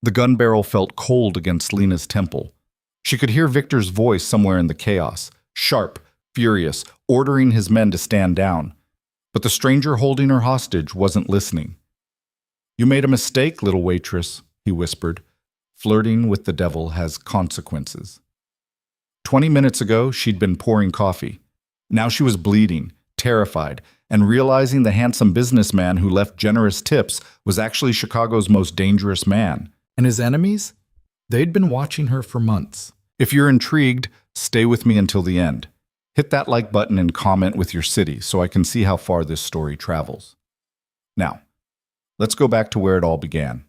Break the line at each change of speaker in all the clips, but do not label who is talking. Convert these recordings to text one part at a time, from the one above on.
The gun barrel felt cold against Lena's temple. She could hear Victor's voice somewhere in the chaos, sharp, furious, ordering his men to stand down. But the stranger holding her hostage wasn't listening. "You made a mistake, little waitress," he whispered. "Flirting with the devil has consequences." 20 minutes ago, she'd been pouring coffee. Now she was bleeding, terrified, and realizing the handsome businessman who left generous tips was actually Chicago's most dangerous man. And his enemies? They'd been watching her for months. If you're intrigued, stay with me until the end. Hit that like button and comment with your city so I can see how far this story travels. Now, let's go back to where it all began.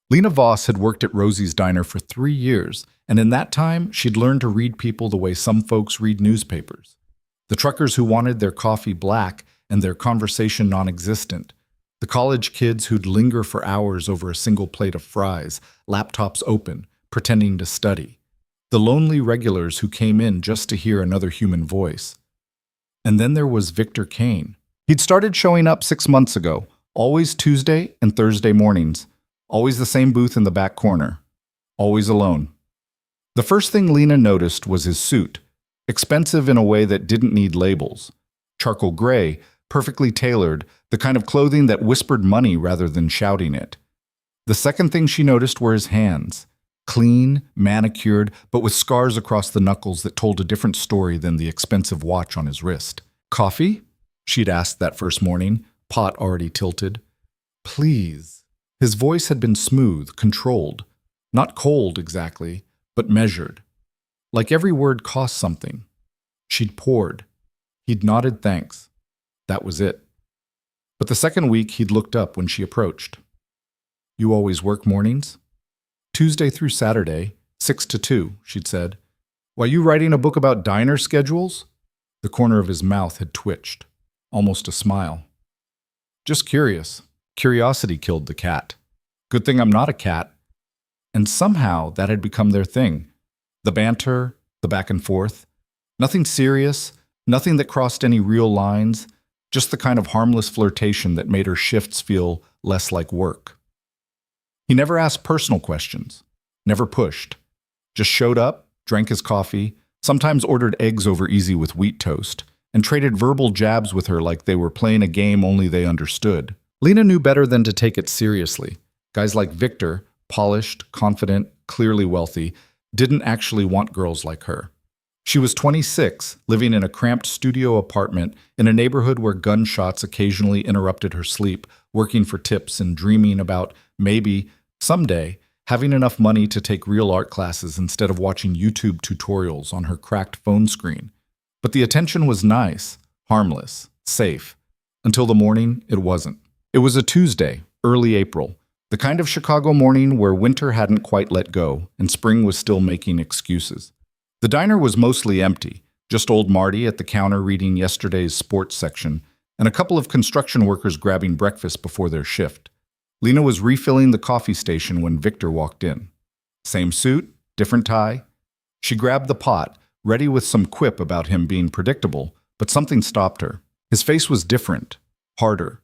Lena Voss had worked at Rosie's Diner for 3 years, and in that time, she'd learned to read people the way some folks read newspapers. The truckers who wanted their coffee black and their conversation non-existent. The college kids who'd linger for hours over a single plate of fries, laptops open, pretending to study. The lonely regulars who came in just to hear another human voice. And then there was Victor Kane. He'd started showing up 6 months ago, always Tuesday and Thursday mornings. Always the same booth in the back corner. Always alone. The first thing Lena noticed was his suit, expensive in a way that didn't need labels. Charcoal gray, perfectly tailored, the kind of clothing that whispered money rather than shouting it. The second thing she noticed were his hands. Clean, manicured, but with scars across the knuckles that told a different story than the expensive watch on his wrist. "Coffee?" she'd asked that first morning, pot already tilted. "Please." His voice had been smooth, controlled. Not cold, exactly, but measured. Like every word cost something. She'd poured. He'd nodded thanks. That was it. But the second week, he'd looked up when she approached. "You always work mornings?" "Tuesday through Saturday, 6 to 2, she'd said. "Why, you writing a book about diner schedules?" The corner of his mouth had twitched. Almost a smile. "Just curious." Curiosity killed the cat. Good thing I'm not a cat. And somehow that had become their thing. The banter, the back and forth. Nothing serious, nothing that crossed any real lines, just the kind of harmless flirtation that made her shifts feel less like work. He never asked personal questions, never pushed. Just showed up, drank his coffee, sometimes ordered eggs over easy with wheat toast, and traded verbal jabs with her like they were playing a game only they understood. Lena knew better than to take it seriously. Guys like Victor, polished, confident, clearly wealthy, didn't actually want girls like her. She was 26, living in a cramped studio apartment in a neighborhood where gunshots occasionally interrupted her sleep, working for tips and dreaming about, maybe, someday, having enough money to take real art classes instead of watching YouTube tutorials on her cracked phone screen. But the attention was nice, harmless, safe. Until the morning, it wasn't. It was a Tuesday, early April, the kind of Chicago morning where winter hadn't quite let go and spring was still making excuses. The diner was mostly empty, just old Marty at the counter reading yesterday's sports section, and a couple of construction workers grabbing breakfast before their shift. Lena was refilling the coffee station when Victor walked in. Same suit, different tie. She grabbed the pot, ready with some quip about him being predictable, but something stopped her. His face was different, harder.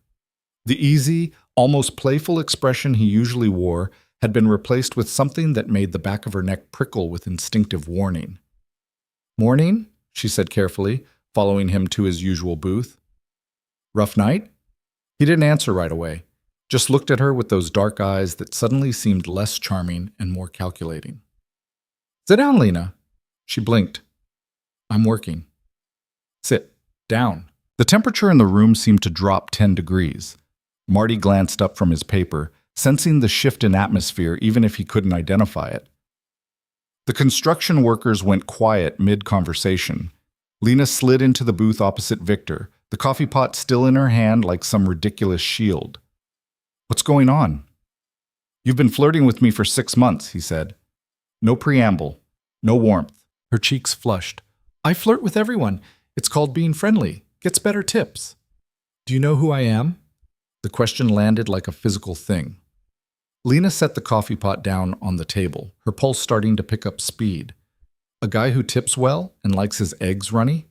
The easy, almost playful expression he usually wore had been replaced with something that made the back of her neck prickle with instinctive warning. "Morning?" she said carefully, following him to his usual booth. "Rough night?" He didn't answer right away, just looked at her with those dark eyes that suddenly seemed less charming and more calculating. "Sit down, Lena." She blinked. "I'm working." "Sit down." The temperature in the room seemed to drop 10 degrees. Marty glanced up from his paper, sensing the shift in atmosphere even if he couldn't identify it. The construction workers went quiet mid-conversation. Lena slid into the booth opposite Victor, the coffee pot still in her hand like some ridiculous shield. "What's going on?" "You've been flirting with me for 6 months, he said. No preamble, no warmth. Her cheeks flushed. "I flirt with everyone. It's called being friendly. Gets better tips." "Do you know who I am?" The question landed like a physical thing. Lena set the coffee pot down on the table, her pulse starting to pick up speed. "A guy who tips well and likes his eggs runny?"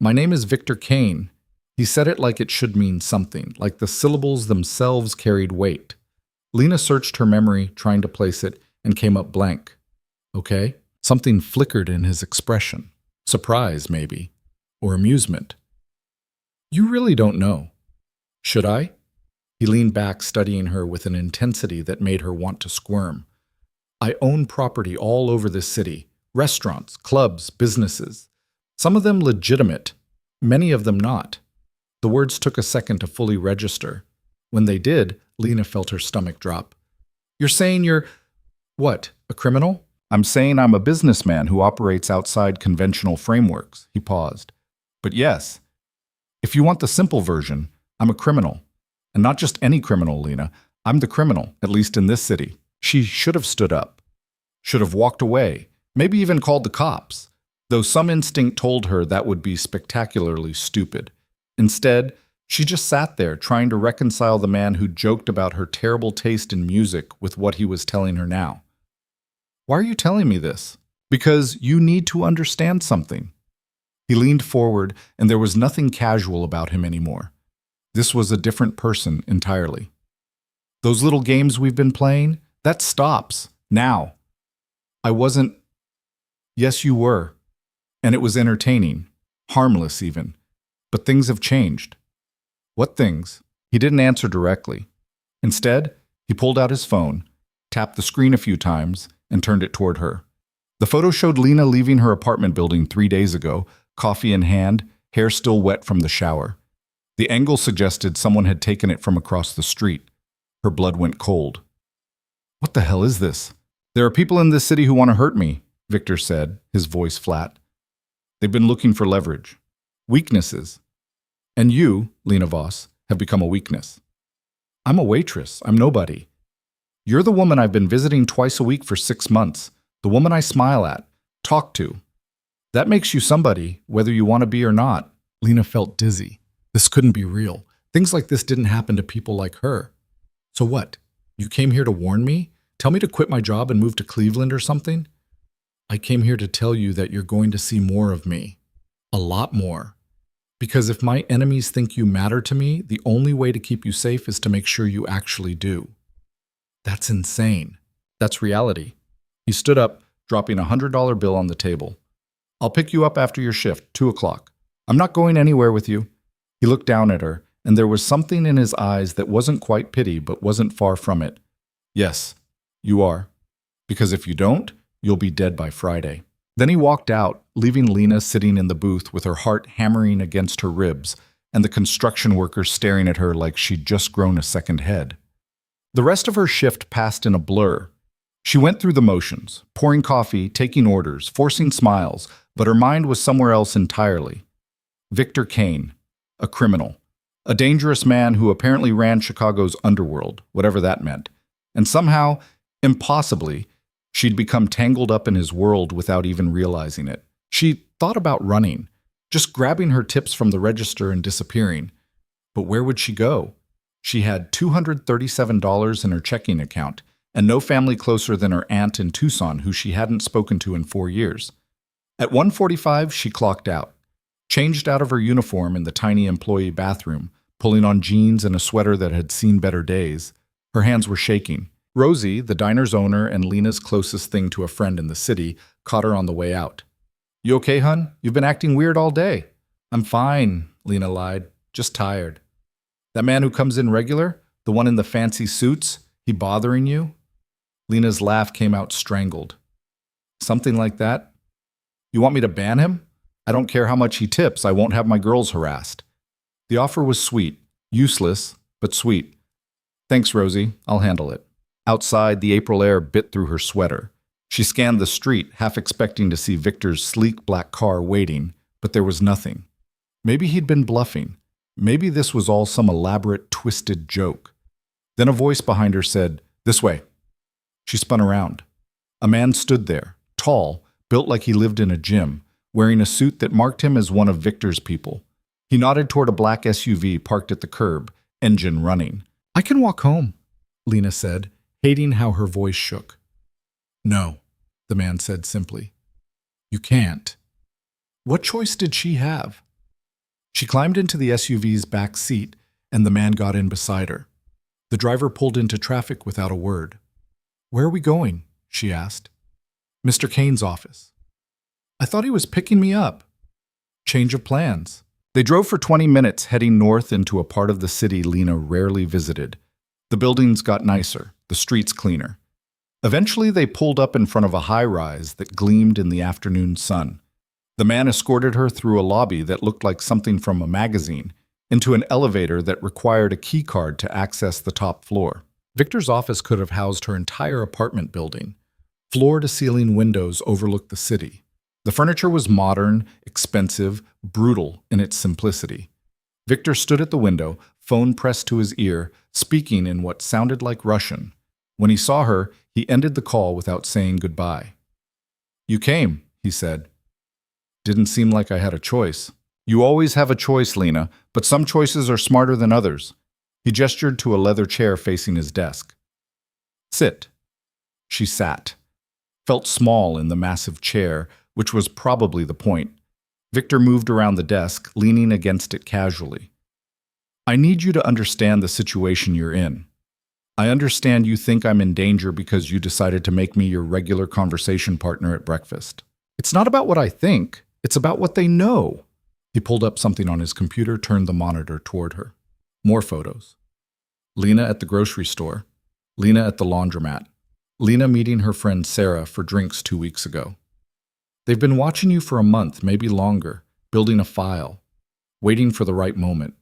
"My name is Victor Kane," He said it like it should mean something, like the syllables themselves carried weight. Lena searched her memory, trying to place it, and came up blank. Okay? Something flickered in his expression. Surprise, maybe. Or amusement. You really don't know. Should I? He leaned back, studying her with an intensity that made her want to squirm. I own property all over this city. Restaurants, clubs, businesses. Some of them legitimate, many of them not. The words took a second to fully register. When they did, Lena felt her stomach drop. You're saying you're… what, a criminal? I'm saying I'm a businessman who operates outside conventional frameworks, he paused. But yes, if you want the simple version, I'm a criminal. And not just any criminal, Lena. I'm the criminal, at least in this city. She should have stood up. Should have walked away. Maybe even called the cops. Though some instinct told her that would be spectacularly stupid. Instead, she just sat there trying to reconcile the man who joked about her terrible taste in music with what he was telling her now. Why are you telling me this? Because you need to understand something. He leaned forward, and there was nothing casual about him anymore. This was a different person entirely. Those little games we've been playing, that stops. Now. I wasn't… Yes, you were. And it was entertaining. Harmless, even. But things have changed. What things? He didn't answer directly. Instead, he pulled out his phone, tapped the screen a few times, and turned it toward her. The photo showed Lena leaving her apartment building 3 days ago, coffee in hand, hair still wet from the shower. The angle suggested someone had taken it from across the street. Her blood went cold. What the hell is this? There are people in this city who want to hurt me, Victor said, his voice flat. They've been looking for leverage. Weaknesses. And you, Lena Voss, have become a weakness. I'm a waitress. I'm nobody. You're the woman I've been visiting twice a week for 6 months, the woman I smile at, talk to. That makes you somebody, whether you want to be or not. Lena felt dizzy. This couldn't be real. Things like this didn't happen to people like her. So what? You came here to warn me? Tell me to quit my job and move to Cleveland or something? I came here to tell you that you're going to see more of me. A lot more. Because if my enemies think you matter to me, the only way to keep you safe is to make sure you actually do. That's insane. That's reality. He stood up, dropping a $100 bill on the table. I'll pick you up after your shift, 2 o'clock. I'm not going anywhere with you. He looked down at her, and there was something in his eyes that wasn't quite pity, but wasn't far from it. Yes, you are. Because if you don't, you'll be dead by Friday. Then he walked out, leaving Lena sitting in the booth with her heart hammering against her ribs, and the construction workers staring at her like she'd just grown a second head. The rest of her shift passed in a blur. She went through the motions, pouring coffee, taking orders, forcing smiles, but her mind was somewhere else entirely. Victor Kane, a criminal, a dangerous man who apparently ran Chicago's underworld, whatever that meant, and somehow, impossibly, she'd become tangled up in his world without even realizing it. She thought about running, just grabbing her tips from the register and disappearing. But where would she go? She had $237 in her checking account, and no family closer than her aunt in Tucson who she hadn't spoken to in 4 years. At 1:45, she clocked out, changed out of her uniform in the tiny employee bathroom, pulling on jeans and a sweater that had seen better days. Her hands were shaking. Rosie, the diner's owner and Lena's closest thing to a friend in the city, caught her on the way out. You okay, hun? You've been acting weird all day. I'm fine, Lena lied. Just tired. That man who comes in regular? The one in the fancy suits? He bothering you? Lena's laugh came out strangled. Something like that? You want me to ban him? I don't care how much he tips. I won't have my girls harassed. The offer was sweet. Useless, but sweet. Thanks, Rosie. I'll handle it. Outside, the April air bit through her sweater. She scanned the street, half expecting to see Victor's sleek black car waiting, but there was nothing. Maybe he'd been bluffing. Maybe this was all some elaborate, twisted joke. Then a voice behind her said, "This way." She spun around. A man stood there, tall, built like he lived in a gym, wearing a suit that marked him as one of Victor's people. He nodded toward a black SUV parked at the curb, engine running. I can walk home, Lena said, hating how her voice shook. No, the man said simply. You can't. What choice did she have? She climbed into the SUV's back seat, and the man got in beside her. The driver pulled into traffic without a word. "Where are we going?" she asked. "Mr. Kane's office." "I thought he was picking me up." "Change of plans." They drove for 20 minutes, heading north into a part of the city Lena rarely visited. The buildings got nicer, the streets cleaner. Eventually, they pulled up in front of a high-rise that gleamed in the afternoon sun. The man escorted her through a lobby that looked like something from a magazine, into an elevator that required a key card to access the top floor. Victor's office could have housed her entire apartment building. Floor-to-ceiling windows overlooked the city. The furniture was modern, expensive, brutal in its simplicity. Victor stood at the window, phone pressed to his ear, speaking in what sounded like Russian. When he saw her, he ended the call without saying goodbye. "You came," he said. "Didn't seem like I had a choice." "You always have a choice, Lena, but some choices are smarter than others." He gestured to a leather chair facing his desk. "Sit." She sat. Felt small in the massive chair, which was probably the point. Victor moved around the desk, leaning against it casually. "I need you to understand the situation you're in. I understand you think I'm in danger because you decided to make me your regular conversation partner at breakfast. It's not about what I think, it's about what they know." He pulled up something on his computer, turned the monitor toward her. More photos. Lena at the grocery store. Lena at the laundromat. Lena meeting her friend Sarah for drinks 2 weeks ago. They've been watching you for a month, maybe longer, building a file, waiting for the right moment.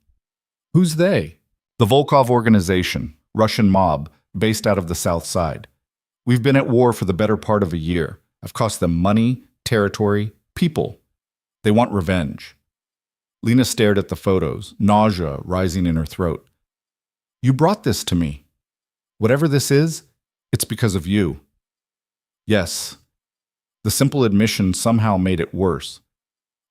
Who's they? The Volkov organization, Russian mob, based out of the South Side. We've been at war for the better part of a year. I've cost them money, territory, people. They want revenge. Lena stared at the photos, nausea rising in her throat. "You brought this to me. Whatever this is, it's because of you." "Yes." The simple admission somehow made it worse.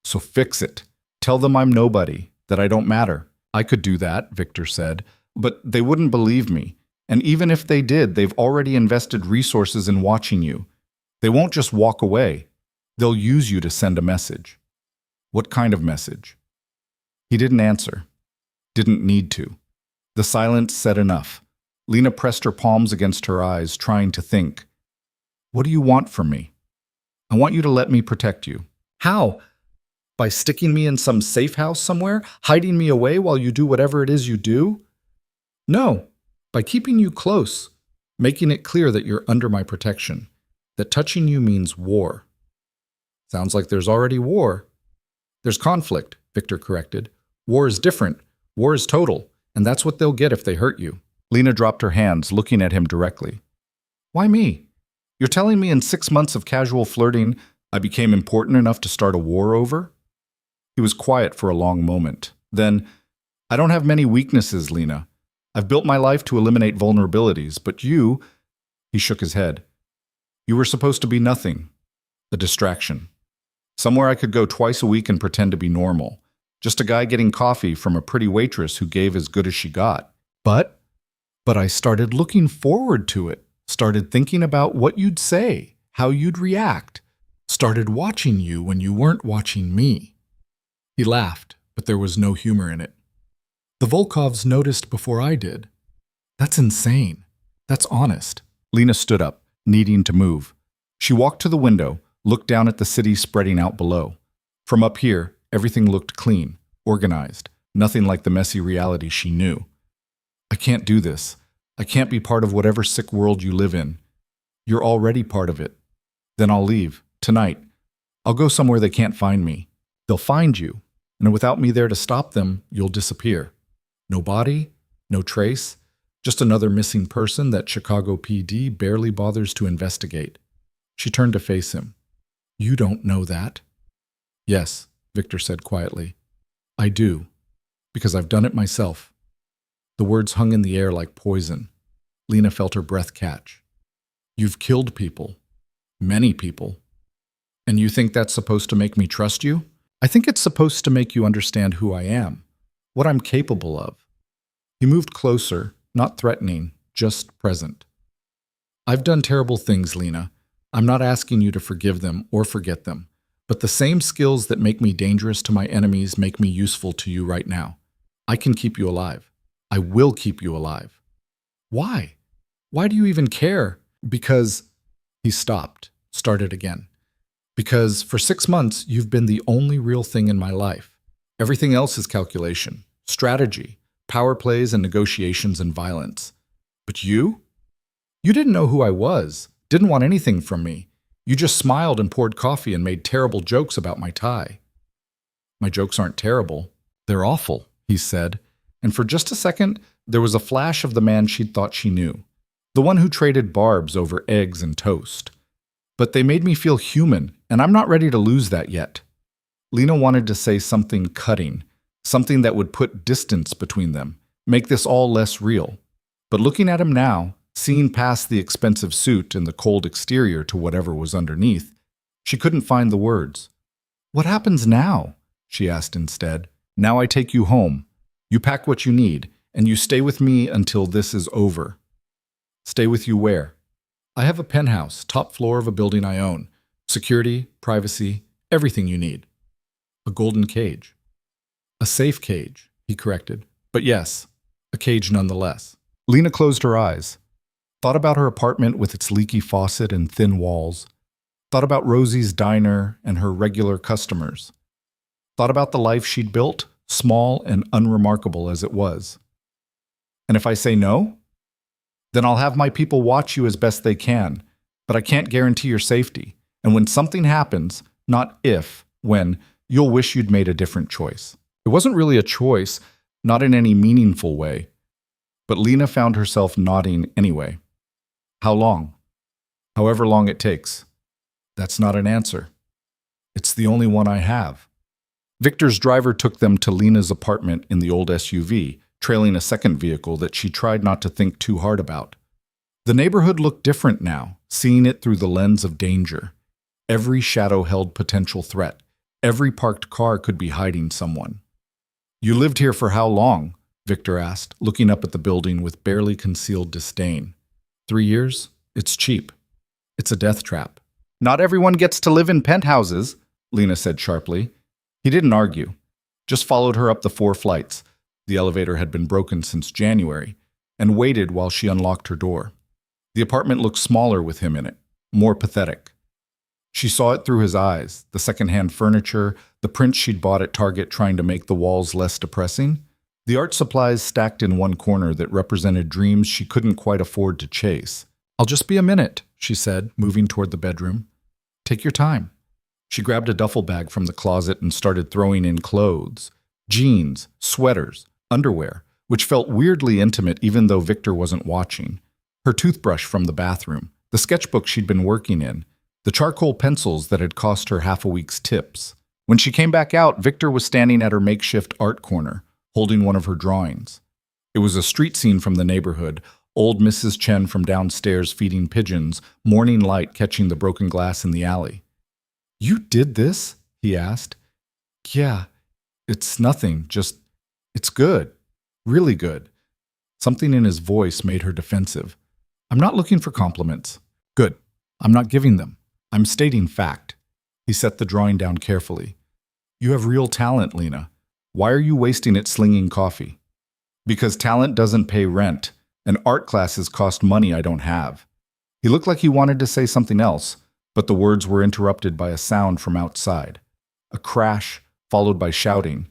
"So fix it. Tell them I'm nobody, that I don't matter." "I could do that," Victor said, "but they wouldn't believe me. And even if they did, they've already invested resources in watching you. They won't just walk away. They'll use you to send a message." "What kind of message?" He didn't answer. Didn't need to. The silence said enough. Lena pressed her palms against her eyes, trying to think. "What do you want from me?" "I want you to let me protect you." "How? By sticking me in some safe house somewhere, hiding me away while you do whatever it is you do?" "No, by keeping you close, making it clear that you're under my protection, that touching you means war." "Sounds like there's already war." "There's conflict," Victor corrected. "War is different. War is total, and that's what they'll get if they hurt you." Lena dropped her hands, looking at him directly. "Why me? You're telling me in 6 months of casual flirting, I became important enough to start a war over?" He was quiet for a long moment. Then, "I don't have many weaknesses, Lena. I've built my life to eliminate vulnerabilities, but you—" He shook his head. "You were supposed to be nothing. A distraction. Somewhere I could go twice a week and pretend to be normal. Just a guy getting coffee from a pretty waitress who gave as good as she got. But I started looking forward to it. Started thinking about what you'd say, how you'd react. Started watching you when you weren't watching me." He laughed, but there was no humor in it. "The Volkovs noticed before I did. That's insane. That's honest." Lena stood up, needing to move. She walked to the window, looked down at the city spreading out below. From up here, everything looked clean, organized, nothing like the messy reality she knew. "I can't do this. I can't be part of whatever sick world you live in. You're already part of it. Then I'll leave, tonight. I'll go somewhere they can't find me. They'll find you, and without me there to stop them, you'll disappear. No body, no trace, just another missing person that Chicago PD barely bothers to investigate." She turned to face him. "You don't know that." "Yes," Victor said quietly. "I do, because I've done it myself." The words hung in the air like poison. Lena felt her breath catch. "You've killed people. Many people. And you think that's supposed to make me trust you?" "I think it's supposed to make you understand who I am, what I'm capable of." He moved closer, not threatening, just present. "I've done terrible things, Lena. I'm not asking you to forgive them or forget them. But the same skills that make me dangerous to my enemies make me useful to you right now. I can keep you alive. I will keep you alive. Why? Why do you even care? Because he stopped, started again. Because for 6 months, you've been the only real thing in my life. Everything else is calculation, strategy, power plays and negotiations and violence. But you? You didn't know who I was, didn't want anything from me. You just smiled and poured coffee and made terrible jokes about my tie. My jokes aren't terrible. They're awful, he said. And for just a second, there was a flash of the man she'd thought she knew. The one who traded barbs over eggs and toast. But they made me feel human, and I'm not ready to lose that yet. Lena wanted to say something cutting, something that would put distance between them, make this all less real. But looking at him now, seeing past the expensive suit and the cold exterior to whatever was underneath, she couldn't find the words. What happens now? She asked instead. Now I take you home. You pack what you need, and you stay with me until this is over. Stay with you where? I have a penthouse, top floor of a building I own. Security, privacy, everything you need. A golden cage. A safe cage, he corrected. But yes, a cage nonetheless. Lena closed her eyes. Thought about her apartment with its leaky faucet and thin walls. Thought about Rosie's diner and her regular customers. Thought about the life she'd built, small and unremarkable as it was. And if I say no? Then I'll have my people watch you as best they can, but I can't guarantee your safety. And when something happens, not if, when, you'll wish you'd made a different choice. It wasn't really a choice, not in any meaningful way. But Lena found herself nodding anyway. How long? However long it takes. That's not an answer. It's the only one I have. Victor's driver took them to Lena's apartment in the old SUV, trailing a second vehicle that she tried not to think too hard about. The neighborhood looked different now, seeing it through the lens of danger. Every shadow held potential threat. Every parked car could be hiding someone. You lived here for how long? Victor asked, looking up at the building with barely concealed disdain. 3 years? It's cheap. It's a death trap. Not everyone gets to live in penthouses, Lena said sharply. He didn't argue, just followed her up the 4 flights. The elevator had been broken since January, and waited while she unlocked her door. The apartment looked smaller with him in it, more pathetic. She saw it through his eyes, the secondhand furniture, the prints she'd bought at Target trying to make the walls less depressing, the art supplies stacked in one corner that represented dreams she couldn't quite afford to chase. I'll just be a minute, she said, moving toward the bedroom. Take your time. She grabbed a duffel bag from the closet and started throwing in clothes, jeans, sweaters, underwear, which felt weirdly intimate even though Victor wasn't watching, her toothbrush from the bathroom, the sketchbook she'd been working in, the charcoal pencils that had cost her half a week's tips. When she came back out, Victor was standing at her makeshift art corner, holding one of her drawings. It was a street scene from the neighborhood, old Mrs. Chen from downstairs feeding pigeons, morning light catching the broken glass in the alley. You did this? He asked. Yeah, it's nothing, just, it's good, really good. Something in his voice made her defensive. I'm not looking for compliments. Good, I'm not giving them. I'm stating fact. He set the drawing down carefully. You have real talent, Lena. Why are you wasting it slinging coffee? Because talent doesn't pay rent, and art classes cost money I don't have. He looked like he wanted to say something else, but the words were interrupted by a sound from outside. A crash, followed by shouting.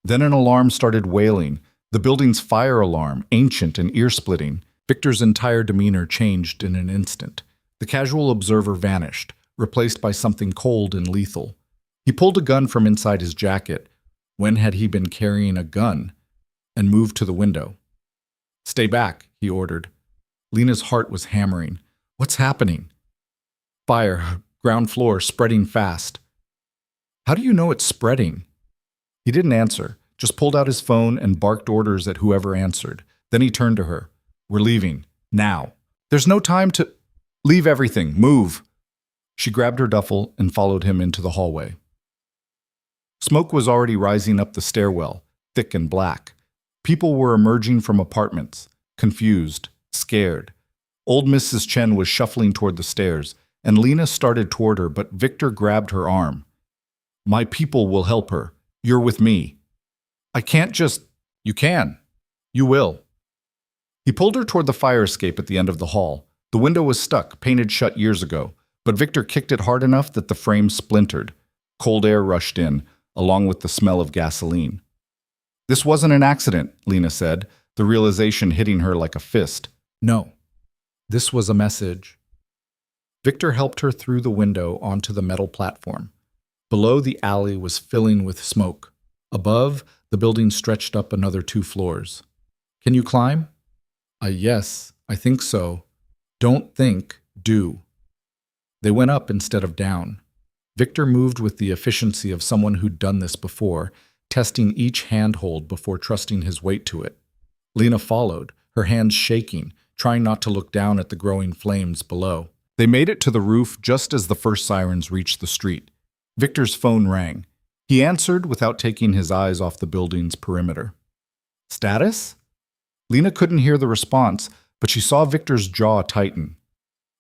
Then an alarm started wailing, the building's fire alarm, ancient and ear-splitting. Victor's entire demeanor changed in an instant. The casual observer vanished, replaced by something cold and lethal. He pulled a gun from inside his jacket. When had he been carrying a gun? And moved to the window. Stay back, he ordered. Lena's heart was hammering. What's happening? Fire, ground floor, spreading fast. How do you know it's spreading? He didn't answer, just pulled out his phone and barked orders at whoever answered. Then he turned to her. We're leaving. Now. There's no time to... Leave everything. Move. She grabbed her duffel and followed him into the hallway. Smoke was already rising up the stairwell, thick and black. People were emerging from apartments, confused, scared. Old Mrs. Chen was shuffling toward the stairs, and Lena started toward her, but Victor grabbed her arm. My people will help her. You're with me. I can't just... You can. You will. He pulled her toward the fire escape at the end of the hall. The window was stuck, painted shut years ago, but Victor kicked it hard enough that the frame splintered. Cold air rushed in, along with the smell of gasoline. This wasn't an accident, Lena said, the realization hitting her like a fist. No. This was a message. Victor helped her through the window onto the metal platform. Below, the alley was filling with smoke. Above, the building stretched up another 2 floors. Can you climb? Yes, I think so. Don't think, do. They went up instead of down. Victor moved with the efficiency of someone who'd done this before, testing each handhold before trusting his weight to it. Lena followed, her hands shaking, trying not to look down at the growing flames below. They made it to the roof just as the first sirens reached the street. Victor's phone rang. He answered without taking his eyes off the building's perimeter. Status? Lena couldn't hear the response, but she saw Victor's jaw tighten.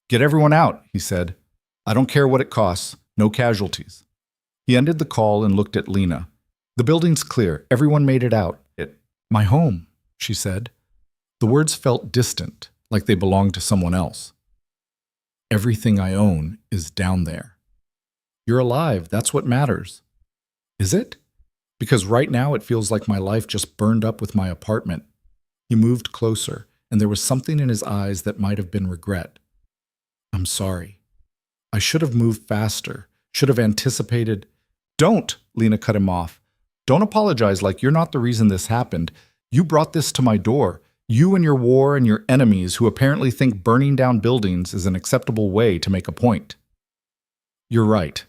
Get everyone out, he said. I don't care what it costs. No casualties. He ended the call and looked at Lena. The building's clear. Everyone made it out. My home, she said. The words felt distant, like they belonged to someone else. Everything I own is down there. You're alive. That's what matters. Is it? Because right now it feels like my life just burned up with my apartment. He moved closer, and there was something in his eyes that might have been regret. I'm sorry. I should have moved faster, should have anticipated. Don't, Lena cut him off. Don't apologize like you're not the reason this happened. You brought this to my door. You and your war and your enemies who apparently think burning down buildings is an acceptable way to make a point. You're right.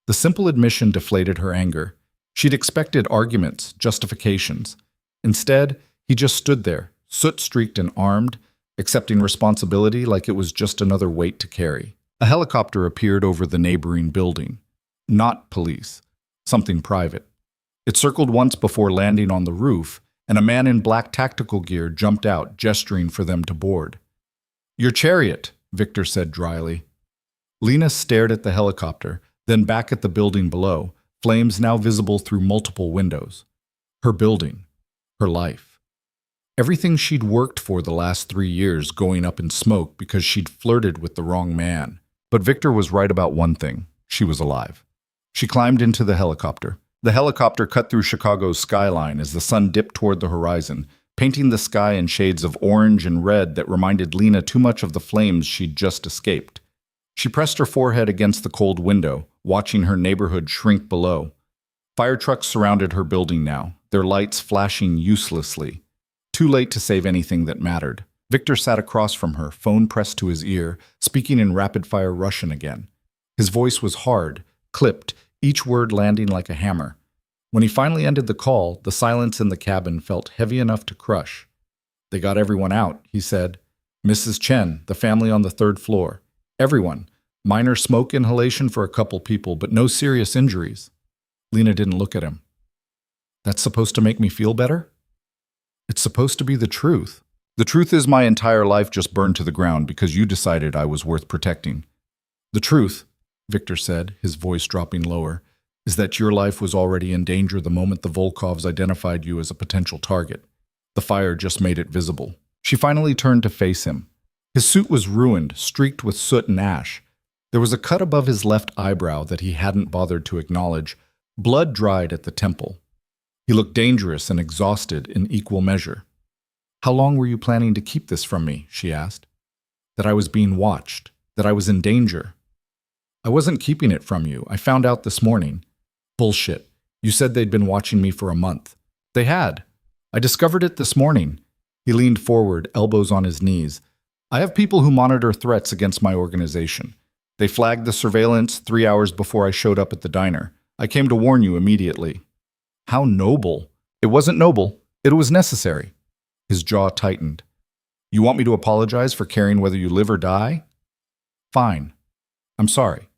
The simple admission deflated her anger. She'd expected arguments, justifications. Instead, he just stood there, soot-streaked and armed, accepting responsibility like it was just another weight to carry. A helicopter appeared over the neighboring building. Not police. Something private. It circled once before landing on the roof, and a man in black tactical gear jumped out, gesturing for them to board. Your chariot, Victor said dryly. Lena stared at the helicopter, then back at the building below, flames now visible through multiple windows. Her building. Her life. Everything she'd worked for the last 3 years going up in smoke because she'd flirted with the wrong man. But Victor was right about one thing. She was alive. She climbed into the helicopter. The helicopter cut through Chicago's skyline as the sun dipped toward the horizon, painting the sky in shades of orange and red that reminded Lena too much of the flames she'd just escaped. She pressed her forehead against the cold window, watching her neighborhood shrink below. Fire trucks surrounded her building now, their lights flashing uselessly. Too late to save anything that mattered. Victor sat across from her, phone pressed to his ear, speaking in rapid-fire Russian again. His voice was hard, clipped, each word landing like a hammer. When he finally ended the call, the silence in the cabin felt heavy enough to crush. They got everyone out, he said. Mrs. Chen, the family on the 3rd floor. Everyone. Minor smoke inhalation for a couple people, but no serious injuries. Lena didn't look at him. That's supposed to make me feel better? It's supposed to be the truth. The truth is my entire life just burned to the ground because you decided I was worth protecting. The truth, Victor said, his voice dropping lower, is that your life was already in danger the moment the Volkovs identified you as a potential target. The fire just made it visible. She finally turned to face him. His suit was ruined, streaked with soot and ash. There was a cut above his left eyebrow that he hadn't bothered to acknowledge. Blood dried at the temple. He looked dangerous and exhausted in equal measure. How long were you planning to keep this from me? She asked. That I was being watched, that I was in danger. I wasn't keeping it from you. I found out this morning. Bullshit. You said they'd been watching me for a month. They had. I discovered it this morning. He leaned forward, elbows on his knees. I have people who monitor threats against my organization. They flagged the surveillance 3 hours before I showed up at the diner. I came to warn you immediately. How noble. It wasn't noble. It was necessary. His jaw tightened. You want me to apologize for caring whether you live or die? Fine. I'm sorry.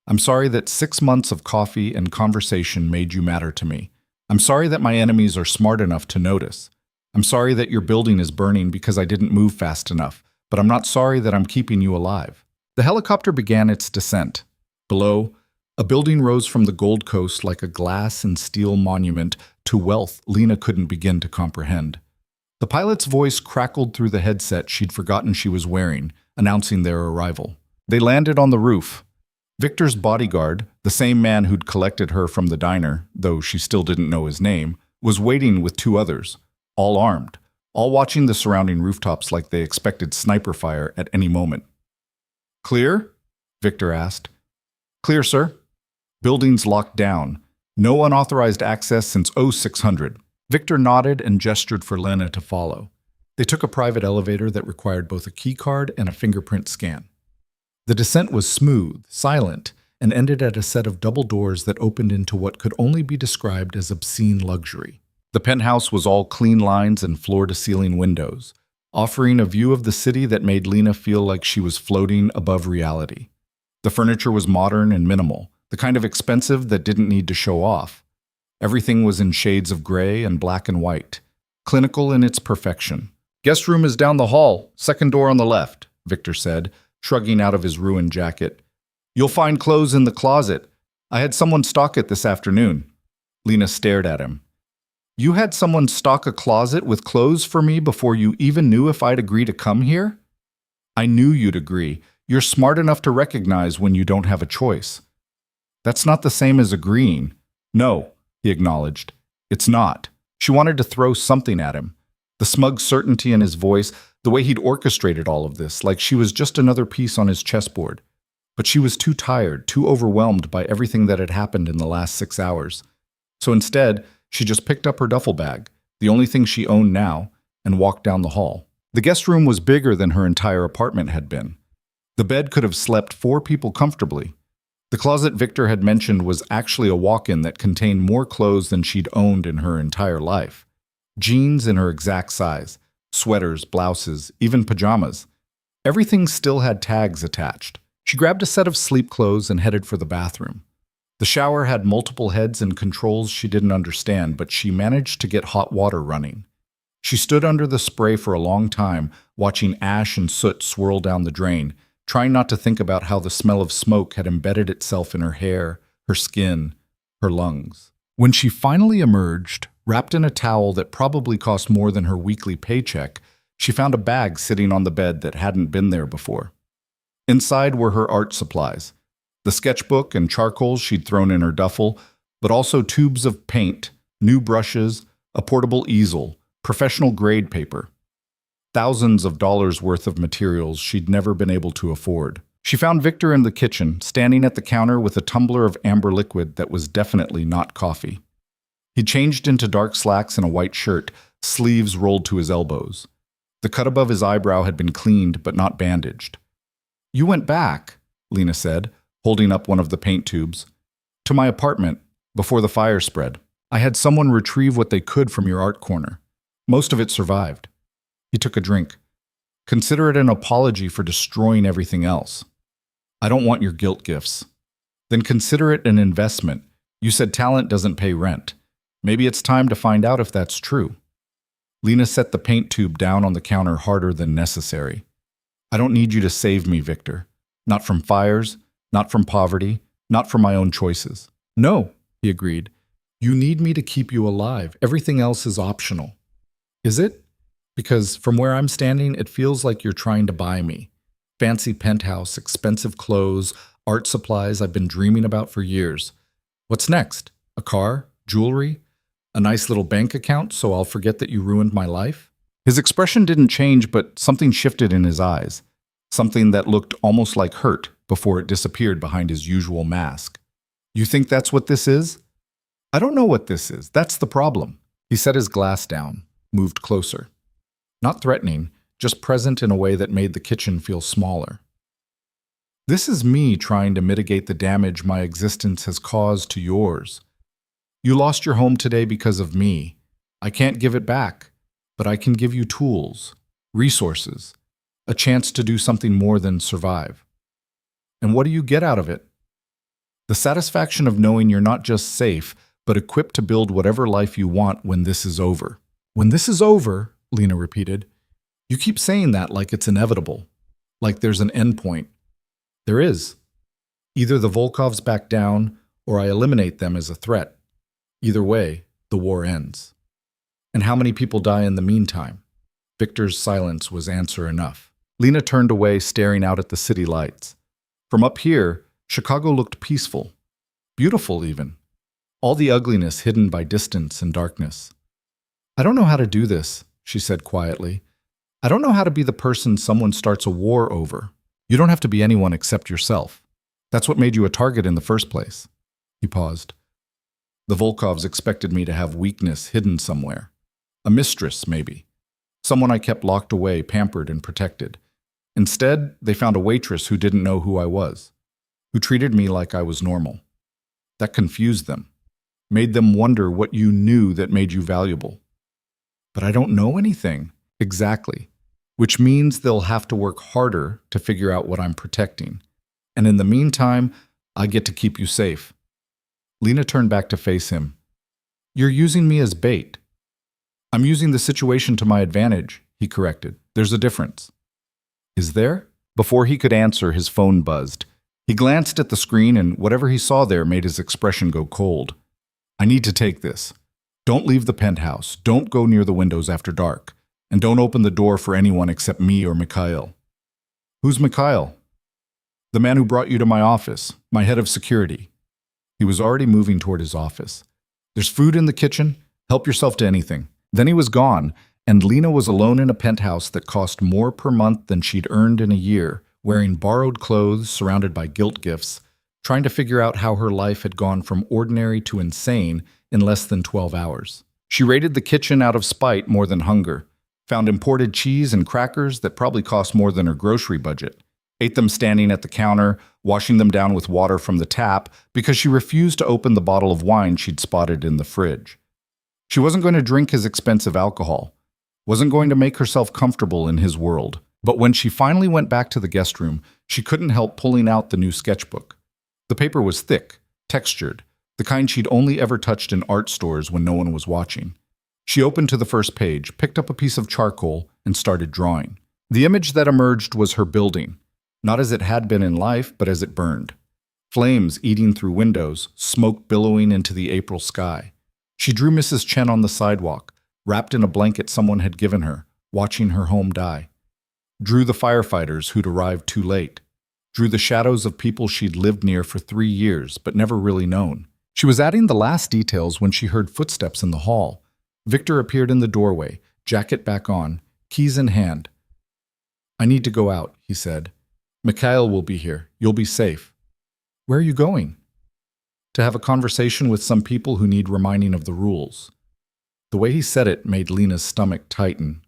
I'm sorry that 6 months of coffee and conversation made you matter to me. I'm sorry that my enemies are smart enough to notice. I'm sorry that your building is burning because I didn't move fast enough, but I'm not sorry that I'm keeping you alive. The helicopter began its descent. Below, A building rose from the Gold Coast like a glass and steel monument to wealth Lena couldn't begin to comprehend. The pilot's voice crackled through the headset she'd forgotten she was wearing, announcing their arrival. They landed on the roof. Victor's bodyguard, the same man who'd collected her from the diner, though she still didn't know his name, was waiting with two others, all armed, all watching the surrounding rooftops like they expected sniper fire at any moment. "Clear?" Victor asked. "Clear, sir." "Buildings locked down. No unauthorized access since 0600. Victor nodded and gestured for Lena to follow. They took a private elevator that required both a keycard and a fingerprint scan. The descent was smooth, silent, and ended at a set of double doors that opened into what could only be described as obscene luxury. The penthouse was all clean lines and floor-to-ceiling windows, offering a view of the city that made Lena feel like she was floating above reality. The furniture was modern and minimal, the kind of expensive that didn't need to show off. Everything was in shades of gray and black and white, clinical in its perfection. "Guest room is down the hall, second door on the left," Victor said, shrugging out of his ruined jacket. "You'll find clothes in the closet. I had someone stock it this afternoon." Lena stared at him. "You had someone stock a closet with clothes for me before you even knew if I'd agree to come here?" "I knew you'd agree. You're smart enough to recognize when you don't have a choice." "That's not the same as agreeing." "No," he acknowledged. "It's not." She wanted to throw something at him. The smug certainty in his voice, the way he'd orchestrated all of this, like she was just another piece on his chessboard. But she was too tired, too overwhelmed by everything that had happened in the last 6 hours. So instead, she just picked up her duffel bag, the only thing she owned now, and walked down the hall. The guest room was bigger than her entire apartment had been. The bed could have slept 4 people comfortably. The closet Victor had mentioned was actually a walk-in that contained more clothes than she'd owned in her entire life. Jeans in her exact size, sweaters, blouses, even pajamas. Everything still had tags attached. She grabbed a set of sleep clothes and headed for the bathroom. The shower had multiple heads and controls she didn't understand, but she managed to get hot water running. She stood under the spray for a long time, watching ash and soot swirl down the drain, trying not to think about how the smell of smoke had embedded itself in her hair, her skin, her lungs. When she finally emerged, wrapped in a towel that probably cost more than her weekly paycheck, she found a bag sitting on the bed that hadn't been there before. Inside were her art supplies, the sketchbook and charcoals she'd thrown in her duffel, but also tubes of paint, new brushes, a portable easel, professional grade paper. Thousands of dollars worth of materials she'd never been able to afford. She found Victor in the kitchen, standing at the counter with a tumbler of amber liquid that was definitely not coffee. He changed into dark slacks and a white shirt, sleeves rolled to his elbows. The cut above his eyebrow had been cleaned but not bandaged. "You went back," Lena said, holding up one of the paint tubes, "to my apartment before the fire spread. I had someone retrieve what they could from your art corner. Most of it survived." He took a drink. "Consider it an apology for destroying everything else." "I don't want your guilt gifts." "Then consider it an investment. You said talent doesn't pay rent. Maybe it's time to find out if that's true." Lena set the paint tube down on the counter harder than necessary. "I don't need you to save me, Victor. Not from fires, not from poverty, not from my own choices." "No," he agreed. "You need me to keep you alive. Everything else is optional." "Is it? Because from where I'm standing, it feels like you're trying to buy me. Fancy penthouse, expensive clothes, art supplies I've been dreaming about for years. What's next? A car? Jewelry? A nice little bank account so I'll forget that you ruined my life?" His expression didn't change, but something shifted in his eyes. Something that looked almost like hurt before it disappeared behind his usual mask. "You think that's what this is?" "I don't know what this is. That's the problem." He set his glass down, moved closer. Not threatening, just present in a way that made the kitchen feel smaller. "This is me trying to mitigate the damage my existence has caused to yours. You lost your home today because of me. I can't give it back, but I can give you tools, resources, a chance to do something more than survive. And what do you get out of it? The satisfaction of knowing you're not just safe, but equipped to build whatever life you want when this is over." "When this is over," Lena repeated. "You keep saying that like it's inevitable, like there's an end point." "There is." Either the Volkovs back down, or I eliminate them as a threat. Either way, the war ends. And how many people die in the meantime? Victor's silence was answer enough. Lena turned away, staring out at the city lights. From up here, Chicago looked peaceful. Beautiful, even. All the ugliness hidden by distance and darkness. I don't know how to do this, she said quietly. I don't know how to be the person someone starts a war over. You don't have to be anyone except yourself. That's what made you a target in the first place. He paused. The Volkovs expected me to have weakness hidden somewhere. A mistress, maybe. Someone I kept locked away, pampered and protected. Instead, they found a waitress who didn't know who I was, who treated me like I was normal. That confused them, made them wonder what you knew that made you valuable. But I don't know anything. Exactly. Which means they'll have to work harder to figure out what I'm protecting. And in the meantime, I get to keep you safe. Lena turned back to face him. You're using me as bait. I'm using the situation to my advantage, he corrected. There's a difference. Is there? Before he could answer, his phone buzzed. He glanced at the screen, and whatever he saw there made his expression go cold. I need to take this. Don't leave the penthouse. Don't go near the windows after dark. And don't open the door for anyone except me or Mikhail. Who's Mikhail? The man who brought you to my office, my head of security. He was already moving toward his office. There's food in the kitchen. Help yourself to anything. Then he was gone, and Lena was alone in a penthouse that cost more per month than she'd earned in a year, wearing borrowed clothes, surrounded by guilt gifts, trying to figure out how her life had gone from ordinary to insane in less than 12 hours. She raided the kitchen out of spite more than hunger, found imported cheese and crackers that probably cost more than her grocery budget, ate them standing at the counter, washing them down with water from the tap because she refused to open the bottle of wine she'd spotted in the fridge. She wasn't going to drink his expensive alcohol, wasn't going to make herself comfortable in his world. But when she finally went back to the guest room, she couldn't help pulling out the new sketchbook. The paper was thick, textured, the kind she'd only ever touched in art stores when no one was watching. She opened to the first page, picked up a piece of charcoal, and started drawing. The image that emerged was her building, not as it had been in life, but as it burned. Flames eating through windows, smoke billowing into the April sky. She drew Mrs. Chen on the sidewalk, wrapped in a blanket someone had given her, watching her home die. Drew the firefighters who'd arrived too late. Drew the shadows of people she'd lived near for 3 years, but never really known. She was adding the last details when she heard footsteps in the hall. Victor appeared in the doorway, jacket back on, keys in hand. I need to go out, he said. Mikhail will be here. You'll be safe. Where are you going? To have a conversation with some people who need reminding of the rules. The way he said it made Lena's stomach tighten.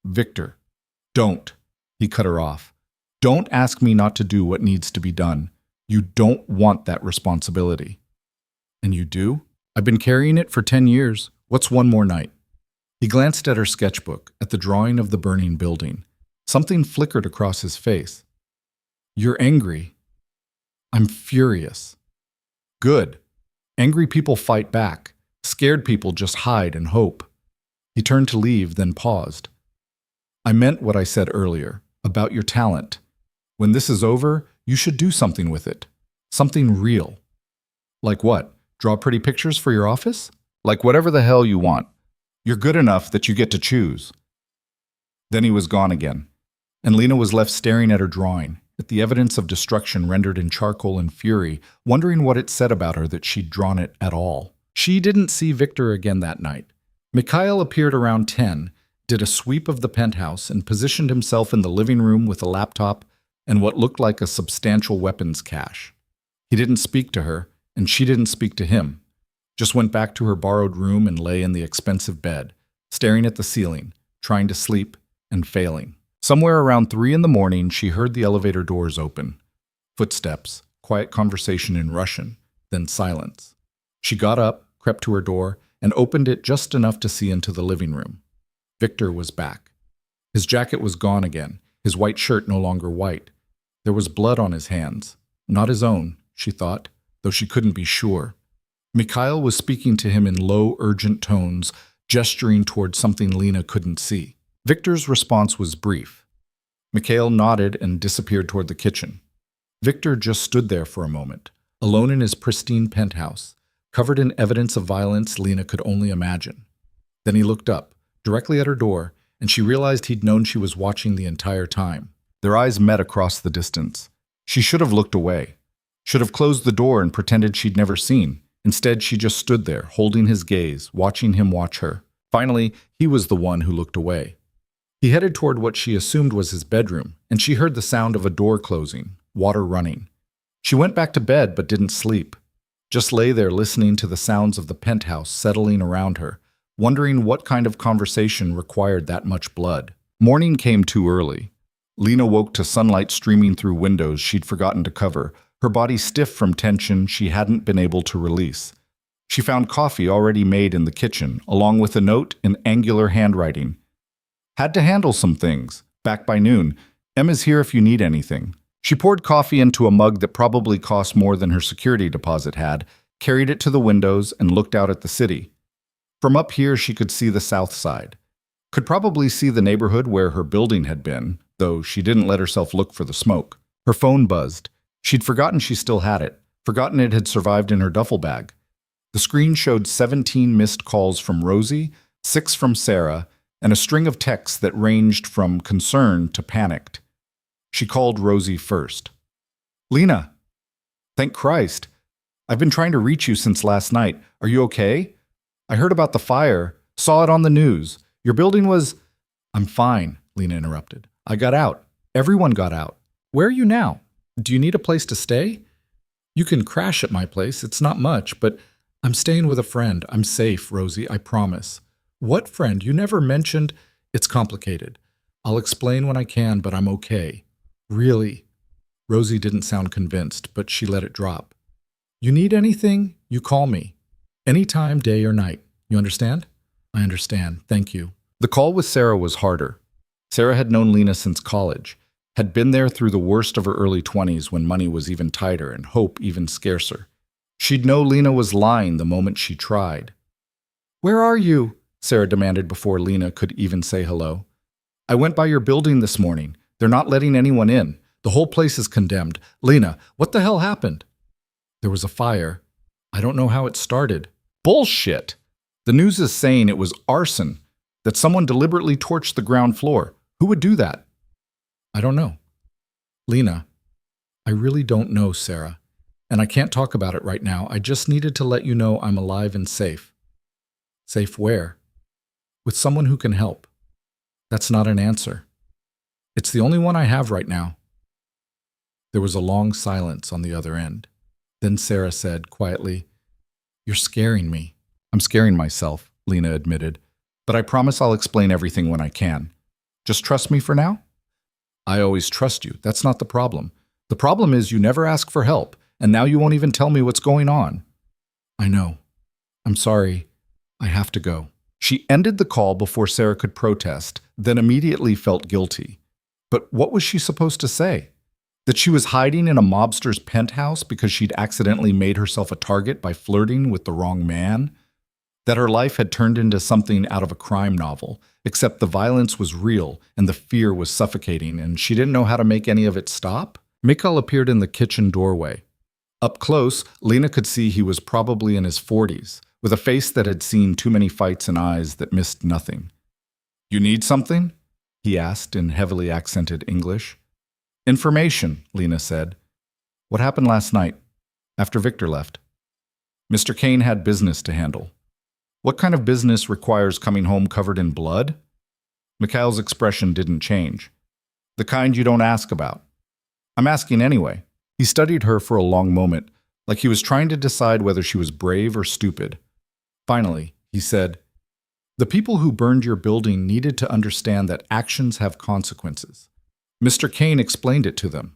Victor, don't. He cut her off. Don't ask me not to do what needs to be done. You don't want that responsibility. And you do? I've been carrying it for 10 years. What's one more night? He glanced at her sketchbook, at the drawing of the burning building. Something flickered across his face. You're angry. I'm furious. Good. Angry people fight back. Scared people just hide and hope. He turned to leave, then paused. I meant what I said earlier, about your talent. When this is over, you should do something with it. Something real. Like what? Draw pretty pictures for your office? Like whatever the hell you want. You're good enough that you get to choose. Then he was gone again, and Lena was left staring at her drawing, at the evidence of destruction rendered in charcoal and fury, wondering what it said about her that she'd drawn it at all. She didn't see Victor again that night. Mikhail appeared around 10, did a sweep of the penthouse, and positioned himself in the living room with a laptop and what looked like a substantial weapons cache. He didn't speak to her, and she didn't speak to him. Just went back to her borrowed room and lay in the expensive bed, staring at the ceiling, trying to sleep and failing. Somewhere around 3 in the morning, she heard the elevator doors open. Footsteps, quiet conversation in Russian, then silence. She got up, crept to her door, and opened it just enough to see into the living room. Victor was back. His jacket was gone again, his white shirt no longer white. There was blood on his hands. Not his own, she thought, though she couldn't be sure. Mikhail was speaking to him in low, urgent tones, gesturing toward something Lena couldn't see. Victor's response was brief. Mikhail nodded and disappeared toward the kitchen. Victor just stood there for a moment, alone in his pristine penthouse, covered in evidence of violence Lena could only imagine. Then he looked up, directly at her door, and she realized he'd known she was watching the entire time. Their eyes met across the distance. She should have looked away, should have closed the door and pretended she'd never seen. Instead, she just stood there, holding his gaze, watching him watch her. Finally, he was the one who looked away. He headed toward what she assumed was his bedroom, and she heard the sound of a door closing, water running. She went back to bed but didn't sleep, just lay there listening to the sounds of the penthouse settling around her, wondering what kind of conversation required that much blood. Morning came too early. Lena woke to sunlight streaming through windows she'd forgotten to cover, her body stiff from tension she hadn't been able to release. She found coffee already made in the kitchen, along with a note in angular handwriting. Had to handle some things. Back by noon. Emma's here if you need anything. She poured coffee into a mug that probably cost more than her security deposit had, carried it to the windows, and looked out at the city. From up here she could see the south side. Could probably see the neighborhood where her building had been, though she didn't let herself look for the smoke. Her phone buzzed. She'd forgotten she still had it, forgotten it had survived in her duffel bag. The screen showed 17 missed calls from Rosie, 6 from Sarah, and a string of texts that ranged from concerned to panicked. She called Rosie first. "Lena, thank Christ. I've been trying to reach you since last night. Are you okay? I heard about the fire, saw it on the news. Your building was—" "I'm fine," Lena interrupted. "I got out. Everyone got out. Where are you now? Do you need a place to stay? You can crash at my place. It's not much, but I'm staying with a friend. I'm safe, Rosie, I promise." "What friend? You never mentioned—" "It's complicated. I'll explain when I can, but I'm okay." "Really?" Rosie didn't sound convinced, but she let it drop. "You need anything? You call me. Anytime, day or night. You understand?" "I understand. Thank you." The call with Sarah was harder. Sarah had known Lena since college, had been there through the worst of her early 20s when money was even tighter and hope even scarcer. She'd know Lena was lying the moment she tried. "Where are you?" Sarah demanded before Lena could even say hello. "I went by your building this morning. They're not letting anyone in. The whole place is condemned. Lena, what the hell happened?" "There was a fire. I don't know how it started." "Bullshit! The news is saying it was arson, that someone deliberately torched the ground floor. Who would do that?" "I don't know." "Lena, I really don't know, Sarah. And I can't talk about it right now. I just needed to let you know I'm alive and safe." "Safe where?" "With someone who can help." "That's not an answer." "It's the only one I have right now." There was a long silence on the other end. Then Sarah said quietly, "You're scaring me." "I'm scaring myself," Lena admitted. "But I promise I'll explain everything when I can. Just trust me for now?" "I always trust you. That's not the problem. The problem is you never ask for help, and now you won't even tell me what's going on." "I know. I'm sorry. I have to go." She ended the call before Sarah could protest, then immediately felt guilty. But what was she supposed to say? That she was hiding in a mobster's penthouse because she'd accidentally made herself a target by flirting with the wrong man? That her life had turned into something out of a crime novel, except the violence was real and the fear was suffocating, and she didn't know how to make any of it stop? Mikhail appeared in the kitchen doorway. Up close, Lena could see he was probably in his 40s, with a face that had seen too many fights and eyes that missed nothing. "You need something?" he asked in heavily accented English. "Information," Lena said. "What happened last night, after Victor left?" "Mr. Kane had business to handle." "What kind of business requires coming home covered in blood?" Mikhail's expression didn't change. "The kind you don't ask about." "I'm asking anyway." He studied her for a long moment, like he was trying to decide whether she was brave or stupid. Finally, he said, "The people who burned your building needed to understand that actions have consequences. Mr. Kane explained it to them."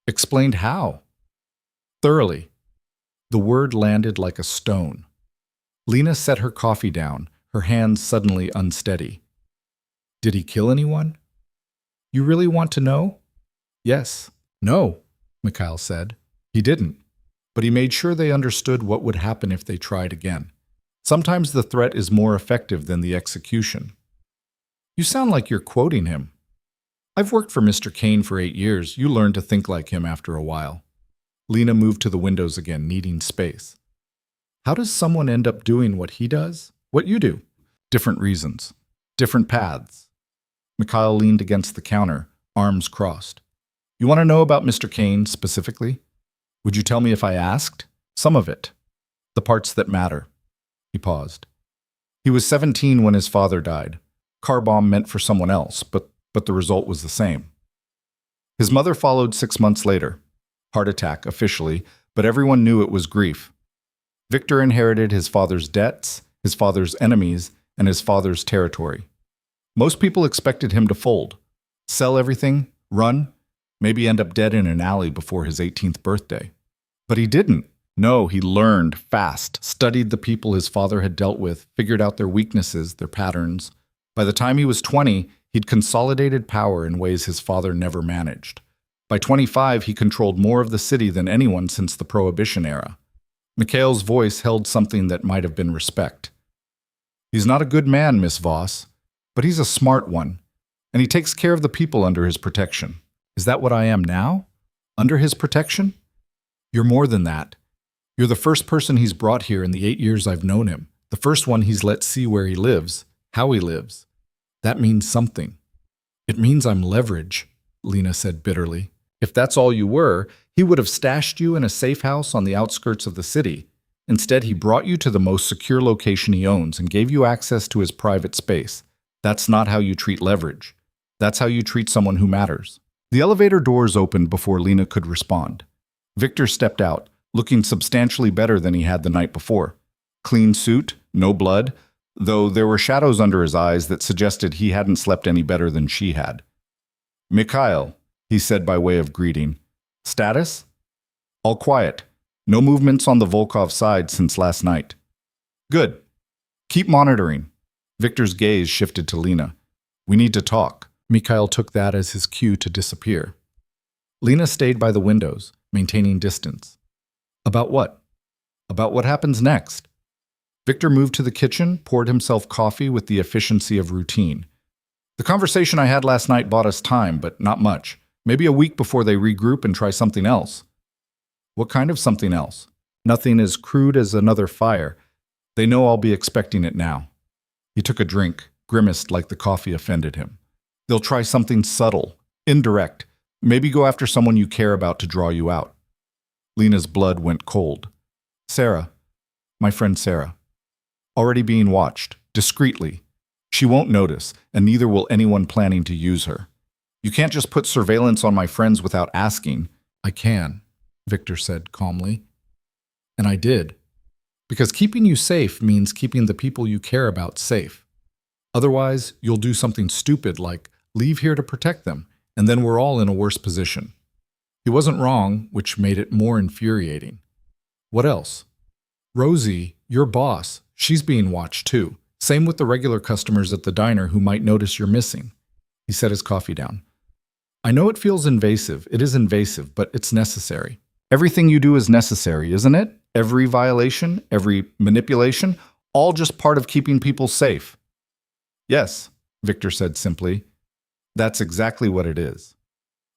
"Explained how?" "Thoroughly." The word landed like a stone. Lena set her coffee down, her hands suddenly unsteady. "Did he kill anyone?" "You really want to know?" "Yes." "No," Mikhail said. "He didn't. But he made sure they understood what would happen if they tried again. Sometimes the threat is more effective than the execution." "You sound like you're quoting him." I've worked for Mr. Kane for 8 years. You learn to think like him after a while. Lena moved to the windows again, needing space. How does someone end up doing what he does? What you do? Different reasons. Different paths. Mikhail leaned against the counter, arms crossed. You want to know about Mr. Kane specifically? Would you tell me if I asked? Some of it. The parts that matter. He paused. He was 17 when his father died. Car bomb meant for someone else, but the result was the same. His mother followed 6 months later. Heart attack, officially, but everyone knew it was grief. Victor inherited his father's debts, his father's enemies, and his father's territory. Most people expected him to fold, sell everything, run, maybe end up dead in an alley before his 18th birthday. But he didn't. No, he learned fast, studied the people his father had dealt with, figured out their weaknesses, their patterns. By the time he was 20, he'd consolidated power in ways his father never managed. By 25, he controlled more of the city than anyone since the Prohibition era. Mikhail's voice held something that might have been respect. He's not a good man, Miss Voss, but he's a smart one, and he takes care of the people under his protection. Is that what I am now? Under his protection? You're more than that. You're the first person he's brought here in the 8 years I've known him, the first one he's let see where he lives, how he lives. That means something. It means I'm leverage, Lena said bitterly. If that's all you were, he would have stashed you in a safe house on the outskirts of the city. Instead, he brought you to the most secure location he owns and gave you access to his private space. That's not how you treat leverage. That's how you treat someone who matters. The elevator doors opened before Lena could respond. Victor stepped out, looking substantially better than he had the night before. Clean suit, no blood, though there were shadows under his eyes that suggested he hadn't slept any better than she had. Mikhail, he said by way of greeting. Status? All quiet. No movements on the Volkov side since last night. Good. Keep monitoring. Victor's gaze shifted to Lena. We need to talk. Mikhail took that as his cue to disappear. Lena stayed by the windows, maintaining distance. About what? About what happens next? Victor moved to the kitchen, poured himself coffee with the efficiency of routine. The conversation I had last night bought us time, but not much. Maybe a week before they regroup and try something else. What kind of something else? Nothing as crude as another fire. They know I'll be expecting it now. He took a drink, grimaced like the coffee offended him. They'll try something subtle, indirect, maybe go after someone you care about to draw you out. Lena's blood went cold. Sarah, my friend Sarah. Already being watched, discreetly. She won't notice, and neither will anyone planning to use her. You can't just put surveillance on my friends without asking. I can, Victor said calmly. And I did. Because keeping you safe means keeping the people you care about safe. Otherwise, you'll do something stupid like leave here to protect them, and then we're all in a worse position. He wasn't wrong, which made it more infuriating. What else? Rosie, your boss, she's being watched too. Same with the regular customers at the diner who might notice you're missing. He set his coffee down. I know it feels invasive. It is invasive, but it's necessary. Everything you do is necessary, isn't it? Every violation, every manipulation, all just part of keeping people safe. Yes, Victor said simply. That's exactly what it is.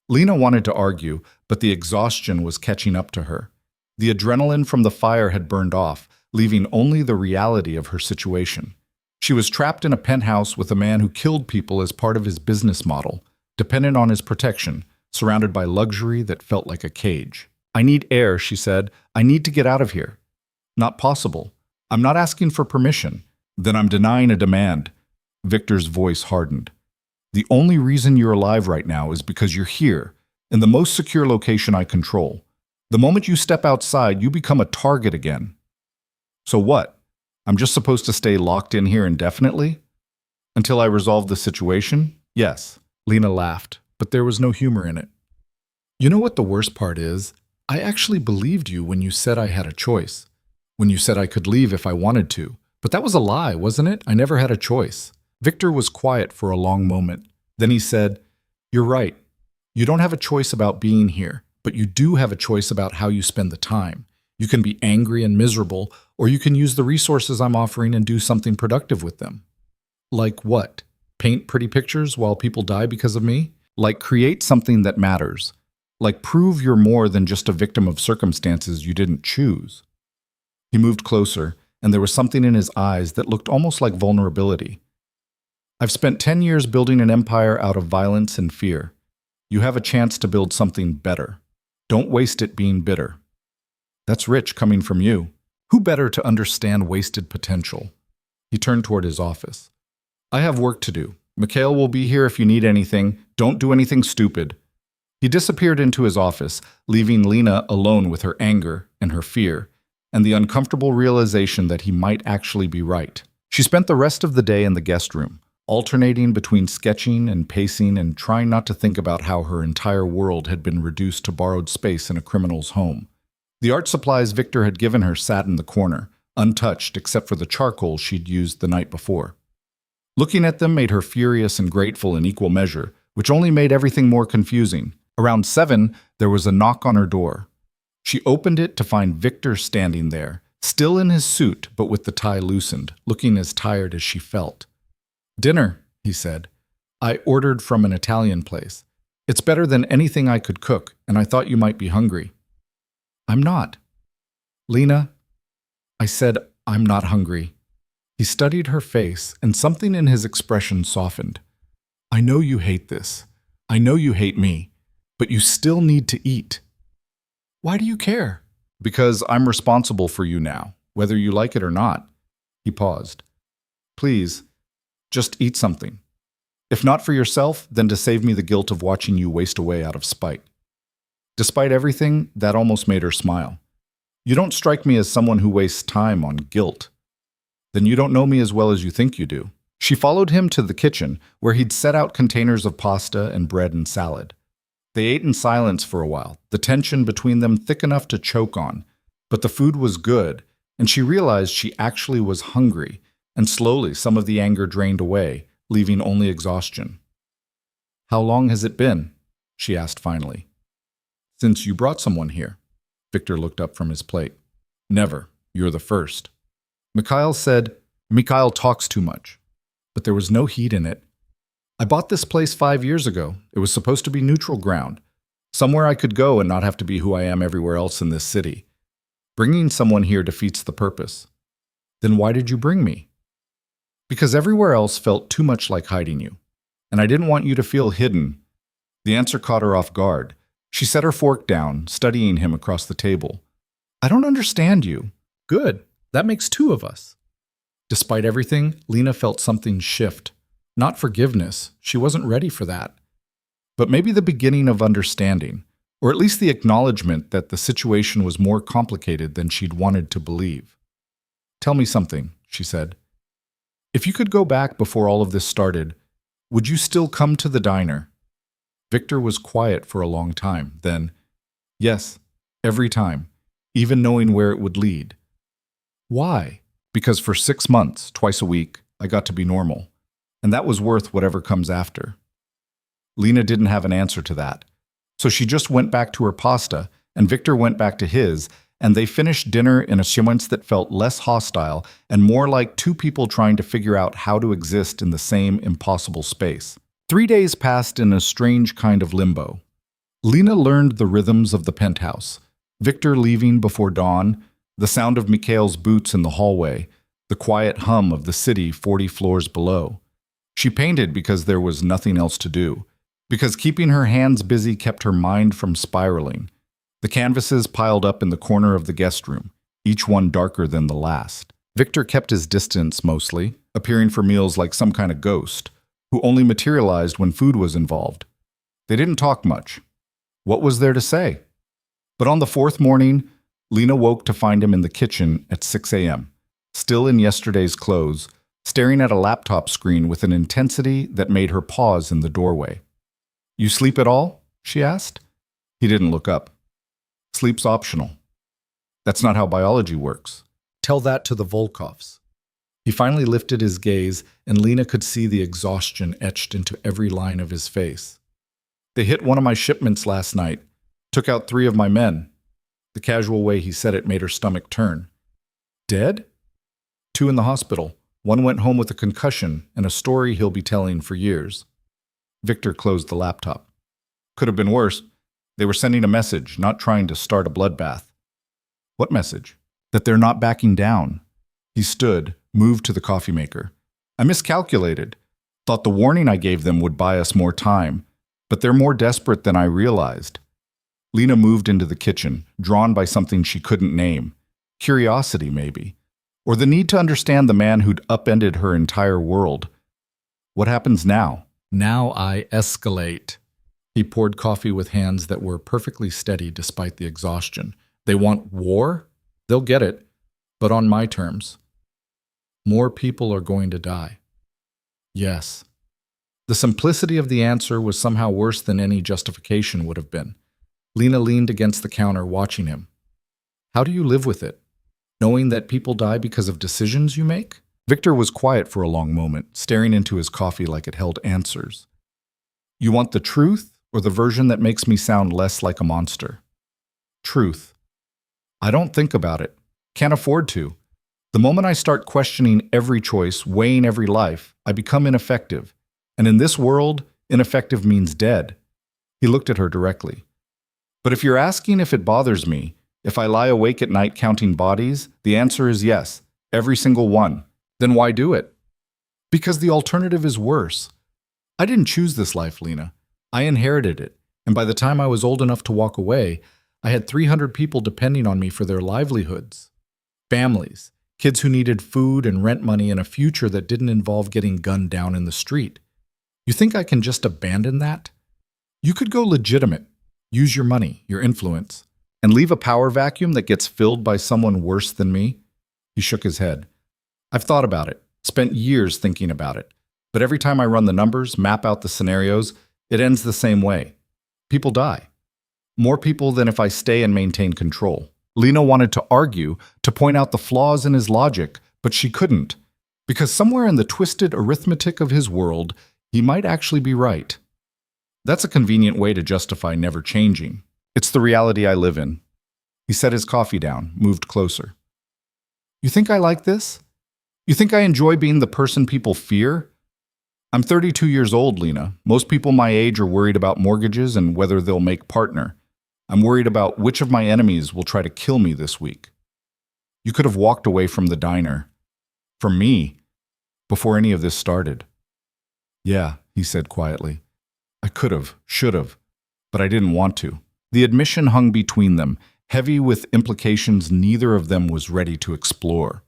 Lena wanted to argue, but the exhaustion was catching up to her. The adrenaline from the fire had burned off, leaving only the reality of her situation. She was trapped in a penthouse with a man who killed people as part of his business model, dependent on his protection, surrounded by luxury that felt like a cage. I need air, she said. I need to get out of here. Not possible. I'm not asking for permission. Then I'm denying a demand. Victor's voice hardened. The only reason you're alive right now is because you're here, in the most secure location I control. The moment you step outside, you become a target again. So what? I'm just supposed to stay locked in here indefinitely? Until I resolve the situation? Yes. Lena laughed, but there was no humor in it. You know what the worst part is? I actually believed you when you said I had a choice. When you said I could leave if I wanted to. But that was a lie, wasn't it? I never had a choice. Victor was quiet for a long moment. Then he said, You're right. You don't have a choice about being here, but you do have a choice about how you spend the time. You can be angry and miserable, or you can use the resources I'm offering and do something productive with them. Like what? Paint pretty pictures while people die because of me? Like create something that matters. Like prove you're more than just a victim of circumstances you didn't choose. He moved closer, and there was something in his eyes that looked almost like vulnerability. I've spent 10 years building an empire out of violence and fear. You have a chance to build something better. Don't waste it being bitter. That's rich coming from you. Who better to understand wasted potential? He turned toward his office. I have work to do. Mikhail will be here if you need anything. Don't do anything stupid. He disappeared into his office, leaving Lena alone with her anger and her fear, and the uncomfortable realization that he might actually be right. She spent the rest of the day in the guest room, alternating between sketching and pacing and trying not to think about how her entire world had been reduced to borrowed space in a criminal's home. The art supplies Victor had given her sat in the corner, untouched except for the charcoal she'd used the night before. Looking at them made her furious and grateful in equal measure, which only made everything more confusing. Around 7, there was a knock on her door. She opened it to find Victor standing there, still in his suit but with the tie loosened, looking as tired as she felt. "Dinner," he said. "I ordered from an Italian place. It's better than anything I could cook, and I thought you might be hungry." "I'm not." "Lena," I said, "I'm not hungry." He studied her face, and something in his expression softened. "I know you hate this. I know you hate me, but you still need to eat." "Why do you care?" "Because I'm responsible for you now, whether you like it or not." He paused. "Please, just eat something. If not for yourself, then to save me the guilt of watching you waste away out of spite." Despite everything, that almost made her smile. "You don't strike me as someone who wastes time on guilt." "Then you don't know me as well as you think you do." She followed him to the kitchen, where he'd set out containers of pasta and bread and salad. They ate in silence for a while, the tension between them thick enough to choke on. But the food was good, and she realized she actually was hungry, and slowly some of the anger drained away, leaving only exhaustion. "How long has it been?" she asked finally. "Since you brought someone here." Victor looked up from his plate. "Never. You're the first." Mikhail said, "Mikhail talks too much." But there was no heat in it. "I bought this place 5 years ago. It was supposed to be neutral ground. Somewhere I could go and not have to be who I am everywhere else in this city. Bringing someone here defeats the purpose." "Then why did you bring me?" "Because everywhere else felt too much like hiding you. And I didn't want you to feel hidden." The answer caught her off guard. She set her fork down, studying him across the table. "I don't understand you." "Good. That makes 2 of us." Despite everything, Lena felt something shift. Not forgiveness, she wasn't ready for that. But maybe the beginning of understanding, or at least the acknowledgement that the situation was more complicated than she'd wanted to believe. "Tell me something," she said. "If you could go back before all of this started, would you still come to the diner?" Victor was quiet for a long time, then, "Yes, every time, even knowing where it would lead." "Why?" "Because for 6 months, twice a week, I got to be normal. And that was worth whatever comes after." Lena didn't have an answer to that. So she just went back to her pasta, and Victor went back to his, and they finished dinner in a sequence that felt less hostile and more like 2 people trying to figure out how to exist in the same impossible space. 3 days passed in a strange kind of limbo. Lena learned the rhythms of the penthouse. Victor leaving before dawn, the sound of Mikhail's boots in the hallway, the quiet hum of the city 40 floors below. She painted because there was nothing else to do, because keeping her hands busy kept her mind from spiraling. The canvases piled up in the corner of the guest room, each one darker than the last. Victor kept his distance mostly, appearing for meals like some kind of ghost, who only materialized when food was involved. They didn't talk much. What was there to say? But on the 4th morning, Lena woke to find him in the kitchen at 6 a.m., still in yesterday's clothes, staring at a laptop screen with an intensity that made her pause in the doorway. "You sleep at all?" she asked. He didn't look up. "Sleep's optional. That's not how biology works. Tell that to the Volkovs." He finally lifted his gaze, and Lena could see the exhaustion etched into every line of his face. "They hit one of my shipments last night, took out 3 of my men." The casual way he said it made her stomach turn. "Dead?" "2 in the hospital. One went home with a concussion and a story he'll be telling for years." Victor closed the laptop. Could have been worse. They were sending a message, not trying to start a bloodbath. What message? That they're not backing down. He stood, moved to the coffee maker. I miscalculated. Thought the warning I gave them would buy us more time, but they're more desperate than I realized. Lena moved into the kitchen, drawn by something she couldn't name. Curiosity, maybe. Or the need to understand the man who'd upended her entire world. What happens now? Now I escalate. He poured coffee with hands that were perfectly steady despite the exhaustion. They want war? They'll get it, but on my terms. More people are going to die. Yes. The simplicity of the answer was somehow worse than any justification would have been. Lena leaned against the counter, watching him. How do you live with it? Knowing that people die because of decisions you make? Victor was quiet for a long moment, staring into his coffee like it held answers. You want the truth or the version that makes me sound less like a monster? Truth. I don't think about it. Can't afford to. The moment I start questioning every choice, weighing every life, I become ineffective. And in this world, ineffective means dead. He looked at her directly. But if you're asking if it bothers me, if I lie awake at night counting bodies, the answer is yes, every single one. Then why do it? Because the alternative is worse. I didn't choose this life, Lena. I inherited it, and by the time I was old enough to walk away, I had 300 people depending on me for their livelihoods. Families, kids who needed food and rent money and a future that didn't involve getting gunned down in the street. You think I can just abandon that? You could go legitimate, use your money, your influence, and leave a power vacuum that gets filled by someone worse than me? He shook his head. I've thought about it, spent years thinking about it, but every time I run the numbers, map out the scenarios, it ends the same way. People die. More people than if I stay and maintain control. Lena wanted to argue, to point out the flaws in his logic, but she couldn't, because somewhere in the twisted arithmetic of his world, he might actually be right. That's a convenient way to justify never changing. It's the reality I live in. He set his coffee down, moved closer. You think I like this? You think I enjoy being the person people fear? I'm 32 years old, Lena. Most people my age are worried about mortgages and whether they'll make partner. I'm worried about which of my enemies will try to kill me this week. You could have walked away from the diner. From me. Before any of this started. Yeah, he said quietly. I could have, should have, but I didn't want to. The admission hung between them, heavy with implications neither of them was ready to explore.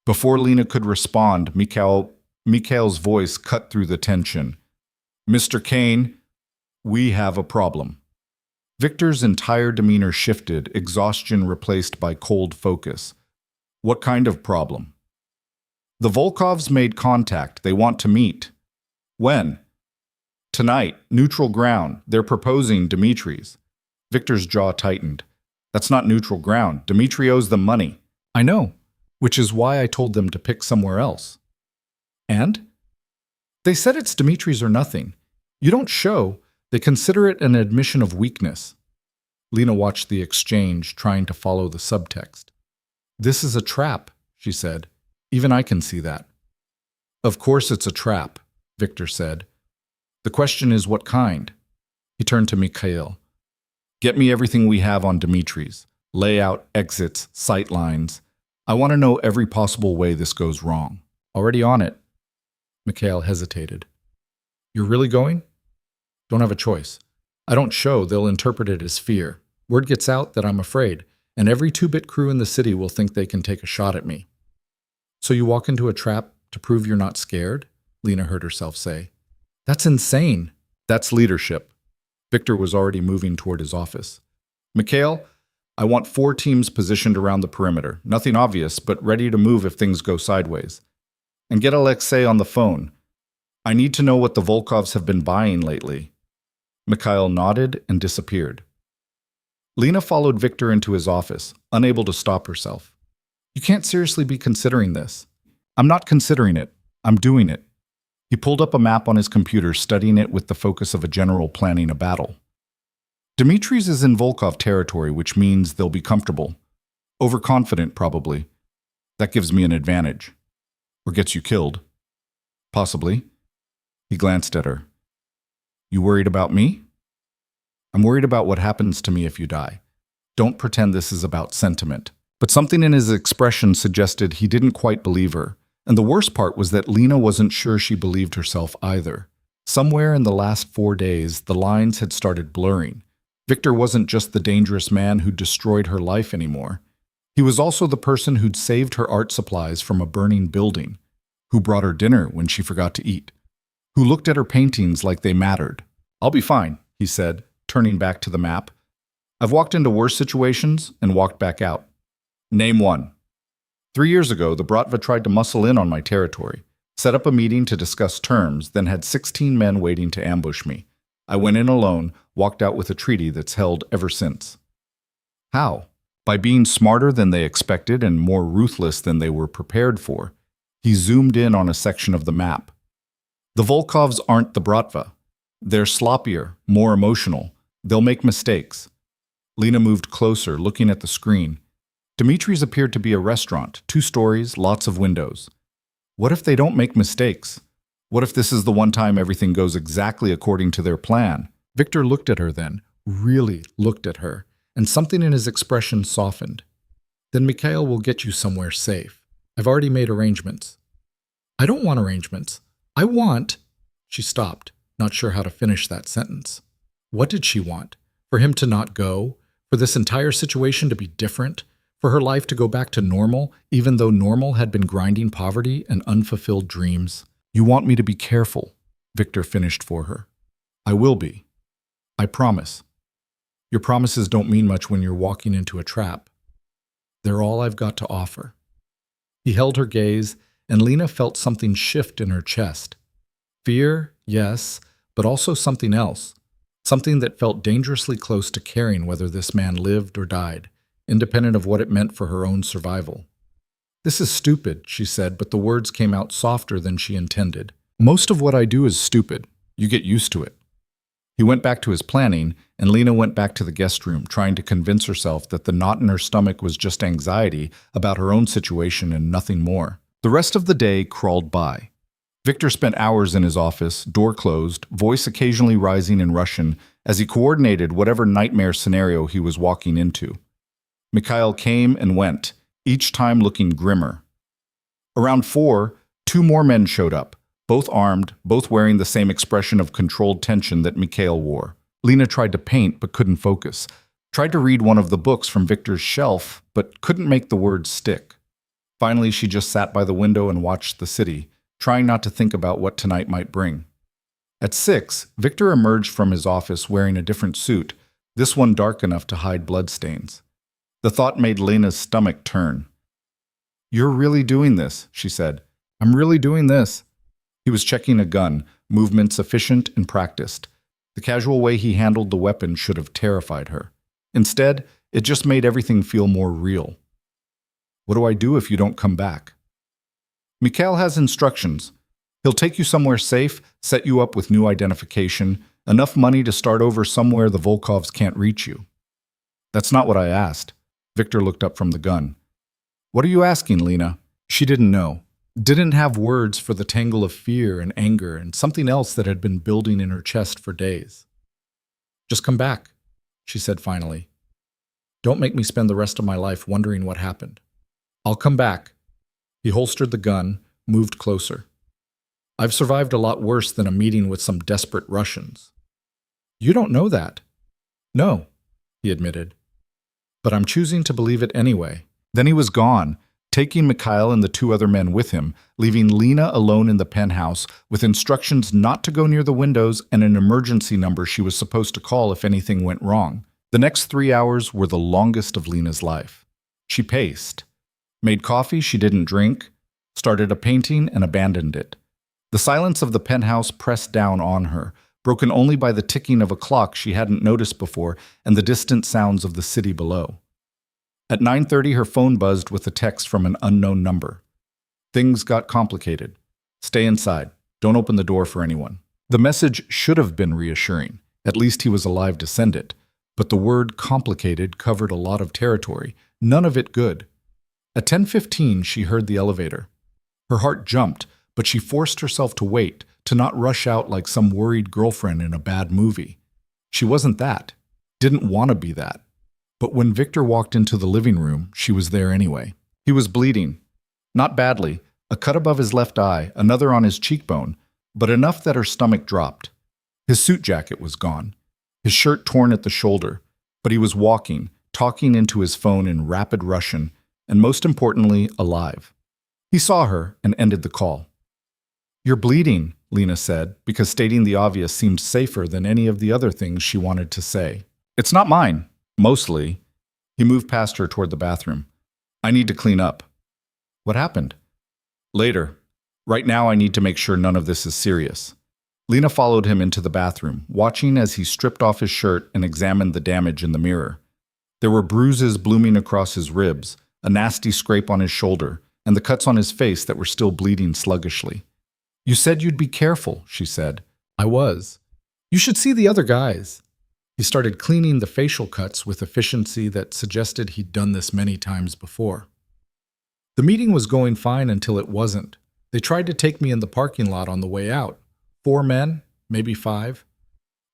Before Lena could respond, Mikhail's voice cut through the tension. Mr. Kane, we have a problem. Victor's entire demeanor shifted, exhaustion replaced by cold focus. What kind of problem? The Volkovs made contact. They want to meet. When? Tonight, neutral ground. They're proposing Dimitri's. Victor's jaw tightened. That's not neutral ground. Dimitri owes them money. I know, which is why I told them to pick somewhere else. And? They said it's Dimitri's or nothing. You don't show. They consider it an admission of weakness. Lena watched the exchange, trying to follow the subtext. This is a trap, she said. Even I can see that. Of course it's a trap, Victor said. The question is what kind? He turned to Mikhail. Get me everything we have on Dimitri's. Layout, exits, sight lines. I want to know every possible way this goes wrong. Already on it. Mikhail hesitated. You're really going? Don't have a choice. I don't show, they'll interpret it as fear. Word gets out that I'm afraid, and every two-bit crew in the city will think they can take a shot at me. So you walk into a trap to prove you're not scared? Lena heard herself say. That's insane. That's leadership. Victor was already moving toward his office. Mikhail, I want 4 teams positioned around the perimeter. Nothing obvious, but ready to move if things go sideways. And get Alexei on the phone. I need to know what the Volkovs have been buying lately. Mikhail nodded and disappeared. Lena followed Victor into his office, unable to stop herself. You can't seriously be considering this. I'm not considering it. I'm doing it. He pulled up a map on his computer, studying it with the focus of a general planning a battle. Dimitri's is in Volkov territory, which means they'll be comfortable. Overconfident, probably. That gives me an advantage. Or gets you killed. Possibly. He glanced at her. You worried about me? I'm worried about what happens to me if you die. Don't pretend this is about sentiment." But something in his expression suggested he didn't quite believe her. And the worst part was that Lena wasn't sure she believed herself either. Somewhere in the last 4 days, the lines had started blurring. Victor wasn't just the dangerous man who destroyed her life anymore. He was also the person who'd saved her art supplies from a burning building, who brought her dinner when she forgot to eat, who looked at her paintings like they mattered. "I'll be fine," he said, turning back to the map. "I've walked into worse situations and walked back out. Name one." 3 years ago, the Bratva tried to muscle in on my territory, set up a meeting to discuss terms, then had 16 men waiting to ambush me. I went in alone, walked out with a treaty that's held ever since. How? By being smarter than they expected and more ruthless than they were prepared for. He zoomed in on a section of the map. The Volkovs aren't the Bratva. They're sloppier, more emotional. They'll make mistakes. Lena moved closer, looking at the screen. Dimitri's appeared to be a restaurant, 2 stories, lots of windows. What if they don't make mistakes? What if this is the one time everything goes exactly according to their plan? Victor looked at her then, really looked at her, and something in his expression softened. "Then Mikhail will get you somewhere safe. I've already made arrangements." "I don't want arrangements. I want—" She stopped, not sure how to finish that sentence. What did she want? For him to not go? For this entire situation to be different? For her life to go back to normal, even though normal had been grinding poverty and unfulfilled dreams? "You want me to be careful," Victor finished for her. "I will be. I promise. Your promises don't mean much when you're walking into a trap. They're all I've got to offer." He held her gaze, and Lena felt something shift in her chest. Fear, yes, but also something else. Something that felt dangerously close to caring whether this man lived or died, independent of what it meant for her own survival. "This is stupid," she said, but the words came out softer than she intended. "Most of what I do is stupid. You get used to it." He went back to his planning, and Lena went back to the guest room, trying to convince herself that the knot in her stomach was just anxiety about her own situation and nothing more. The rest of the day crawled by. Victor spent hours in his office, door closed, voice occasionally rising in Russian, as he coordinated whatever nightmare scenario he was walking into. Mikhail came and went, each time looking grimmer. Around 4, 2 more men showed up, both armed, both wearing the same expression of controlled tension that Mikhail wore. Lena tried to paint but couldn't focus, tried to read one of the books from Victor's shelf but couldn't make the words stick. Finally, she just sat by the window and watched the city, trying not to think about what tonight might bring. At 6, Victor emerged from his office wearing a different suit, this one dark enough to hide bloodstains. The thought made Lena's stomach turn. "You're really doing this," she said. "I'm really doing this." He was checking a gun, movements efficient and practiced. The casual way he handled the weapon should have terrified her. Instead, it just made everything feel more real. "What do I do if you don't come back?" "Mikhail has instructions. He'll take you somewhere safe, set you up with new identification, enough money to start over somewhere the Volkovs can't reach you." "That's not what I asked." Victor looked up from the gun. "What are you asking, Lena?" She didn't know. Didn't have words for the tangle of fear and anger and something else that had been building in her chest for days. "Just come back," she said finally. "Don't make me spend the rest of my life wondering what happened. I'll come back." He holstered the gun, moved closer. "I've survived a lot worse than a meeting with some desperate Russians." "You don't know that." "No," he admitted. "But I'm choosing to believe it anyway." Then he was gone, taking Mikhail and the 2 other men with him, leaving Lena alone in the penthouse with instructions not to go near the windows and an emergency number she was supposed to call if anything went wrong. The next 3 hours were the longest of Lena's life. She paced. Made coffee she didn't drink, started a painting and abandoned it. The silence of the penthouse pressed down on her, broken only by the ticking of a clock she hadn't noticed before and the distant sounds of the city below. At 9:30, her phone buzzed with a text from an unknown number. "Things got complicated. Stay inside. Don't open the door for anyone." The message should have been reassuring. At least he was alive to send it. But the word complicated covered a lot of territory, none of it good. At 10:15, she heard the elevator. Her heart jumped, but she forced herself to wait, to not rush out like some worried girlfriend in a bad movie. She wasn't that. didn't want to be that. But when Victor walked into the living room, she was there anyway. He was bleeding. Not badly, a cut above his left eye, another on his cheekbone, but enough that her stomach dropped. His suit jacket was gone, his shirt torn at the shoulder, but he was walking, talking into his phone in rapid Russian, and most importantly, alive. He saw her and ended the call. "You're bleeding," Lena said, because stating the obvious seemed safer than any of the other things she wanted to say. "It's not mine, mostly." He moved past her toward the bathroom. "I need to clean up." "What happened?" "Later. Right now I need to make sure none of this is serious." Lena followed him into the bathroom, watching as he stripped off his shirt and examined the damage in the mirror. There were bruises blooming across his ribs, a nasty scrape on his shoulder, and the cuts on his face that were still bleeding sluggishly. "You said you'd be careful," she said. "I was. You should see the other guys." He started cleaning the facial cuts with efficiency that suggested he'd done this many times before. "The meeting was going fine until it wasn't. They tried to take me in the parking lot on the way out. 4 men, maybe 5.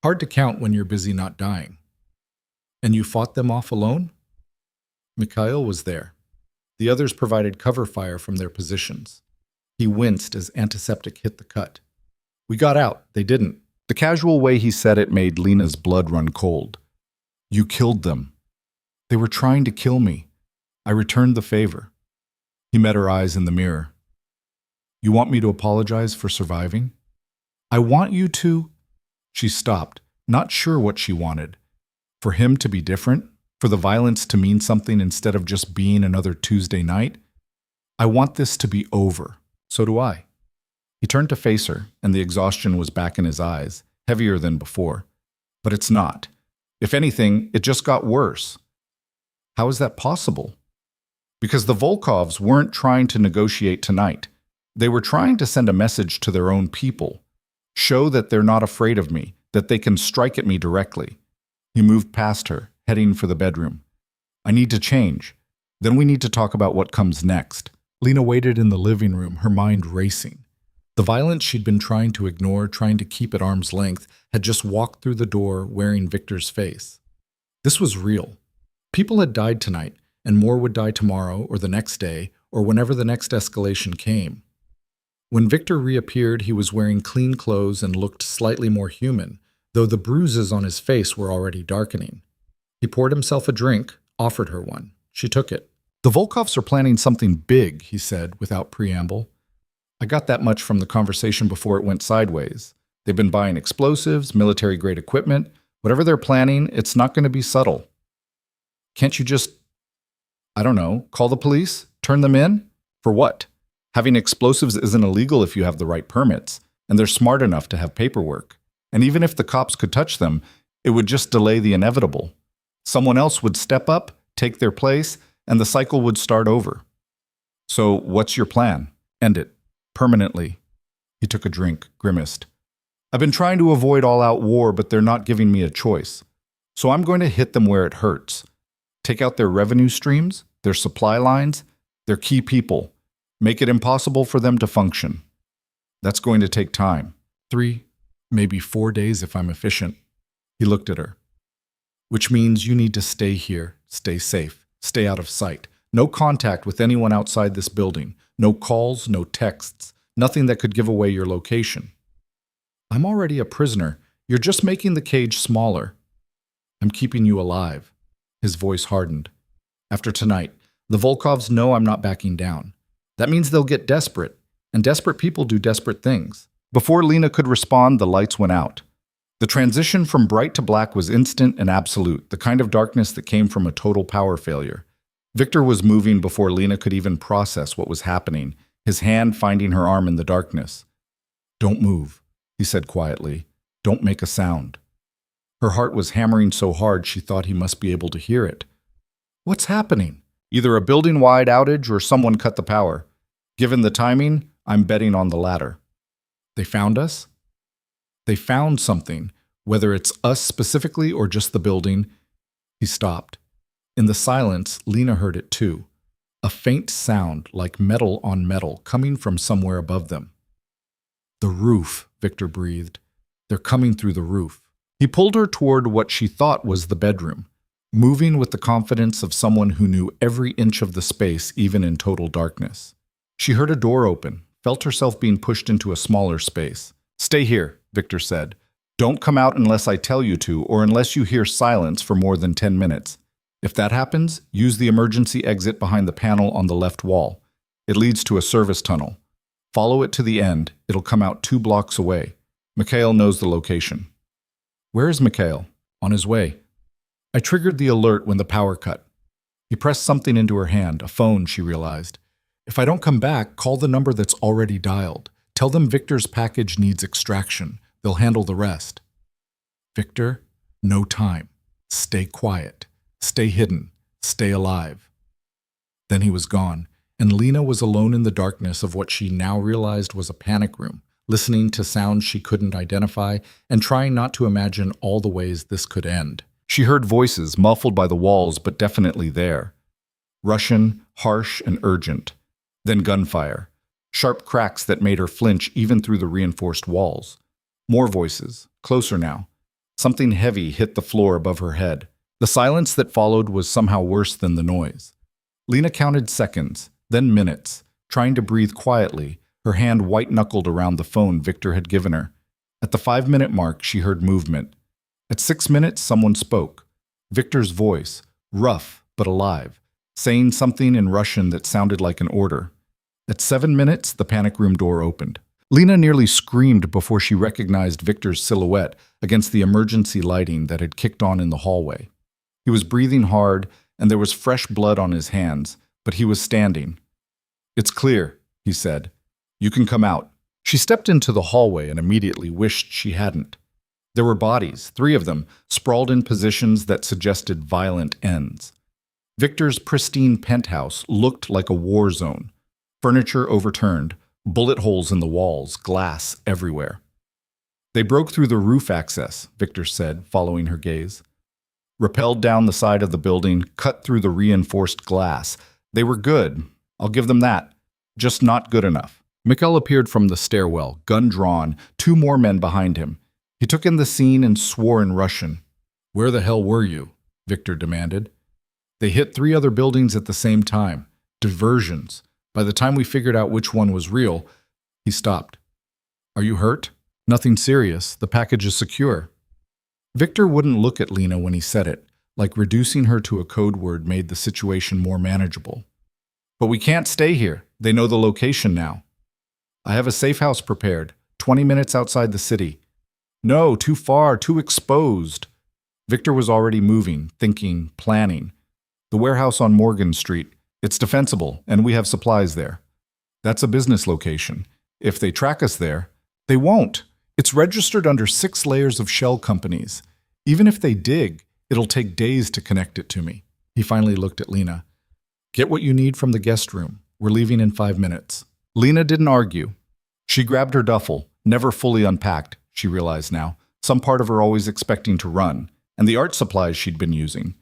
Hard to count when you're busy not dying." "And you fought them off alone?" Mikhail was there. The others provided cover fire from their positions. He winced as antiseptic hit the cut. "We got out. They didn't." The casual way he said it made Lena's blood run cold. "You killed them." "They were trying to kill me. I returned the favor." He met her eyes in the mirror. "You want me to apologize for surviving?" "I want you to—" She stopped, not sure what she wanted. For him to be different? For the violence to mean something instead of just being another Tuesday night? "I want this to be over." "So do I." He turned to face her, and the exhaustion was back in his eyes, heavier than before. But it's not. If anything, it just got worse. How is that possible? Because the Volkovs weren't trying to negotiate tonight. They were trying to send a message to their own people. Show that they're not afraid of me, that they can strike at me directly. He moved past her, heading for the bedroom. "I need to change. Then we need to talk about what comes next." Lena waited in the living room, her mind racing. The violence she'd been trying to ignore, trying to keep at arm's length, had just walked through the door wearing Victor's face. This was real. People had died tonight, and more would die tomorrow or the next day, or whenever the next escalation came. When Victor reappeared, he was wearing clean clothes and looked slightly more human, though the bruises on his face were already darkening. He poured himself a drink, offered her one. She took it. "The Volkovs are planning something big," he said without preamble. "I got that much from the conversation before it went sideways. They've been buying explosives, military-grade equipment. Whatever they're planning, it's not going to be subtle. Can't you just, I don't know, call the police? Turn them in? For what? Having explosives isn't illegal if you have the right permits, and they're smart enough to have paperwork. And even if the cops could touch them, it would just delay the inevitable. Someone else would step up, take their place, and the cycle would start over. So what's your plan? End it. Permanently." He took a drink, grimaced. "I've been trying to avoid all-out war, but they're not giving me a choice. So I'm going to hit them where it hurts. Take out their revenue streams, their supply lines, their key people. Make it impossible for them to function. That's going to take time. 3, maybe 4 days if I'm efficient." He looked at her. "Which means you need to stay here, stay safe, stay out of sight. No contact with anyone outside this building. No calls, no texts, nothing that could give away your location." "I'm already a prisoner. You're just making the cage smaller." "I'm keeping you alive." His voice hardened. "After tonight, the Volkovs know I'm not backing down. That means they'll get desperate, and desperate people do desperate things." Before Lena could respond, the lights went out. The transition from bright to black was instant and absolute, the kind of darkness that came from a total power failure. Victor was moving before Lena could even process what was happening, his hand finding her arm in the darkness. "Don't move," he said quietly. "Don't make a sound." Her heart was hammering so hard she thought he must be able to hear it. "What's happening?" "Either a building-wide outage or someone cut the power. Given the timing, I'm betting on the latter." "They found us?" "They found something, whether it's us specifically or just the building." He stopped. In the silence, Lena heard it too. A faint sound like metal on metal coming from somewhere above them. "The roof," Victor breathed. "They're coming through the roof." He pulled her toward what she thought was the bedroom, moving with the confidence of someone who knew every inch of the space, even in total darkness. She heard a door open, felt herself being pushed into a smaller space. "Stay here," Victor said. "Don't come out unless I tell you to, or unless you hear silence for more than 10 minutes. If that happens, use the emergency exit behind the panel on the left wall. It leads to a service tunnel. Follow it to the end. It'll come out 2 blocks away. Mikhail knows the location." "Where is Mikhail?" "On his way." I triggered the alert when the power cut. He pressed something into her hand, a phone, she realized. "If I don't come back, call the number that's already dialed. Tell them Victor's package needs extraction. They'll handle the rest." "Victor, no time. Stay quiet. Stay hidden. Stay alive." Then he was gone, and Lena was alone in the darkness of what she now realized was a panic room, listening to sounds she couldn't identify and trying not to imagine all the ways this could end. She heard voices, muffled by the walls but definitely there. Russian, harsh and urgent. Then gunfire. Sharp cracks that made her flinch even through the reinforced walls. More voices, closer now. Something heavy hit the floor above her head. The silence that followed was somehow worse than the noise. Lena counted seconds, then minutes, trying to breathe quietly, her hand white-knuckled around the phone Victor had given her. At the 5-minute mark, she heard movement. At 6 minutes, someone spoke. Victor's voice, rough but alive, saying something in Russian that sounded like an order. At 7 minutes, the panic room door opened. Lena nearly screamed before she recognized Victor's silhouette against the emergency lighting that had kicked on in the hallway. He was breathing hard, and there was fresh blood on his hands, but he was standing. "It's clear," he said. "You can come out." She stepped into the hallway and immediately wished she hadn't. There were bodies, 3 of them, sprawled in positions that suggested violent ends. Victor's pristine penthouse looked like a war zone. Furniture overturned, bullet holes in the walls, glass everywhere. "They broke through the roof access," Victor said, following her gaze. "Rappelled down the side of the building, cut through the reinforced glass. They were good. I'll give them that. Just not good enough." Mikhail appeared from the stairwell, gun drawn, 2 more men behind him. He took in the scene and swore in Russian. "Where the hell were you?" Victor demanded. "They hit 3 other buildings at the same time. Diversions. By the time we figured out which one was real," he stopped. "Are you hurt?" "Nothing serious. The package is secure." Victor wouldn't look at Lena when he said it, like reducing her to a code word made the situation more manageable. "But we can't stay here. They know the location now." "I have a safe house prepared, 20 minutes outside the city." "No, too far, too exposed." Victor was already moving, thinking, planning. "The warehouse on Morgan Street. It's defensible, and we have supplies there." "That's a business location. If they track us there..." "They won't. It's registered under 6 layers of shell companies. Even if they dig, it'll take days to connect it to me." He finally looked at Lena. "Get what you need from the guest room. We're leaving in 5 minutes." Lena didn't argue. She grabbed her duffel, never fully unpacked, she realized now, some part of her always expecting to run, and the art supplies she'd been using.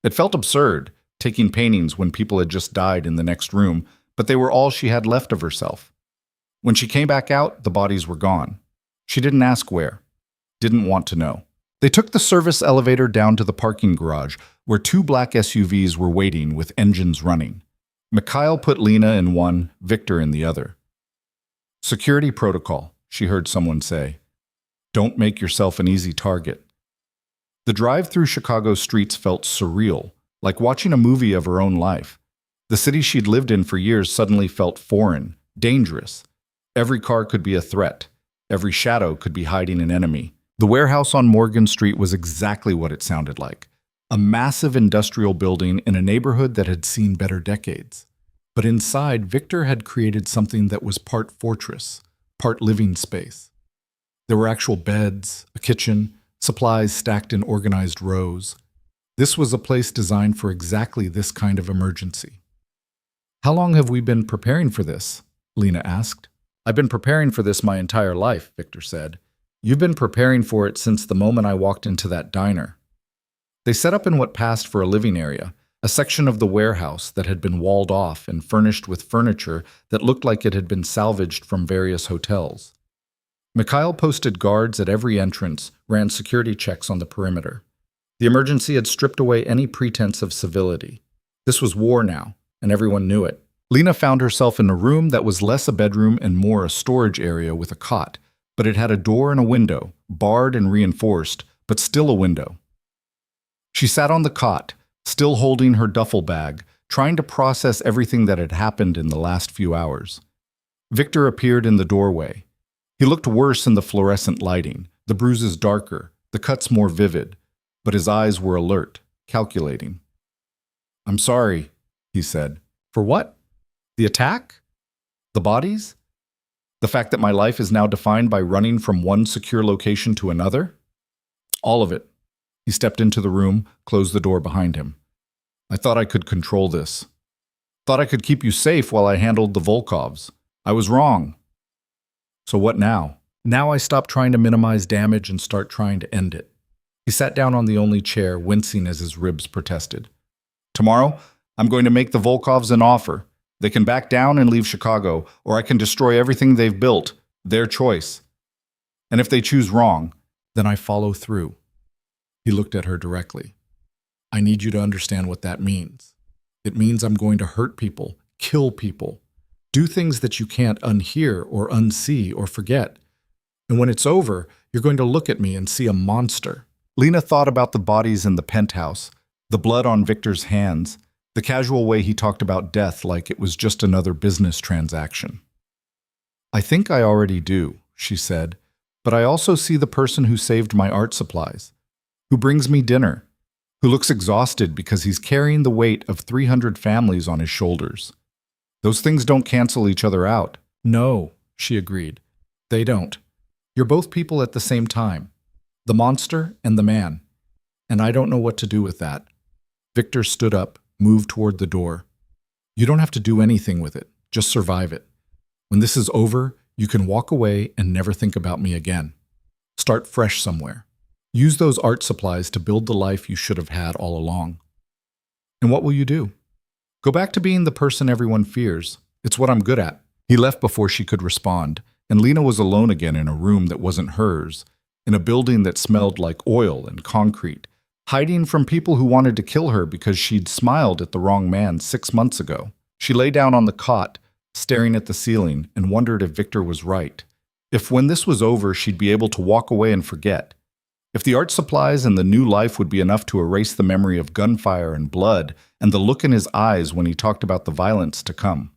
It felt absurd, taking paintings when people had just died in the next room, but they were all she had left of herself. When she came back out, the bodies were gone. She didn't ask where. Didn't want to know. They took the service elevator down to the parking garage, where 2 black SUVs were waiting with engines running. Mikhail put Lena in one, Victor in the other. "Security protocol," she heard someone say. "Don't make yourself an easy target." The drive through Chicago streets felt surreal, like watching a movie of her own life. The city she'd lived in for years suddenly felt foreign, dangerous. Every car could be a threat. Every shadow could be hiding an enemy. The warehouse on Morgan Street was exactly what it sounded like. A massive industrial building in a neighborhood that had seen better decades. But inside, Victor had created something that was part fortress, part living space. There were actual beds, a kitchen, supplies stacked in organized rows. This was a place designed for exactly this kind of emergency. "How long have we been preparing for this?" Lena asked. "I've been preparing for this my entire life," Victor said. "You've been preparing for it since the moment I walked into that diner." They set up in what passed for a living area, a section of the warehouse that had been walled off and furnished with furniture that looked like it had been salvaged from various hotels. Mikhail posted guards at every entrance, ran security checks on the perimeter. The emergency had stripped away any pretense of civility. This was war now, and everyone knew it. Lena found herself in a room that was less a bedroom and more a storage area with a cot, but it had a door and a window, barred and reinforced, but still a window. She sat on the cot, still holding her duffel bag, trying to process everything that had happened in the last few hours. Victor appeared in the doorway. He looked worse in the fluorescent lighting, the bruises darker, the cuts more vivid, but his eyes were alert, calculating. "I'm sorry," he said. "For what? The attack? The bodies? The fact that my life is now defined by running from one secure location to another? All of it." He stepped into the room, closed the door behind him. "I thought I could control this. Thought I could keep you safe while I handled the Volkovs. I was wrong. So what now? Now I stop trying to minimize damage and start trying to end it." He sat down on the only chair, wincing as his ribs protested. "Tomorrow, I'm going to make the Volkovs an offer. They can back down and leave Chicago, or I can destroy everything they've built. Their choice. And if they choose wrong, then I follow through." He looked at her directly. "I need you to understand what that means. It means I'm going to hurt people, kill people, do things that you can't unhear or unsee or forget. And when it's over, you're going to look at me and see a monster." Lena thought about the bodies in the penthouse, the blood on Victor's hands, the casual way he talked about death like it was just another business transaction. "I think I already do," she said, "but I also see the person who saved my art supplies, who brings me dinner, who looks exhausted because he's carrying the weight of 300 families on his shoulders. Those things don't cancel each other out." "No," she agreed. "They don't. You're both people at the same time, the monster and the man, and I don't know what to do with that." Victor stood up, moved toward the door. "You don't have to do anything with it, just survive it. When this is over, you can walk away and never think about me again. Start fresh somewhere. Use those art supplies to build the life you should have had all along." "And what will you do?" "Go back to being the person everyone fears. It's what I'm good at." He left before she could respond, and Lena was alone again in a room that wasn't hers, in a building that smelled like oil and concrete, hiding from people who wanted to kill her because she'd smiled at the wrong man 6 months ago. She lay down on the cot, staring at the ceiling, and wondered if Victor was right. If when this was over, she'd be able to walk away and forget. If the art supplies and the new life would be enough to erase the memory of gunfire and blood and the look in his eyes when he talked about the violence to come.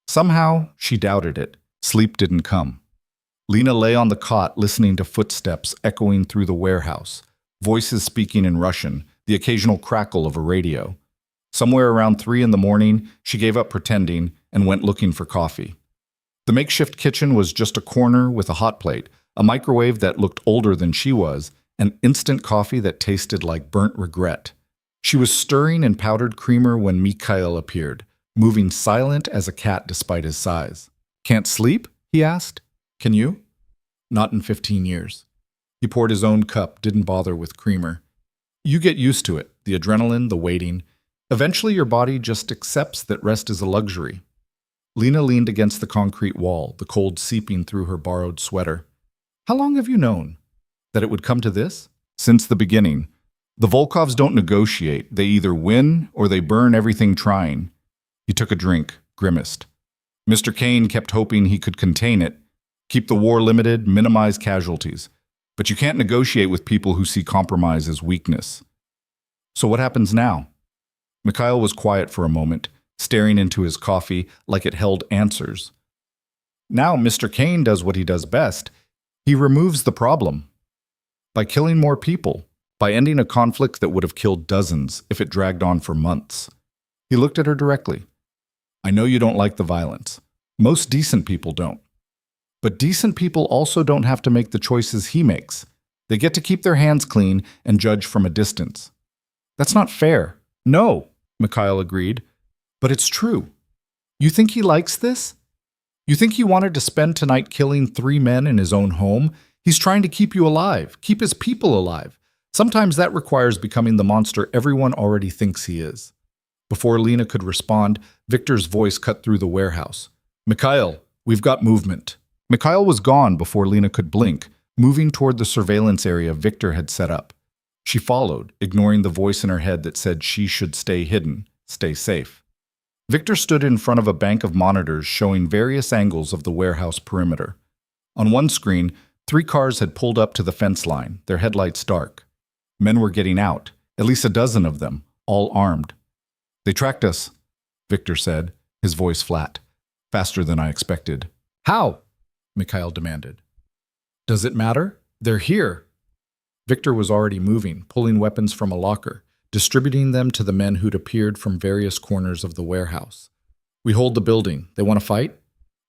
Somehow, she doubted it. Sleep didn't come. Lena lay on the cot listening to footsteps echoing through the warehouse, voices speaking in Russian, the occasional crackle of a radio. Somewhere around 3 in the morning, she gave up pretending and went looking for coffee. The makeshift kitchen was just a corner with a hot plate, a microwave that looked older than she was, and instant coffee that tasted like burnt regret. She was stirring in powdered creamer when Mikhail appeared, moving silent as a cat despite his size. "Can't sleep?" he asked. "Can you?" "Not in 15 years. He poured his own cup, didn't bother with creamer. "You get used to it, the adrenaline, the waiting. Eventually your body just accepts that rest is a luxury." Lena leaned against the concrete wall, the cold seeping through her borrowed sweater. "How long have you known? That it would come to this?" "Since the beginning. The Volkovs don't negotiate. They either win or they burn everything trying." He took a drink, grimaced. Mr. Kane kept hoping he could contain it, keep the war limited, minimize casualties. But you can't negotiate with people who see compromise as weakness. "So what happens now?" Mikhail was quiet for a moment, staring into his coffee like it held answers. "Now Mr. Kane does what he does best. He removes the problem. By killing more people, by ending a conflict that would have killed dozens if it dragged on for months." He looked at her directly. "I know you don't like the violence. Most decent people don't. But decent people also don't have to make the choices he makes. They get to keep their hands clean and judge from a distance." "That's not fair." "No," Mikhail agreed. "But it's true. You think he likes this? You think he wanted to spend tonight killing 3 men in his own home? He's trying to keep you alive, keep his people alive. Sometimes that requires becoming the monster everyone already thinks he is." Before Lena could respond, Victor's voice cut through the warehouse. "Mikhail, we've got movement." Mikhail was gone before Lena could blink, moving toward the surveillance area Victor had set up. She followed, ignoring the voice in her head that said she should stay hidden, stay safe. Victor stood in front of a bank of monitors showing various angles of the warehouse perimeter. On one screen, 3 cars had pulled up to the fence line, their headlights dark. Men were getting out, at least a dozen of them, all armed. "They tracked us," Victor said, his voice flat. "Faster than I expected." "How?" Mikhail demanded. "Does it matter? They're here." Victor was already moving, pulling weapons from a locker, distributing them to the men who'd appeared from various corners of the warehouse. "We hold the building. They want to fight?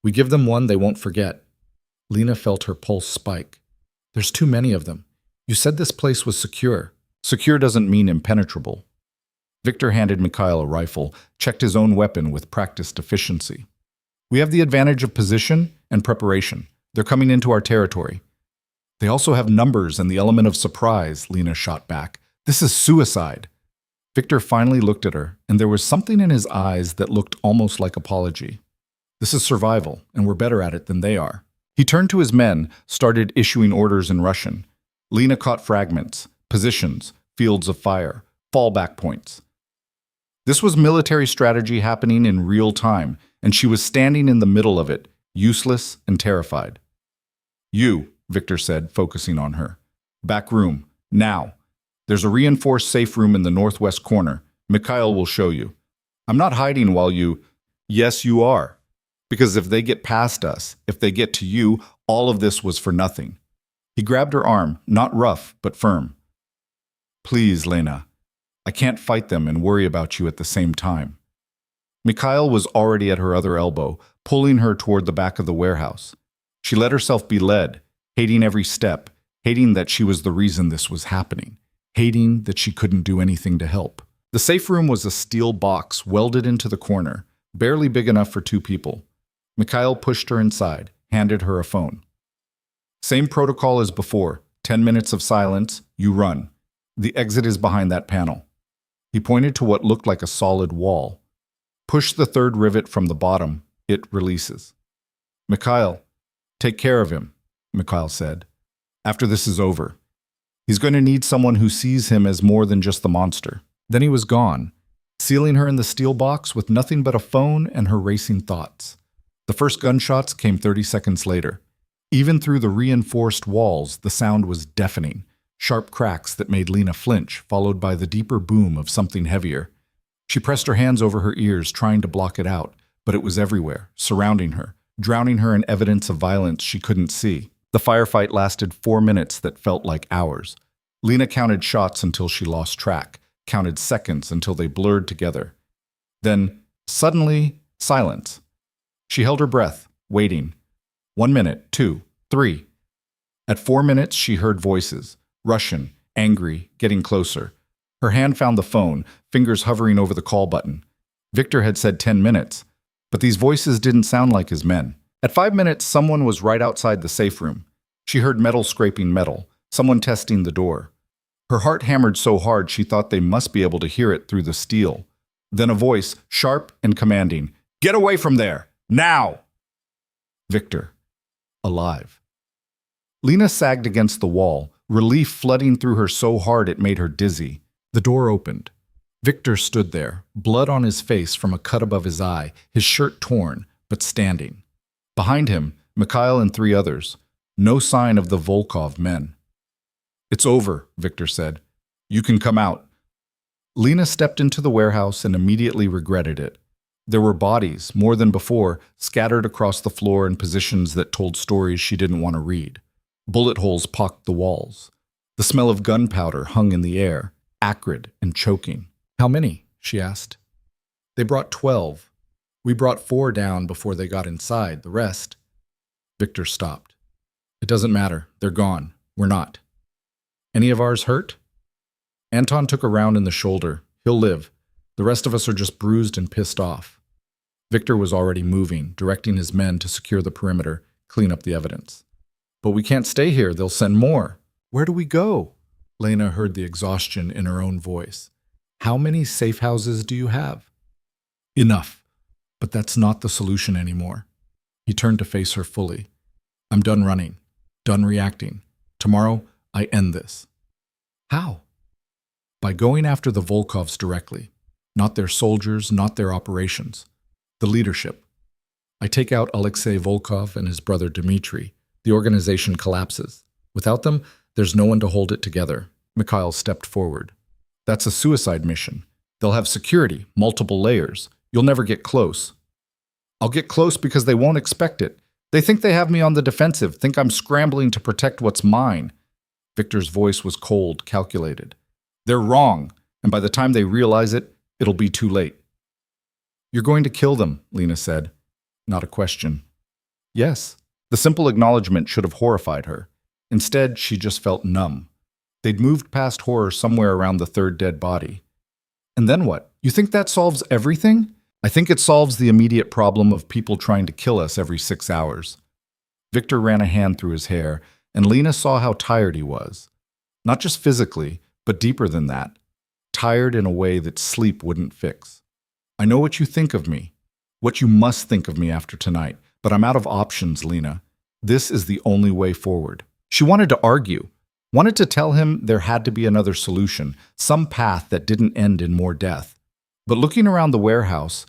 We give them one they won't forget." Lena felt her pulse spike. "There's too many of them. You said this place was secure." "Secure doesn't mean impenetrable." Victor handed Mikhail a rifle, checked his own weapon with practiced efficiency. "We have the advantage of position and preparation. They're coming into our territory." "They also have numbers and the element of surprise," Lena shot back. "This is suicide." Victor finally looked at her, and there was something in his eyes that looked almost like apology. "This is survival, and we're better at it than they are." He turned to his men, started issuing orders in Russian. Lena caught fragments, positions, fields of fire, fallback points. This was military strategy happening in real time, and she was standing in the middle of it, useless and terrified. "You," Victor said, focusing on her. "Back room, now. There's a reinforced safe room in the northwest corner. Mikhail will show you. I'm not hiding while you—" "Yes, you are. Because if they get past us, if they get to you, all of this was for nothing." He grabbed her arm, not rough, but firm. "Please, Lena. I can't fight them and worry about you at the same time." Mikhail was already at her other elbow, pulling her toward the back of the warehouse. She let herself be led, hating every step, hating that she was the reason this was happening, hating that she couldn't do anything to help. The safe room was a steel box welded into the corner, barely big enough for 2 people. Mikhail pushed her inside, handed her a phone. "Same protocol as before. 10 minutes of silence, you run. The exit is behind that panel." He pointed to what looked like a solid wall. "Push the 3rd rivet from the bottom. It releases." "Mikhail, take care of him," Mikhail said. "After this is over. He's going to need someone who sees him as more than just the monster." Then he was gone, sealing her in the steel box with nothing but a phone and her racing thoughts. The first gunshots came 30 seconds later. Even through the reinforced walls, the sound was deafening. Sharp cracks that made Lena flinch, followed by the deeper boom of something heavier. She pressed her hands over her ears, trying to block it out, but it was everywhere, surrounding her, drowning her in evidence of violence she couldn't see. The firefight lasted 4 minutes that felt like hours. Lena counted shots until she lost track, counted seconds until they blurred together. Then, suddenly, silence. She held her breath, waiting. 1 minute, 2, 3. At 4 minutes, she heard voices. Russian, angry, getting closer. Her hand found the phone, fingers hovering over the call button. Victor had said 10 minutes, but these voices didn't sound like his men. At 5 minutes, someone was right outside the safe room. She heard metal scraping metal, someone testing the door. Her heart hammered so hard she thought they must be able to hear it through the steel. Then a voice, sharp and commanding, "Get away from there! Now!" Victor. Alive. Lena sagged against the wall, relief flooding through her so hard it made her dizzy. The door opened. Victor stood there, blood on his face from a cut above his eye, his shirt torn, but standing. Behind him, Mikhail and 3 others. No sign of the Volkov men. "It's over," Victor said. "You can come out." Lena stepped into the warehouse and immediately regretted it. There were bodies, more than before, scattered across the floor in positions that told stories she didn't want to read. Bullet holes pocked the walls. The smell of gunpowder hung in the air, acrid and choking. "How many?" she asked. "They brought 12. We brought 4 down before they got inside. The rest—" Victor stopped. "It doesn't matter. They're gone. We're not." "Any of ours hurt?" Anton took a round in the shoulder. "He'll live. The rest of us are just bruised and pissed off." Victor was already moving, directing his men to secure the perimeter, clean up the evidence. "But we can't stay here. They'll send more." "Where do we go?" Lena heard the exhaustion in her own voice. "How many safe houses do you have?" "Enough. But that's not the solution anymore." He turned to face her fully. I'm done running, done reacting. Tomorrow, I end this. How? By going after the Volkovs directly. Not their soldiers, not their operations. The leadership. I take out Alexei Volkov and his brother Dmitry. The organization collapses. Without them, there's no one to hold it together. Mikhail stepped forward. That's a suicide mission. They'll have security, multiple layers. You'll never get close. I'll get close because they won't expect it. They think they have me on the defensive, think I'm scrambling to protect what's mine. Victor's voice was cold, calculated. They're wrong, and by the time they realize it, it'll be too late. You're going to kill them, Lena said. Not a question. Yes. The simple acknowledgement should have horrified her. Instead, she just felt numb. They'd moved past horror somewhere around the third dead body. And then what? You think that solves everything? I think it solves the immediate problem of people trying to kill us every 6 hours. Victor ran a hand through his hair, and Lena saw how tired he was. Not just physically, but deeper than that. Tired in a way that sleep wouldn't fix. I know what you think of me, what you must think of me after tonight, but I'm out of options, Lena. This is the only way forward. She wanted to argue, wanted to tell him there had to be another solution, some path that didn't end in more death. But looking around the warehouse,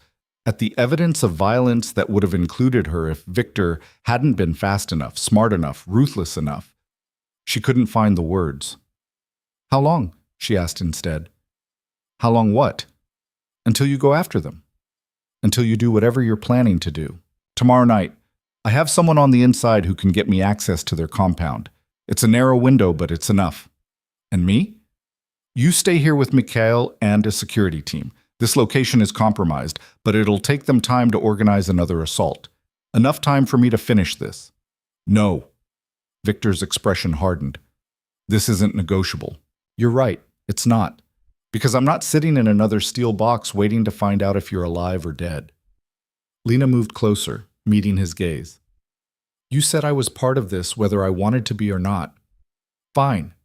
at the evidence of violence that would have included her if Victor hadn't been fast enough, smart enough, ruthless enough, she couldn't find the words. How long? She asked instead. How long what? Until you go after them. Until you do whatever you're planning to do. Tomorrow night, I have someone on the inside who can get me access to their compound. It's a narrow window, but it's enough. And me? You stay here with Mikhail and a security team. This location is compromised, but it'll take them time to organize another assault. Enough time for me to finish this. No. Victor's expression hardened. This isn't negotiable. You're right, it's not. Because I'm not sitting in another steel box waiting to find out if you're alive or dead. Lena moved closer, meeting his gaze. You said I was part of this whether I wanted to be or not. Fine.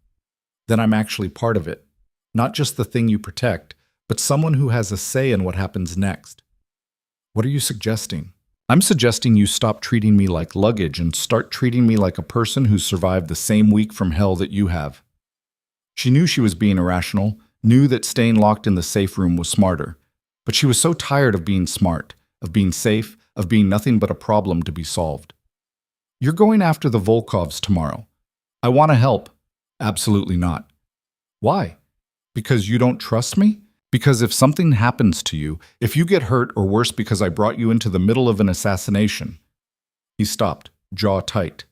Then I'm actually part of it. Not just the thing you protect, but someone who has a say in what happens next. What are you suggesting? I'm suggesting you stop treating me like luggage and start treating me like a person who survived the same week from hell that you have. She knew she was being irrational, knew that staying locked in the safe room was smarter, but she was so tired of being smart, of being safe, of being nothing but a problem to be solved. You're going after the Volkovs tomorrow. I want to help. Absolutely not. Why? Because you don't trust me? Because if something happens to you, if you get hurt or worse because I brought you into the middle of an assassination. He stopped, jaw tight.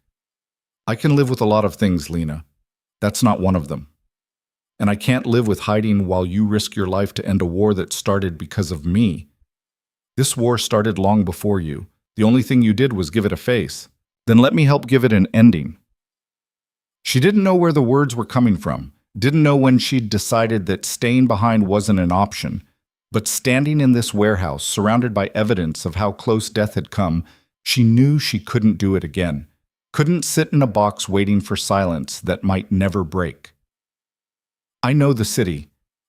I can live with a lot of things, Lena. That's not one of them. And I can't live with hiding while you risk your life to end a war that started because of me. This war started long before you. The only thing you did was give it a face. Then let me help give it an ending. She didn't know where the words were coming from, didn't know when she'd decided that staying behind wasn't an option. But standing in this warehouse, surrounded by evidence of how close death had come, she knew she couldn't do it again. Couldn't sit in a box waiting for silence that might never break. I know the city.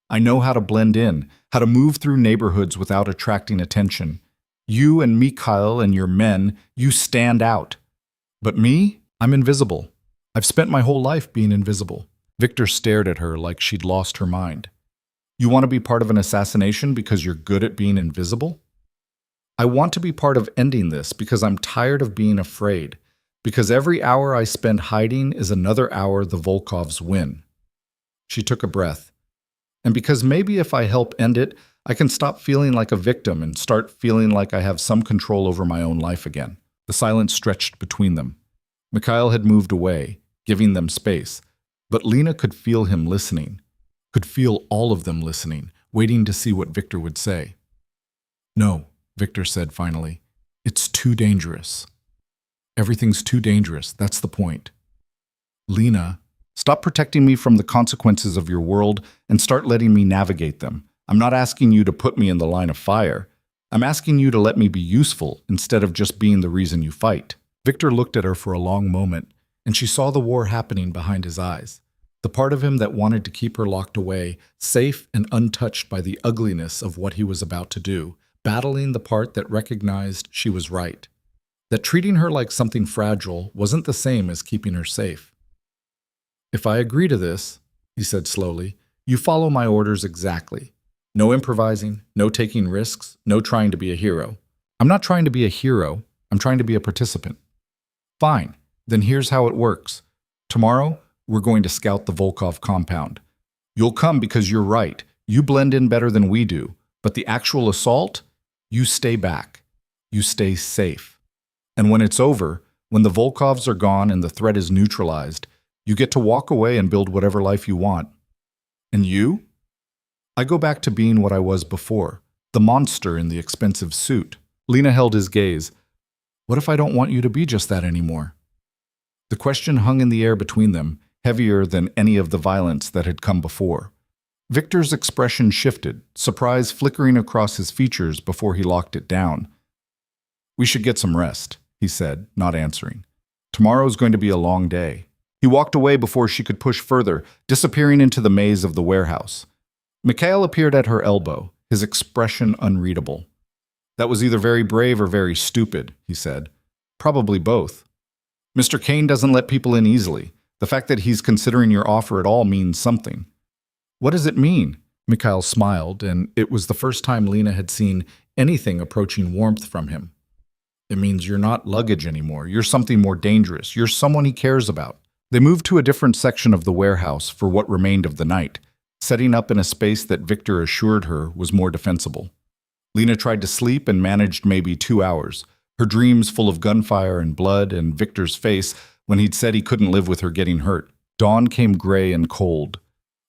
I know how to blend in, how to move through neighborhoods without attracting attention. You and Mikhail and your men, you stand out. But me, I'm invisible. I've spent my whole life being invisible. Victor stared at her like she'd lost her mind. You want to be part of an assassination because you're good at being invisible? I want to be part of ending this because I'm tired of being afraid, because every hour I spend hiding is another hour the Volkovs win. She took a breath. And because maybe if I help end it, I can stop feeling like a victim and start feeling like I have some control over my own life again. The silence stretched between them. Mikhail had moved away, giving them space, but Lena could feel him listening, could feel all of them listening, waiting to see what Victor would say. No, Victor said finally. It's too dangerous. Everything's too dangerous, that's the point. Lena, stop protecting me from the consequences of your world and start letting me navigate them. I'm not asking you to put me in the line of fire. I'm asking you to let me be useful instead of just being the reason you fight. Victor looked at her for a long moment, and she saw the war happening behind his eyes. The part of him that wanted to keep her locked away, safe and untouched by the ugliness of what he was about to do, battling the part that recognized she was right. that treating her like something fragile wasn't the same as keeping her safe. "If I agree to this," he said slowly, "you follow my orders exactly. No improvising, no taking risks, no trying to be a hero." "I'm not trying to be a hero. I'm trying to be a participant." "Fine. Then here's how it works. Tomorrow, we're going to scout the Volkov compound. You'll come because you're right. You blend in better than we do. But the actual assault, you stay back. You stay safe. And when it's over, when the Volkovs are gone and the threat is neutralized, you get to walk away and build whatever life you want. And you?" "I go back to being what I was before, the monster in the expensive suit." Lena held his gaze. "What if I don't want you to be just that anymore?" The question hung in the air between them, heavier than any of the violence that had come before. Victor's expression shifted, surprise flickering across his features before he locked it down. "We should get some rest," he said, not answering. "Tomorrow's going to be a long day." He walked away before she could push further, disappearing into the maze of the warehouse. Mikhail appeared at her elbow, his expression unreadable. "That was either very brave or very stupid," he said. "Probably both. Mr. Kane doesn't let people in easily. The fact that he's considering your offer at all means something." "What does it mean?" Mikhail smiled, and it was the first time Lena had seen anything approaching warmth from him. "It means you're not luggage anymore. You're something more dangerous. You're someone he cares about." They moved to a different section of the warehouse for what remained of the night, setting up in a space that Victor assured her was more defensible. Lena tried to sleep and managed maybe 2 hours, her dreams full of gunfire and blood and Victor's face when he'd said he couldn't live with her getting hurt. Dawn came gray and cold.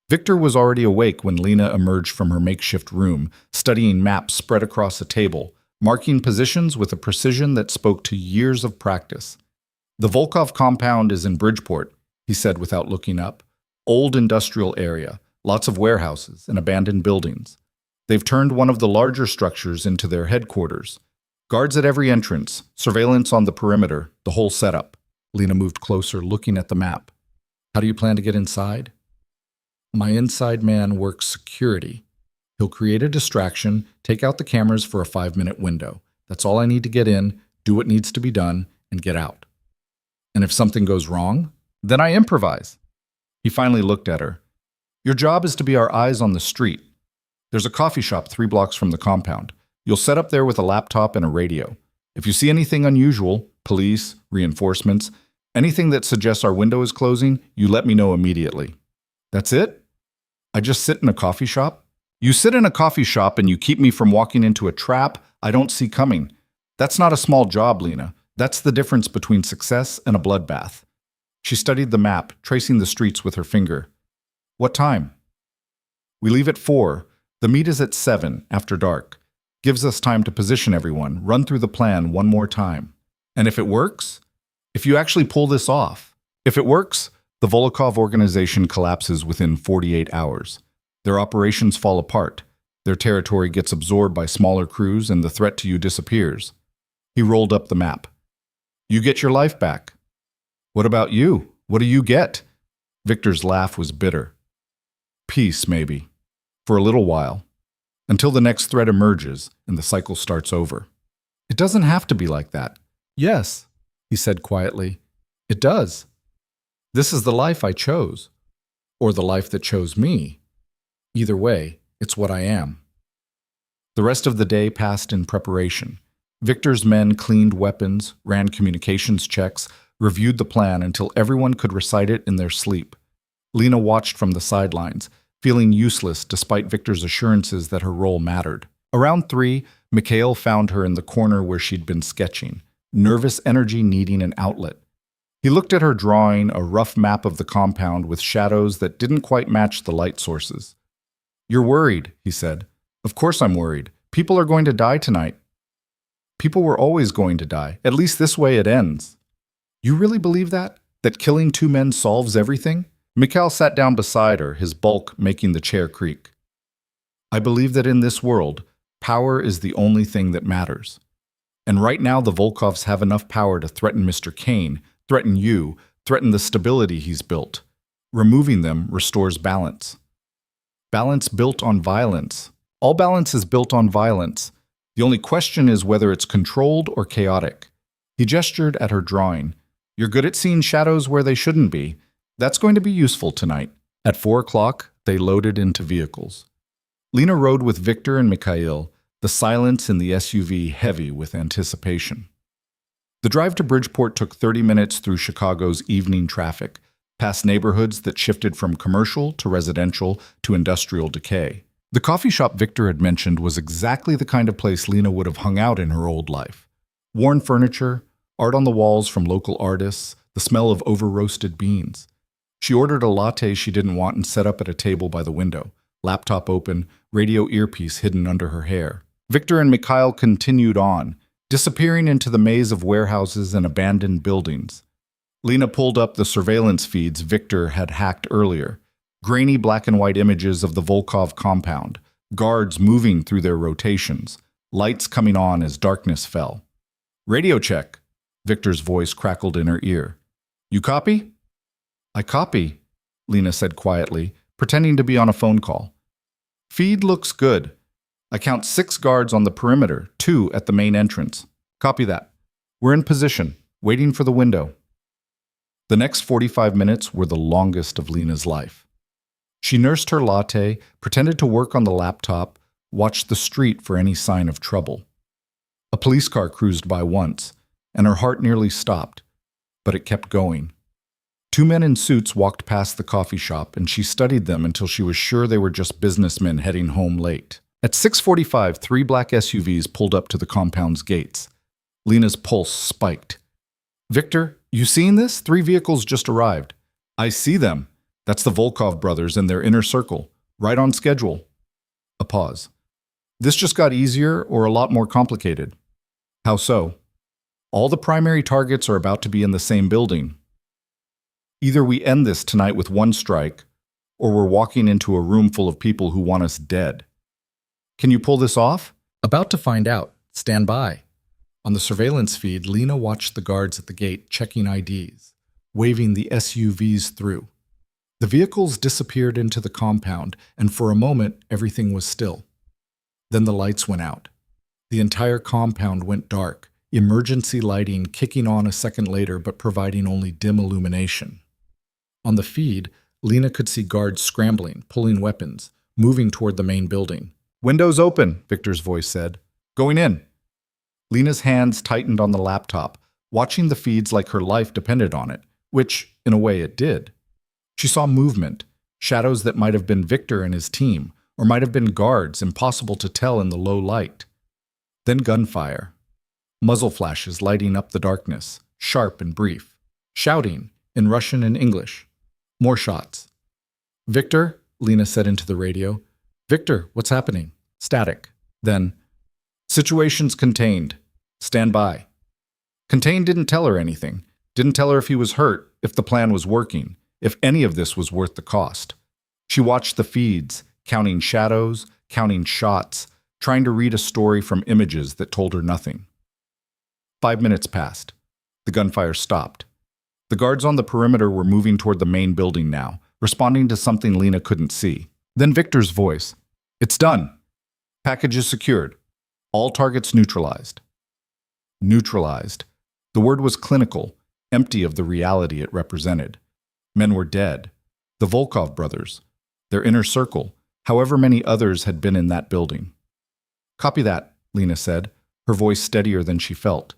Victor was already awake when Lena emerged from her makeshift room, studying maps spread across a table, marking positions with a precision that spoke to years of practice. "The Volkov compound is in Bridgeport," he said without looking up. "Old industrial area, lots of warehouses and abandoned buildings. They've turned one of the larger structures into their headquarters. Guards at every entrance, surveillance on the perimeter, the whole setup." Lena moved closer, looking at the map. "How do you plan to get inside?" "My inside man works security. He'll create a distraction, take out the cameras for a 5-minute window. That's all I need to get in, do what needs to be done, and get out. And if something goes wrong, then I improvise." He finally looked at her. "Your job is to be our eyes on the street. There's a coffee shop 3 blocks from the compound. You'll set up there with a laptop and a radio. If you see anything unusual, police, reinforcements, anything that suggests our window is closing, you let me know immediately." "That's it? I just sit in a coffee shop?" "You sit in a coffee shop and you keep me from walking into a trap I don't see coming. That's not a small job, Lena. That's the difference between success and a bloodbath." She studied the map, tracing the streets with her finger. "What time?" "We leave at 4. The meet is at 7, after dark. Gives us time to position everyone, run through the plan one more time. And if it works? If you actually pull this off. If it works, the Volkov organization collapses within 48 hours. Their operations fall apart. Their territory gets absorbed by smaller crews and the threat to you disappears." He rolled up the map. "You get your life back." "What about you? What do you get?" Victor's laugh was bitter. "Peace, maybe. For a little while. Until the next threat emerges and the cycle starts over." "It doesn't have to be like that." "Yes," he said quietly. "It does. This is the life I chose. Or the life that chose me. Either way, it's what I am." The rest of the day passed in preparation. Victor's men cleaned weapons, ran communications checks, reviewed the plan until everyone could recite it in their sleep. Lena watched from the sidelines, feeling useless despite Victor's assurances that her role mattered. Around 3, Mikhail found her in the corner where she'd been sketching, nervous energy needing an outlet. He looked at her drawing, a rough map of the compound with shadows that didn't quite match the light sources. "You're worried," he said. "Of course I'm worried. People are going to die tonight." "People were always going to die. At least this way it ends." "You really believe that? That killing 2 men solves everything?" Mikhail sat down beside her, his bulk making the chair creak. "I believe that in this world, power is the only thing that matters. And right now the Volkovs have enough power to threaten Mr. Kane, threaten you, threaten the stability he's built. Removing them restores balance. Balance built on violence. All balance is built on violence. The only question is whether it's controlled or chaotic. He gestured at her drawing. You're good at seeing shadows where they shouldn't be. That's going to be useful tonight. At 4 o'clock, they loaded into vehicles. Lena rode with Victor and Mikhail, the silence in the SUV heavy with anticipation. The drive to Bridgeport took 30 minutes through Chicago's evening traffic, past neighborhoods that shifted from commercial to residential to industrial decay. The coffee shop Victor had mentioned was exactly the kind of place Lena would have hung out in her old life. Worn furniture, art on the walls from local artists, the smell of over-roasted beans. She ordered a latte she didn't want and set up at a table by the window, laptop open, radio earpiece hidden under her hair. Victor and Mikhail continued on, disappearing into the maze of warehouses and abandoned buildings. Lena pulled up the surveillance feeds Victor had hacked earlier, grainy black and white images of the Volkov compound, guards moving through their rotations, lights coming on as darkness fell. Radio check, Victor's voice crackled in her ear. You copy? I copy, Lena said quietly, pretending to be on a phone call. Feed looks good. I count 6 guards on the perimeter, 2 at the main entrance. Copy that. We're in position, waiting for the window. The next 45 minutes were the longest of Lena's life. She nursed her latte, pretended to work on the laptop, watched the street for any sign of trouble. A police car cruised by once, and her heart nearly stopped, but it kept going. 2 men in suits walked past the coffee shop, and she studied them until she was sure they were just businessmen heading home late. At 6:45, 3 black SUVs pulled up to the compound's gates. Lena's pulse spiked. Victor, you seen this? 3 vehicles just arrived. I see them. That's the Volkov brothers and their inner circle, right on schedule. A pause. This just got easier or a lot more complicated. How so? All the primary targets are about to be in the same building. Either we end this tonight with one strike, or we're walking into a room full of people who want us dead. Can you pull this off? About to find out. Stand by. On the surveillance feed, Lena watched the guards at the gate checking IDs, waving the SUVs through. The vehicles disappeared into the compound, and for a moment, everything was still. Then the lights went out. The entire compound went dark, emergency lighting kicking on a second later but providing only dim illumination. On the feed, Lena could see guards scrambling, pulling weapons, moving toward the main building. Windows open, Victor's voice said. Going in. Lena's hands tightened on the laptop, watching the feeds like her life depended on it, which, in a way, it did. She saw movement, shadows that might have been Victor and his team, or might have been guards, impossible to tell in the low light. Then gunfire. Muzzle flashes lighting up the darkness, sharp and brief. Shouting, in Russian and English. More shots. Victor, Lena said into the radio. Victor, what's happening? Static. Then, situation's contained. Stand by. Contained didn't tell her anything. Didn't tell her if he was hurt, if the plan was working, if any of this was worth the cost. She watched the feeds, counting shadows, counting shots, trying to read a story from images that told her nothing. 5 minutes passed. The gunfire stopped. The guards on the perimeter were moving toward the main building now, responding to something Lena couldn't see. Then Victor's voice. It's done. Package is secured. All targets neutralized. Neutralized. The word was clinical, empty of the reality it represented. Men were dead. The Volkov brothers. Their inner circle, however many others had been in that building. Copy that, Lena said, her voice steadier than she felt.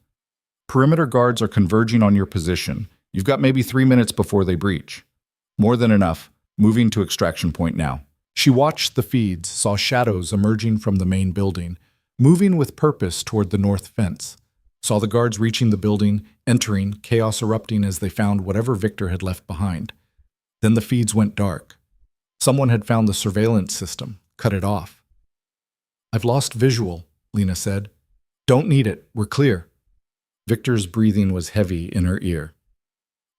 Perimeter guards are converging on your position. You've got maybe 3 minutes before they breach. More than enough. Moving to extraction point now. She watched the feeds, saw shadows emerging from the main building, moving with purpose toward the north fence. Saw the guards reaching the building, entering, chaos erupting as they found whatever Victor had left behind. Then the feeds went dark. Someone had found the surveillance system, cut it off. I've lost visual, Lena said. Don't need it, we're clear. Victor's breathing was heavy in her ear.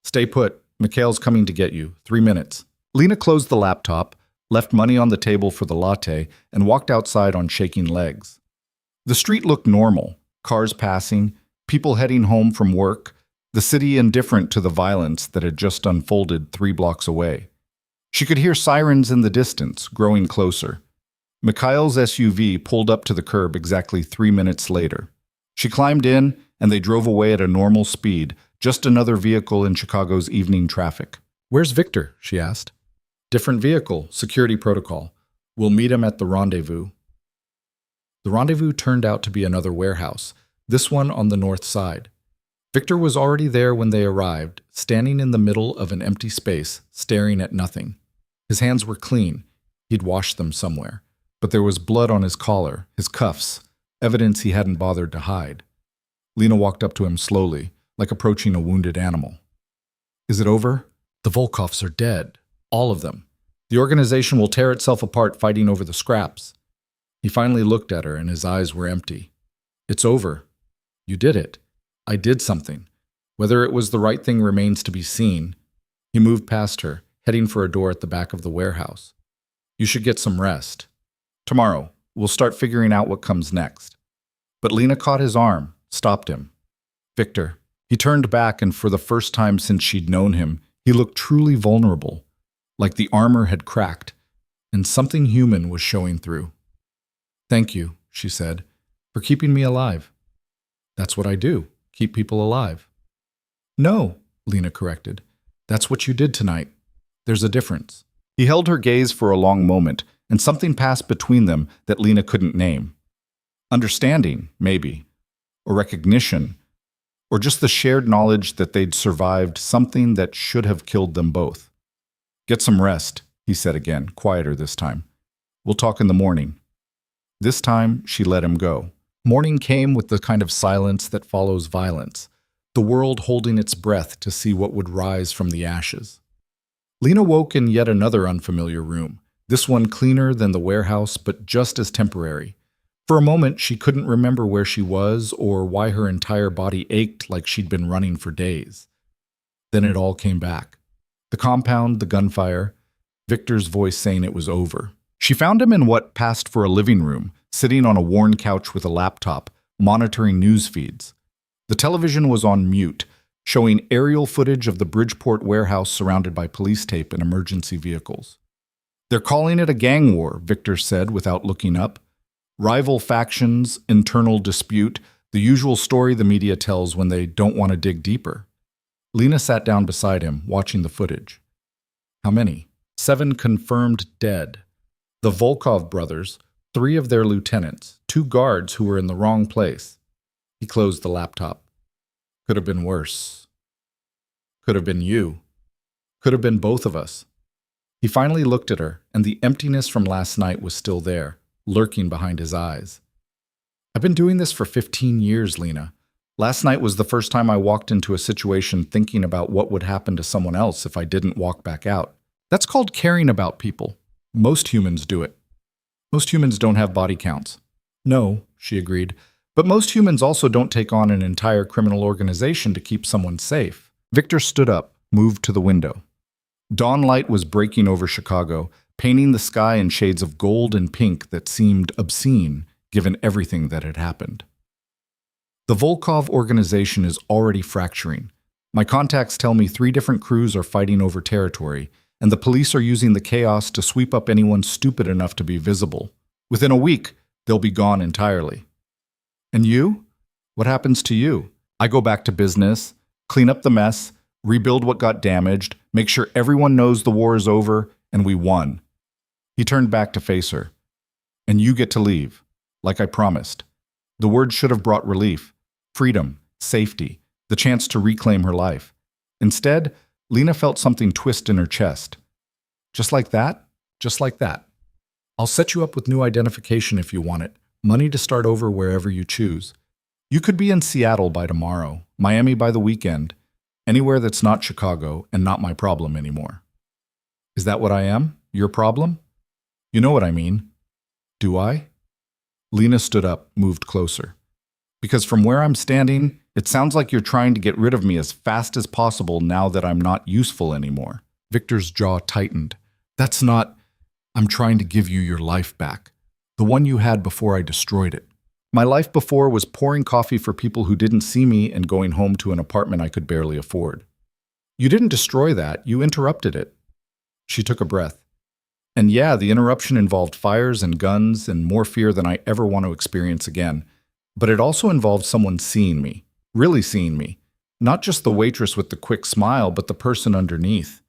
Stay put, Mikhail's coming to get you, 3 minutes. Lena closed the laptop, left money on the table for the latte, and walked outside on shaking legs. The street looked normal, cars passing, people heading home from work, the city indifferent to the violence that had just unfolded 3 blocks away. She could hear sirens in the distance, growing closer. Mikhail's SUV pulled up to the curb exactly 3 minutes later. She climbed in, and they drove away at a normal speed, just another vehicle in Chicago's evening traffic. "Where's Victor?" she asked. "Different vehicle, security protocol. We'll meet him at the rendezvous." The rendezvous turned out to be another warehouse, this one on the north side. Victor was already there when they arrived, standing in the middle of an empty space, staring at nothing. His hands were clean. He'd washed them somewhere. But there was blood on his collar, his cuffs, evidence he hadn't bothered to hide. Lena walked up to him slowly, like approaching a wounded animal. "Is it over? The Volkovs are dead. All of them. The organization will tear itself apart fighting over the scraps." He finally looked at her, and his eyes were empty. "It's over. You did it. I did something. Whether it was the right thing remains to be seen." He moved past her, heading for a door at the back of the warehouse. "You should get some rest. Tomorrow, we'll start figuring out what comes next." But Lena caught his arm, stopped him. "Victor." He turned back, and for the first time since she'd known him, he looked truly vulnerable, like the armor had cracked, and something human was showing through. "Thank you," she said, "for keeping me alive." "That's what I do, keep people alive." "No," Lena corrected. "That's what you did tonight. There's a difference." He held her gaze for a long moment, and something passed between them that Lena couldn't name. Understanding, maybe, or recognition, or just the shared knowledge that they'd survived something that should have killed them both. "Get some rest," he said again, quieter this time. "We'll talk in the morning." This time, she let him go. Morning came with the kind of silence that follows violence, the world holding its breath to see what would rise from the ashes. Lena woke in yet another unfamiliar room, this one cleaner than the warehouse, but just as temporary. For a moment, she couldn't remember where she was or why her entire body ached like she'd been running for days. Then it all came back. The compound, the gunfire, Victor's voice saying it was over. She found him in what passed for a living room, sitting on a worn couch with a laptop, monitoring news feeds. The television was on mute, showing aerial footage of the Bridgeport warehouse surrounded by police tape and emergency vehicles. "They're calling it a gang war," Victor said without looking up. "Rival factions, internal dispute, the usual story the media tells when they don't want to dig deeper." Lena sat down beside him, watching the footage. "How many?" "7 confirmed dead. The Volkov brothers, 3 of their lieutenants, 2 guards who were in the wrong place." He closed the laptop. "Could have been worse. Could have been you. Could have been both of us." He finally looked at her, and the emptiness from last night was still there, lurking behind his eyes. "I've been doing this for 15 years, Lena. Last night was the first time I walked into a situation thinking about what would happen to someone else if I didn't walk back out. That's called caring about people. Most humans do it. Most humans don't have body counts." "No," she agreed, "but most humans also don't take on an entire criminal organization to keep someone safe." Victor stood up, moved to the window. Dawn light was breaking over Chicago, painting the sky in shades of gold and pink that seemed obscene, given everything that had happened. "The Volkov organization is already fracturing. My contacts tell me 3 different crews are fighting over territory, and the police are using the chaos to sweep up anyone stupid enough to be visible. Within a week, they'll be gone entirely." "And you? What happens to you?" "I go back to business, clean up the mess, rebuild what got damaged, make sure everyone knows the war is over and we won." He turned back to face her. "And you get to leave, like I promised." The words should have brought relief, freedom, safety, the chance to reclaim her life. Instead, Lena felt something twist in her chest. "Just like that? Just like that. I'll set you up with new identification if you want it, money to start over wherever you choose. You could be in Seattle by tomorrow, Miami by the weekend, anywhere that's not Chicago and not my problem anymore." "Is that what I am? Your problem?" "You know what I mean." "Do I?" Lena stood up, moved closer. "Because from where I'm standing, it sounds like you're trying to get rid of me as fast as possible now that I'm not useful anymore." Victor's jaw tightened. "That's not... I'm trying to give you your life back. The one you had before I destroyed it. My life before was pouring coffee for people who didn't see me and going home to an apartment I could barely afford. You didn't destroy that, you interrupted it." She took a breath. "And yeah, the interruption involved fires and guns and more fear than I ever want to experience again. But it also involved someone seeing me. really seeing me. Not just the waitress with the quick smile, but the person underneath.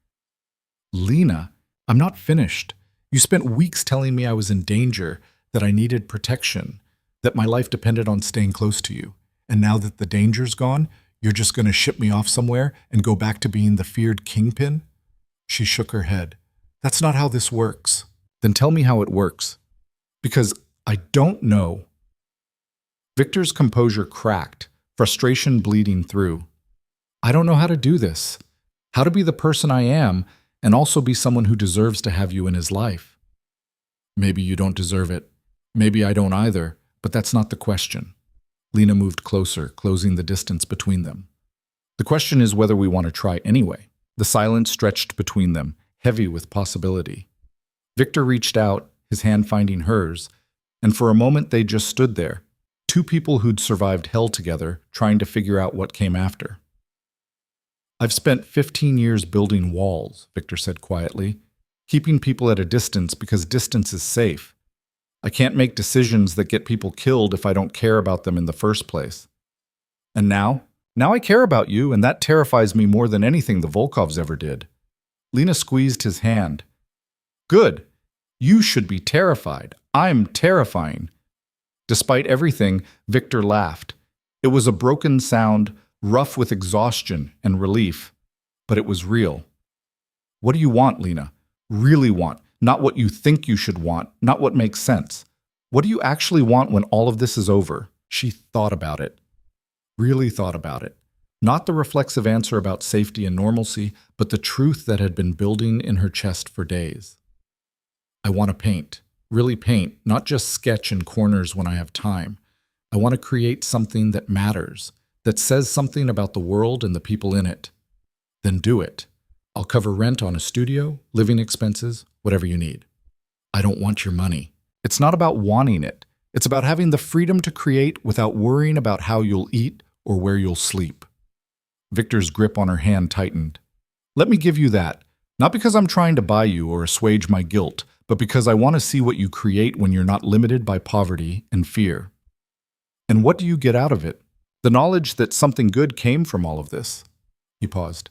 Lena, I'm not finished. You spent weeks telling me I was in danger, that I needed protection, that my life depended on staying close to you. And now that the danger's gone, you're just going to ship me off somewhere and go back to being the feared kingpin? She shook her head. That's not how this works. Then tell me how it works. Because I don't know. Victor's composure cracked, frustration bleeding through. I don't know how to do this. How to be the person I am and also be someone who deserves to have you in his life. Maybe you don't deserve it. Maybe I don't either, but that's not the question. Lena moved closer, closing the distance between them. The question is whether we want to try anyway. The silence stretched between them, heavy with possibility. Victor reached out, his hand finding hers, and for a moment they just stood there, two people who'd survived hell together, trying to figure out what came after. I've spent 15 years building walls, Victor said quietly, keeping people at a distance because distance is safe. I can't make decisions that get people killed if I don't care about them in the first place. And now I care about you, and that terrifies me more than anything the Volkovs ever did. Lena squeezed his hand. Good. You should be terrified. I'm terrifying. Despite everything, Victor laughed. It was a broken sound, rough with exhaustion and relief, but it was real. What do you want, Lena? Really want? Not what you think you should want, not what makes sense. What do you actually want when all of this is over? She thought about it. Really thought about it. Not the reflexive answer about safety and normalcy, but the truth that had been building in her chest for days. I want to paint. Really paint, not just sketch in corners when I have time. I want to create something that matters, that says something about the world and the people in it. Then do it. I'll cover rent on a studio, living expenses, whatever you need. I don't want your money. It's not about wanting it. It's about having the freedom to create without worrying about how you'll eat or where you'll sleep. Victor's grip on her hand tightened. Let me give you that, not because I'm trying to buy you or assuage my guilt, but because I want to see what you create when you're not limited by poverty and fear. And what do you get out of it? The knowledge that something good came from all of this. He paused.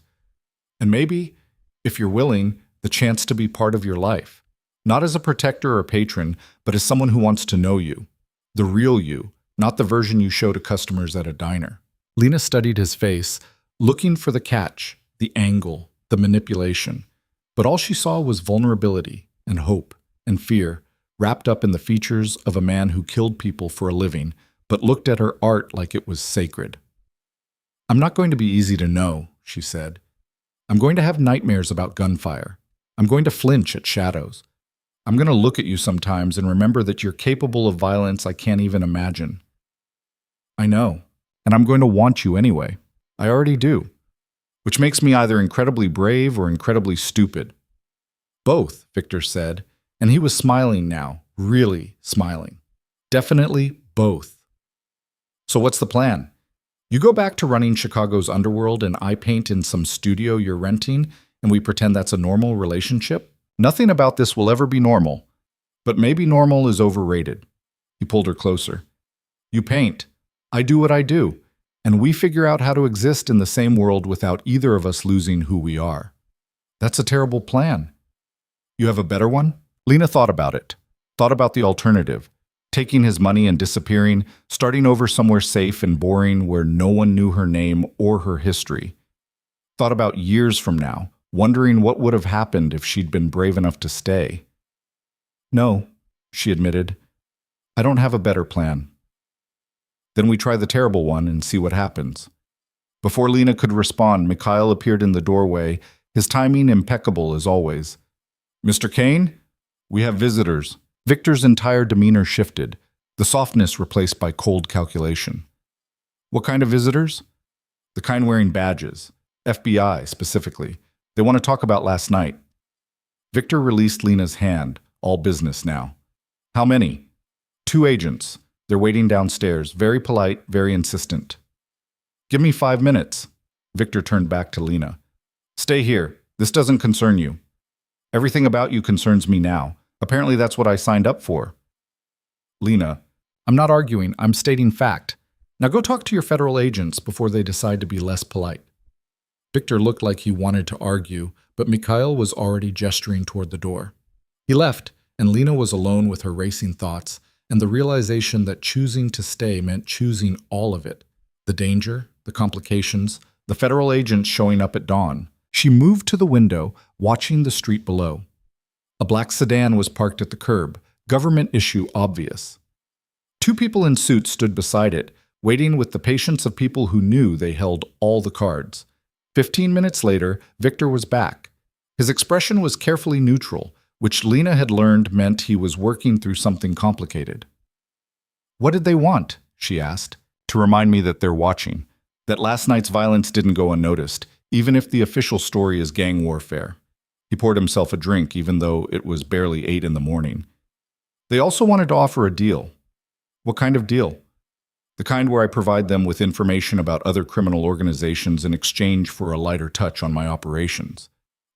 And maybe, if you're willing, the chance to be part of your life. Not as a protector or patron, but as someone who wants to know you. The real you, not the version you show to customers at a diner. Lena studied his face, looking for the catch, the angle, the manipulation. But all she saw was vulnerability and hope and fear, wrapped up in the features of a man who killed people for a living, but looked at her art like it was sacred. I'm not going to be easy to know, she said. I'm going to have nightmares about gunfire. I'm going to flinch at shadows. I'm going to look at you sometimes and remember that you're capable of violence I can't even imagine. I know, and I'm going to want you anyway. I already do. Which makes me either incredibly brave or incredibly stupid. Both, Victor said, and he was smiling now, really smiling. Definitely both. So what's the plan? You go back to running Chicago's underworld and I paint in some studio you're renting and we pretend that's a normal relationship? Nothing about this will ever be normal. But maybe normal is overrated. He pulled her closer. You paint. I do what I do. And we figure out how to exist in the same world without either of us losing who we are. That's a terrible plan. You have a better one? Lena thought about it. Thought about the alternative. Taking his money and disappearing, starting over somewhere safe and boring where no one knew her name or her history. Thought about years from now, wondering what would have happened if she'd been brave enough to stay. No, she admitted. I don't have a better plan. Then we try the terrible one and see what happens. Before Lena could respond, Mikhail appeared in the doorway, his timing impeccable as always. Mr. Kane, we have visitors. Victor's entire demeanor shifted, the softness replaced by cold calculation. What kind of visitors? The kind wearing badges. FBI, specifically. They want to talk about last night. Victor released Lena's hand, all business now. How many? 2 agents. They're waiting downstairs, very polite, very insistent. Give me 5 minutes. Victor turned back to Lena. Stay here. This doesn't concern you. Everything about you concerns me now. Apparently that's what I signed up for. Lena, I'm not arguing, I'm stating fact. Now go talk to your federal agents before they decide to be less polite. Victor looked like he wanted to argue, but Mikhail was already gesturing toward the door. He left, and Lena was alone with her racing thoughts and the realization that choosing to stay meant choosing all of it. The danger, the complications, the federal agents showing up at dawn. She moved to the window, watching the street below. A black sedan was parked at the curb, government issue obvious. Two people in suits stood beside it, waiting with the patience of people who knew they held all the cards. 15 minutes later, Victor was back. His expression was carefully neutral, which Lena had learned meant he was working through something complicated. "What did they want?" she asked, to remind me that they're watching, that last night's violence didn't go unnoticed, even if the official story is gang warfare. He poured himself a drink, even though it was barely 8 in the morning. "They also wanted to offer a deal." "What kind of deal?" "The kind where I provide them with information about other criminal organizations in exchange for a lighter touch on my operations.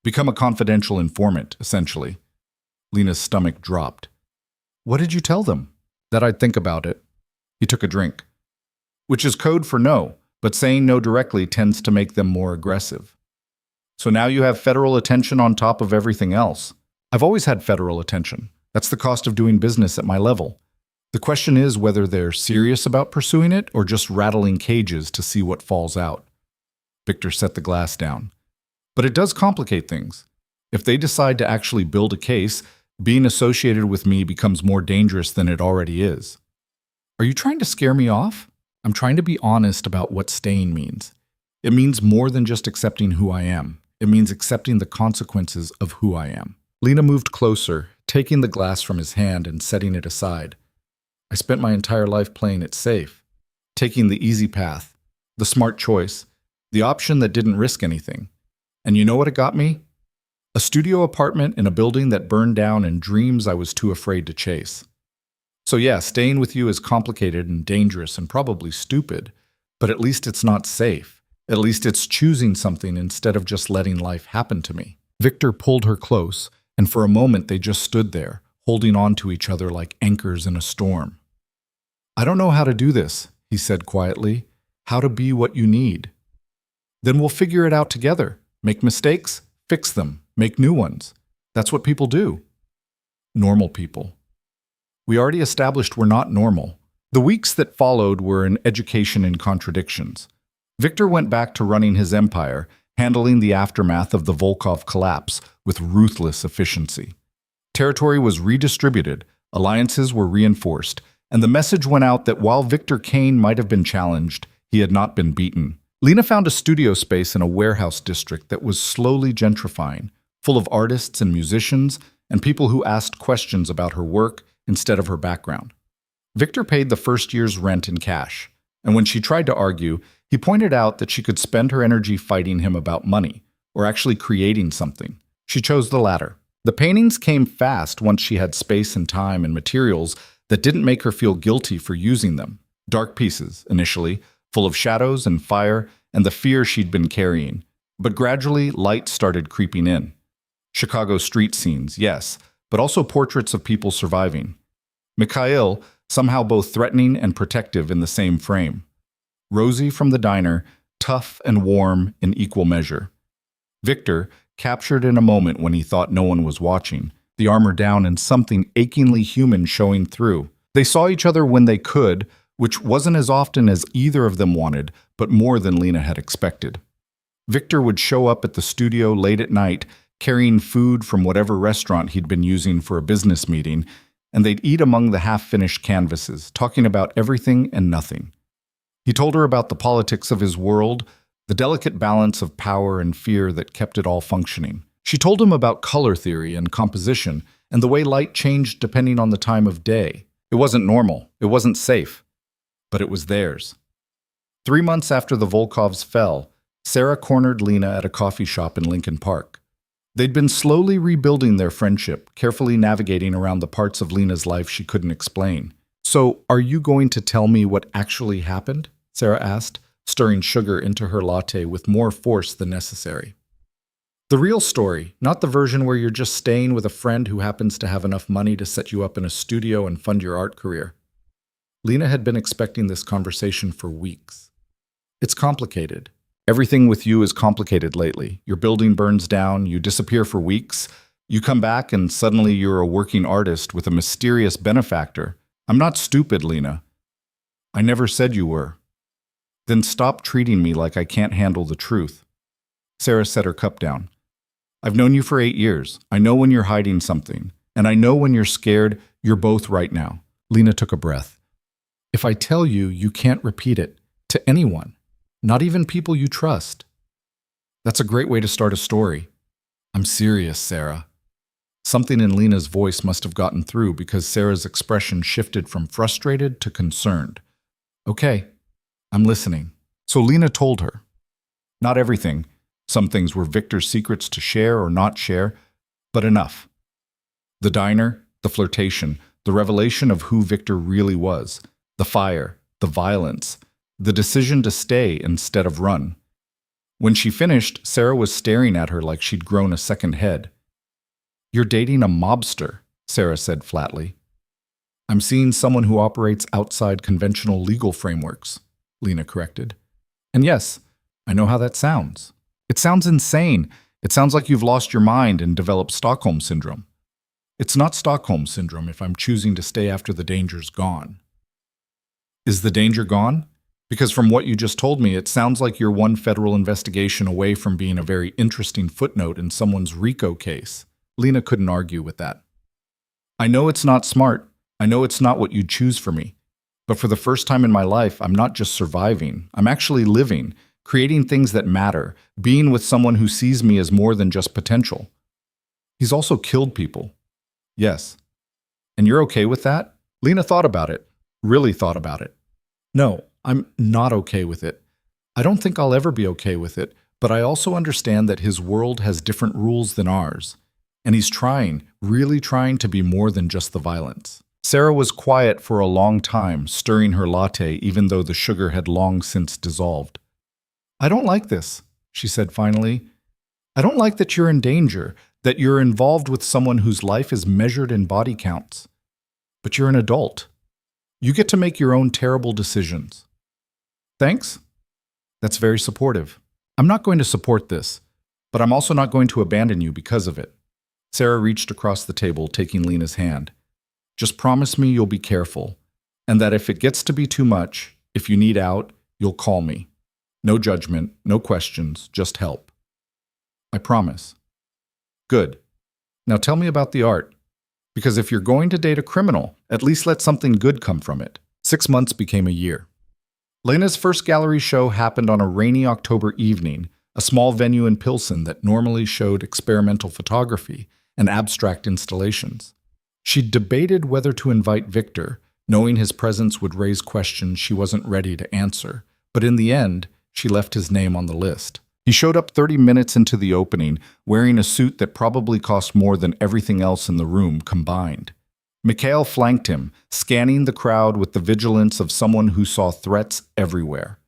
Become a confidential informant, essentially." Lena's stomach dropped. "What did you tell them?" "That I'd think about it." He took a drink. "Which is code for no, but saying no directly tends to make them more aggressive." "So now you have federal attention on top of everything else." "I've always had federal attention. That's the cost of doing business at my level. The question is whether they're serious about pursuing it or just rattling cages to see what falls out." Victor set the glass down. "But it does complicate things. If they decide to actually build a case, being associated with me becomes more dangerous than it already is." "Are you trying to scare me off?" "I'm trying to be honest about what staying means. It means more than just accepting who I am. It means accepting the consequences of who I am." Lena moved closer, taking the glass from his hand and setting it aside. "I spent my entire life playing it safe, taking the easy path, the smart choice, the option that didn't risk anything. And you know what it got me? A studio apartment in a building that burned down and dreams I was too afraid to chase. So yeah, staying with you is complicated and dangerous and probably stupid, but at least it's not safe. At least it's choosing something instead of just letting life happen to me." Victor pulled her close, and for a moment they just stood there, holding on to each other like anchors in a storm. "I don't know how to do this," he said quietly. "How to be what you need." "Then we'll figure it out together. Make mistakes, fix them, make new ones. That's what people do." Normal people. We already established we're not normal. The weeks that followed were an education in contradictions. Victor went back to running his empire, handling the aftermath of the Volkov collapse with ruthless efficiency. Territory was redistributed, alliances were reinforced, and the message went out that while Victor Kane might have been challenged, he had not been beaten. Lena found a studio space in a warehouse district that was slowly gentrifying, full of artists and musicians and people who asked questions about her work instead of her background. Victor paid the first year's rent in cash, and when she tried to argue, he pointed out that she could spend her energy fighting him about money, or actually creating something. She chose the latter. The paintings came fast once she had space and time and materials that didn't make her feel guilty for using them. Dark pieces, initially, full of shadows and fire and the fear she'd been carrying. But gradually, light started creeping in. Chicago street scenes, yes, but also portraits of people surviving. Mikhail, somehow both threatening and protective in the same frame. Rosie from the diner, tough and warm in equal measure. Victor, captured in a moment when he thought no one was watching, the armor down and something achingly human showing through. They saw each other when they could, which wasn't as often as either of them wanted, but more than Lena had expected. Victor would show up at the studio late at night, carrying food from whatever restaurant he'd been using for a business meeting, and they'd eat among the half-finished canvases, talking about everything and nothing. He told her about the politics of his world, the delicate balance of power and fear that kept it all functioning. She told him about color theory and composition, and the way light changed depending on the time of day. It wasn't normal, it wasn't safe, but it was theirs. 3 months after the Volkovs fell, Sarah cornered Lena at a coffee shop in Lincoln Park. They'd been slowly rebuilding their friendship, carefully navigating around the parts of Lena's life she couldn't explain. "So, are you going to tell me what actually happened?" Sarah asked, stirring sugar into her latte with more force than necessary. "The real story, not the version where you're just staying with a friend who happens to have enough money to set you up in a studio and fund your art career." Lena had been expecting this conversation for weeks. It's complicated. Everything with you is complicated lately. Your building burns down, you disappear for weeks, you come back and suddenly you're a working artist with a mysterious benefactor. I'm not stupid, Lena. I never said you were. Then stop treating me like I can't handle the truth. Sarah set her cup down. I've known you for 8 years. I know when you're hiding something. And I know when you're scared. You're both right now. Lena took a breath. If I tell you, you can't repeat it to anyone, not even people you trust. That's a great way to start a story. I'm serious, Sarah. Something in Lena's voice must have gotten through because Sarah's expression shifted from frustrated to concerned. Okay, I'm listening. So Lena told her. Not everything. Some things were Victor's secrets to share or not share, but enough. The diner, the flirtation, the revelation of who Victor really was, the fire, the violence, the decision to stay instead of run. When she finished, Sarah was staring at her like she'd grown a second head. You're dating a mobster, Sarah said flatly. I'm seeing someone who operates outside conventional legal frameworks, Lena corrected. And yes, I know how that sounds. It sounds insane. It sounds like you've lost your mind and developed Stockholm Syndrome. It's not Stockholm Syndrome if I'm choosing to stay after the danger's gone. Is the danger gone? Because from what you just told me, it sounds like you're one federal investigation away from being a very interesting footnote in someone's RICO case. Lena couldn't argue with that. I know it's not smart. I know it's not what you'd choose for me. But for the first time in my life, I'm not just surviving. I'm actually living, creating things that matter, being with someone who sees me as more than just potential. He's also killed people. Yes. And you're okay with that? Lena thought about it. Really thought about it. No, I'm not okay with it. I don't think I'll ever be okay with it, but I also understand that his world has different rules than ours. And he's trying, really trying to be more than just the violence. Sarah was quiet for a long time, stirring her latte even though the sugar had long since dissolved. I don't like this, she said finally. I don't like that you're in danger, that you're involved with someone whose life is measured in body counts. But you're an adult. You get to make your own terrible decisions. Thanks? That's very supportive. I'm not going to support this, but I'm also not going to abandon you because of it. Sarah reached across the table, taking Lena's hand. Just promise me you'll be careful, and that if it gets to be too much, if you need out, you'll call me. No judgment, no questions, just help. I promise. Good. Now tell me about the art. Because if you're going to date a criminal, at least let something good come from it. 6 months became a year. Lena's first gallery show happened on a rainy October evening, a small venue in Pilsen that normally showed experimental photography and abstract installations. She debated whether to invite Victor, knowing his presence would raise questions she wasn't ready to answer, but in the end, she left his name on the list. He showed up 30 minutes into the opening, wearing a suit that probably cost more than everything else in the room combined. Mikhail flanked him, scanning the crowd with the vigilance of someone who saw threats everywhere.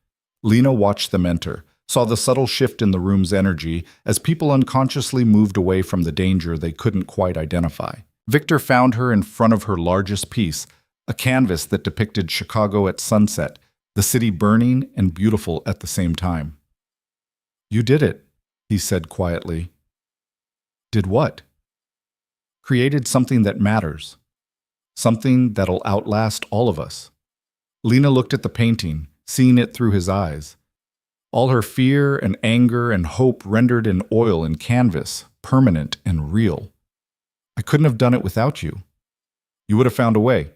Lena watched them enter, saw the subtle shift in the room's energy as people unconsciously moved away from the danger they couldn't quite identify. Victor found her in front of her largest piece, a canvas that depicted Chicago at sunset, the city burning and beautiful at the same time. You did it, he said quietly. Did what? Created something that matters. Something that'll outlast all of us. Lena looked at the painting, seeing it through his eyes. All her fear and anger and hope rendered in oil and canvas, permanent and real. I couldn't have done it without you. You would have found a way.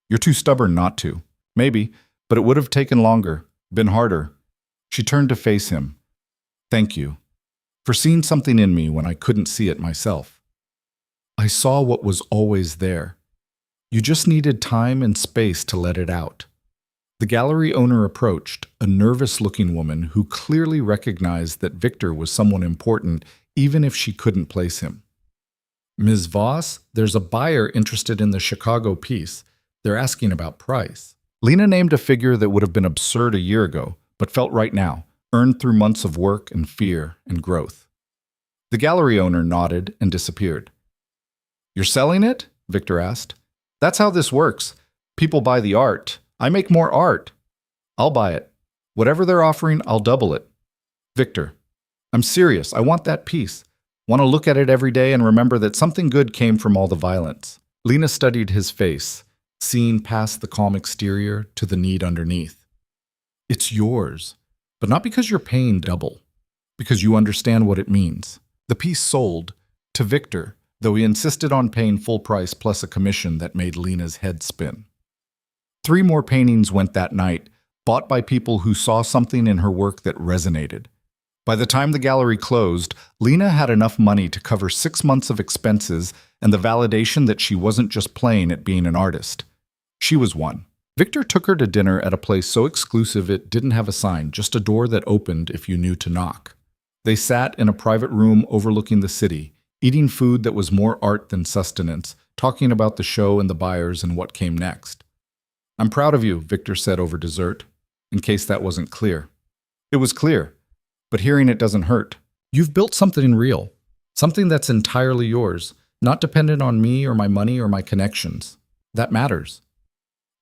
You're too stubborn not to. Maybe, but it would have taken longer, been harder. She turned to face him. Thank you for seeing something in me when I couldn't see it myself. I saw what was always there. You just needed time and space to let it out. The gallery owner approached, a nervous-looking woman who clearly recognized that Victor was someone important even if she couldn't place him. Ms. Voss, there's a buyer interested in the Chicago piece. They're asking about price. Lena named a figure that would have been absurd a year ago, but felt right now, earned through months of work and fear and growth. The gallery owner nodded and disappeared. You're selling it? Victor asked. That's how this works. People buy the art. I make more art. I'll buy it. Whatever they're offering, I'll double it. Victor, I'm serious. I want that piece. Want to look at it every day and remember that something good came from all the violence. Lena studied his face, seeing past the calm exterior to the need underneath. It's yours, but not because you're paying double, because you understand what it means. The piece sold to Victor, though he insisted on paying full price plus a commission that made Lena's head spin. 3 more paintings went that night, bought by people who saw something in her work that resonated. By the time the gallery closed, Lena had enough money to cover 6 months of expenses and the validation that she wasn't just playing at being an artist. She was one. Victor took her to dinner at a place so exclusive it didn't have a sign, just a door that opened if you knew to knock. They sat in a private room overlooking the city, eating food that was more art than sustenance, talking about the show and the buyers and what came next. I'm proud of you, Victor said over dessert, in case that wasn't clear. It was clear, but hearing it doesn't hurt. You've built something real, something that's entirely yours, not dependent on me or my money or my connections. That matters.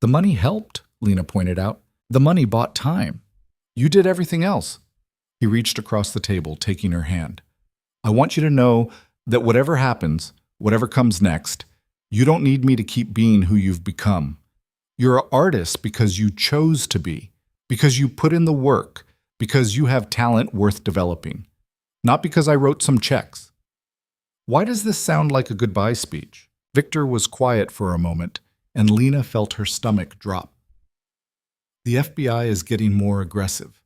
The money helped, Lena pointed out. The money bought time. You did everything else. He reached across the table, taking her hand. I want you to know that whatever happens, whatever comes next, you don't need me to keep being who you've become. You're an artist because you chose to be, because you put in the work, because you have talent worth developing, not because I wrote some checks. Why does this sound like a goodbye speech? Victor was quiet for a moment, and Lena felt her stomach drop. The FBI is getting more aggressive.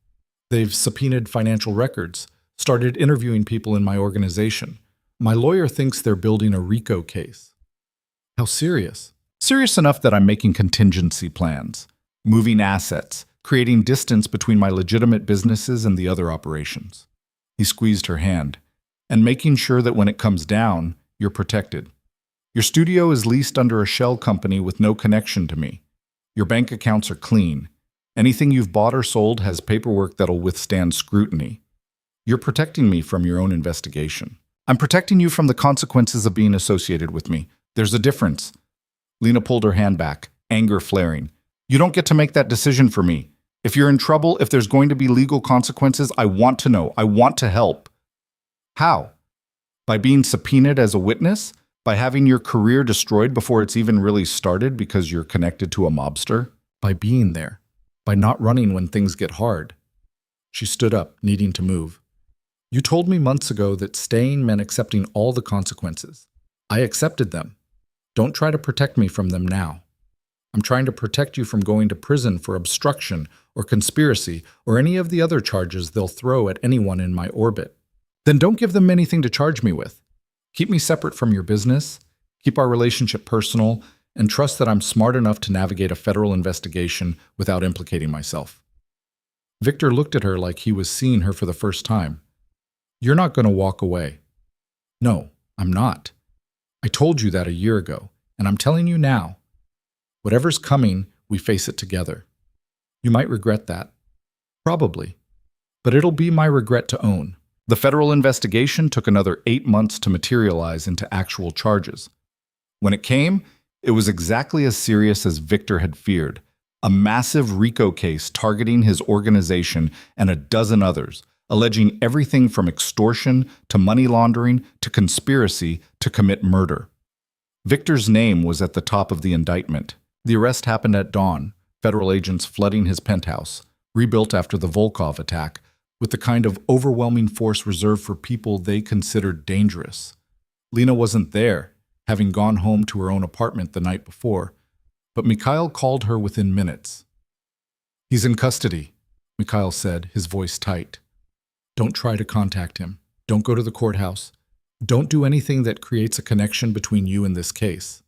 They've subpoenaed financial records, started interviewing people in my organization. My lawyer thinks they're building a RICO case. How serious? Serious enough that I'm making contingency plans, moving assets, creating distance between my legitimate businesses and the other operations. He squeezed her hand, and making sure that when it comes down, you're protected. Your studio is leased under a shell company with no connection to me. Your bank accounts are clean. Anything you've bought or sold has paperwork that'll withstand scrutiny. You're protecting me from your own investigation. I'm protecting you from the consequences of being associated with me. There's a difference. Lena pulled her hand back, anger flaring. You don't get to make that decision for me. If you're in trouble, if there's going to be legal consequences, I want to know. I want to help. How? By being subpoenaed as a witness? By having your career destroyed before it's even really started because you're connected to a mobster? By being there. By not running when things get hard. She stood up, needing to move. You told me months ago that staying meant accepting all the consequences. I accepted them. Don't try to protect me from them now. I'm trying to protect you from going to prison for obstruction or conspiracy or any of the other charges they'll throw at anyone in my orbit. Then don't give them anything to charge me with. Keep me separate from your business, keep our relationship personal, and trust that I'm smart enough to navigate a federal investigation without implicating myself. Victor looked at her like he was seeing her for the first time. You're not going to walk away. No, I'm not. I told you that a year ago, and I'm telling you now. Whatever's coming, we face it together. You might regret that. Probably. But it'll be my regret to own. The federal investigation took another 8 months to materialize into actual charges. When it came, it was exactly as serious as Victor had feared. A massive RICO case targeting his organization and a dozen others, alleging everything from extortion to money laundering to conspiracy to commit murder. Victor's name was at the top of the indictment. The arrest happened at dawn, federal agents flooding his penthouse, rebuilt after the Volkov attack, with the kind of overwhelming force reserved for people they considered dangerous. Lena wasn't there, having gone home to her own apartment the night before, but Mikhail called her within minutes. He's in custody, Mikhail said, his voice tight. Don't try to contact him. Don't go to the courthouse. Don't do anything that creates a connection between you and this case.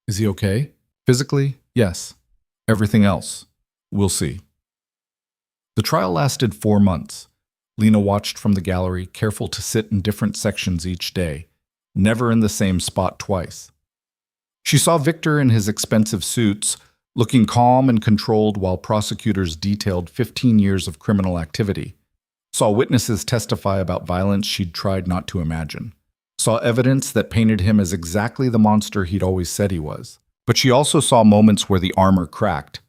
Is he okay? Physically, yes. Everything else, we'll see. The trial lasted 4 months. Lena watched from the gallery, careful to sit in different sections each day, never in the same spot twice. She saw Victor in his expensive suits, looking calm and controlled while prosecutors detailed 15 years of criminal activity. Saw witnesses testify about violence she'd tried not to imagine. Saw evidence that painted him as exactly the monster he'd always said he was. But she also saw moments where the armor cracked,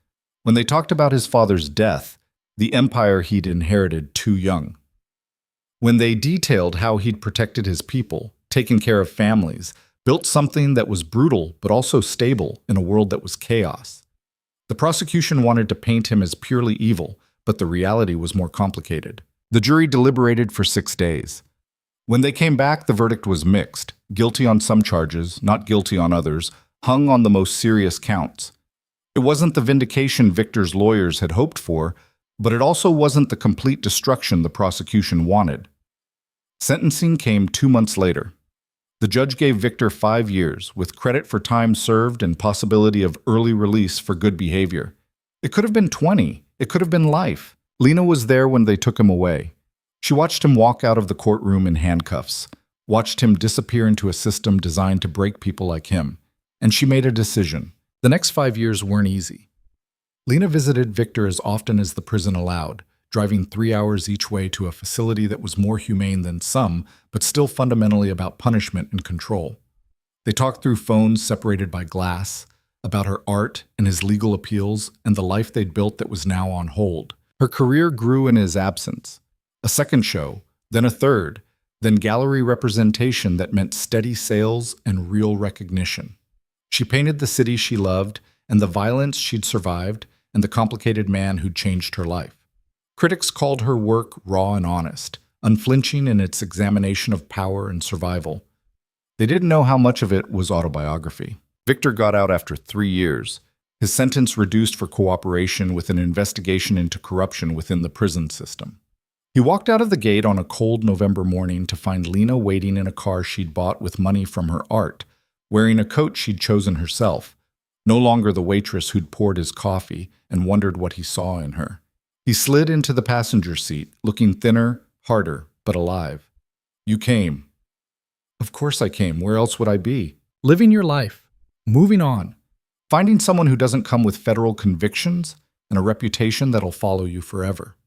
When they talked about his father's death, the empire he'd inherited too young. When they detailed how he'd protected his people, taken care of families, built something that was brutal but also stable in a world that was chaos. The prosecution wanted to paint him as purely evil, but the reality was more complicated. The jury deliberated for 6 days. When they came back, the verdict was mixed. Guilty on some charges, not guilty on others, hung on the most serious counts. It wasn't the vindication Victor's lawyers had hoped for, but it also wasn't the complete destruction the prosecution wanted. Sentencing came 2 months later. The judge gave Victor 5 years, with credit for time served and possibility of early release for good behavior. It could have been 20. It could have been life. Lena was there when they took him away. She watched him walk out of the courtroom in handcuffs, watched him disappear into a system designed to break people like him, and she made a decision. The next 5 years weren't easy. Lena visited Victor as often as the prison allowed, driving 3 hours each way to a facility that was more humane than some, but still fundamentally about punishment and control. They talked through phones separated by glass, about her art and his legal appeals and the life they'd built that was now on hold. Her career grew in his absence. A second show, then a third, then gallery representation that meant steady sales and real recognition. She painted the city she loved and the violence she'd survived and the complicated man who'd changed her life. Critics called her work raw and honest, unflinching in its examination of power and survival. They didn't know how much of it was autobiography. Victor got out after 3 years, his sentence reduced for cooperation with an investigation into corruption within the prison system. He walked out of the gate on a cold November morning to find Lena waiting in a car she'd bought with money from her art, wearing a coat she'd chosen herself, no longer the waitress who'd poured his coffee and wondered what he saw in her. He slid into the passenger seat, looking thinner, harder, but alive. "You came." "Of course I came. Where else would I be?" "Living your life. Moving on. Finding someone who doesn't come with federal convictions and a reputation that'll follow you forever."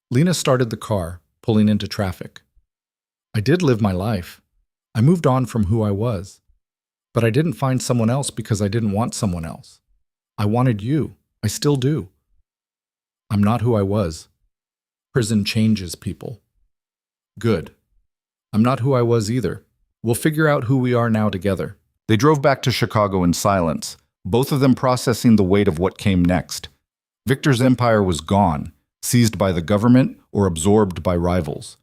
Lena started the car, pulling into traffic. "I did live my life. I moved on from who I was. But I didn't find someone else because I didn't want someone else. I wanted you. I still do. I'm not who I was. Prison changes people." "Good. I'm not who I was either. We'll figure out who we are now together." They drove back to Chicago in silence, both of them processing the weight of what came next. Victor's empire was gone, seized by the government or absorbed by rivals.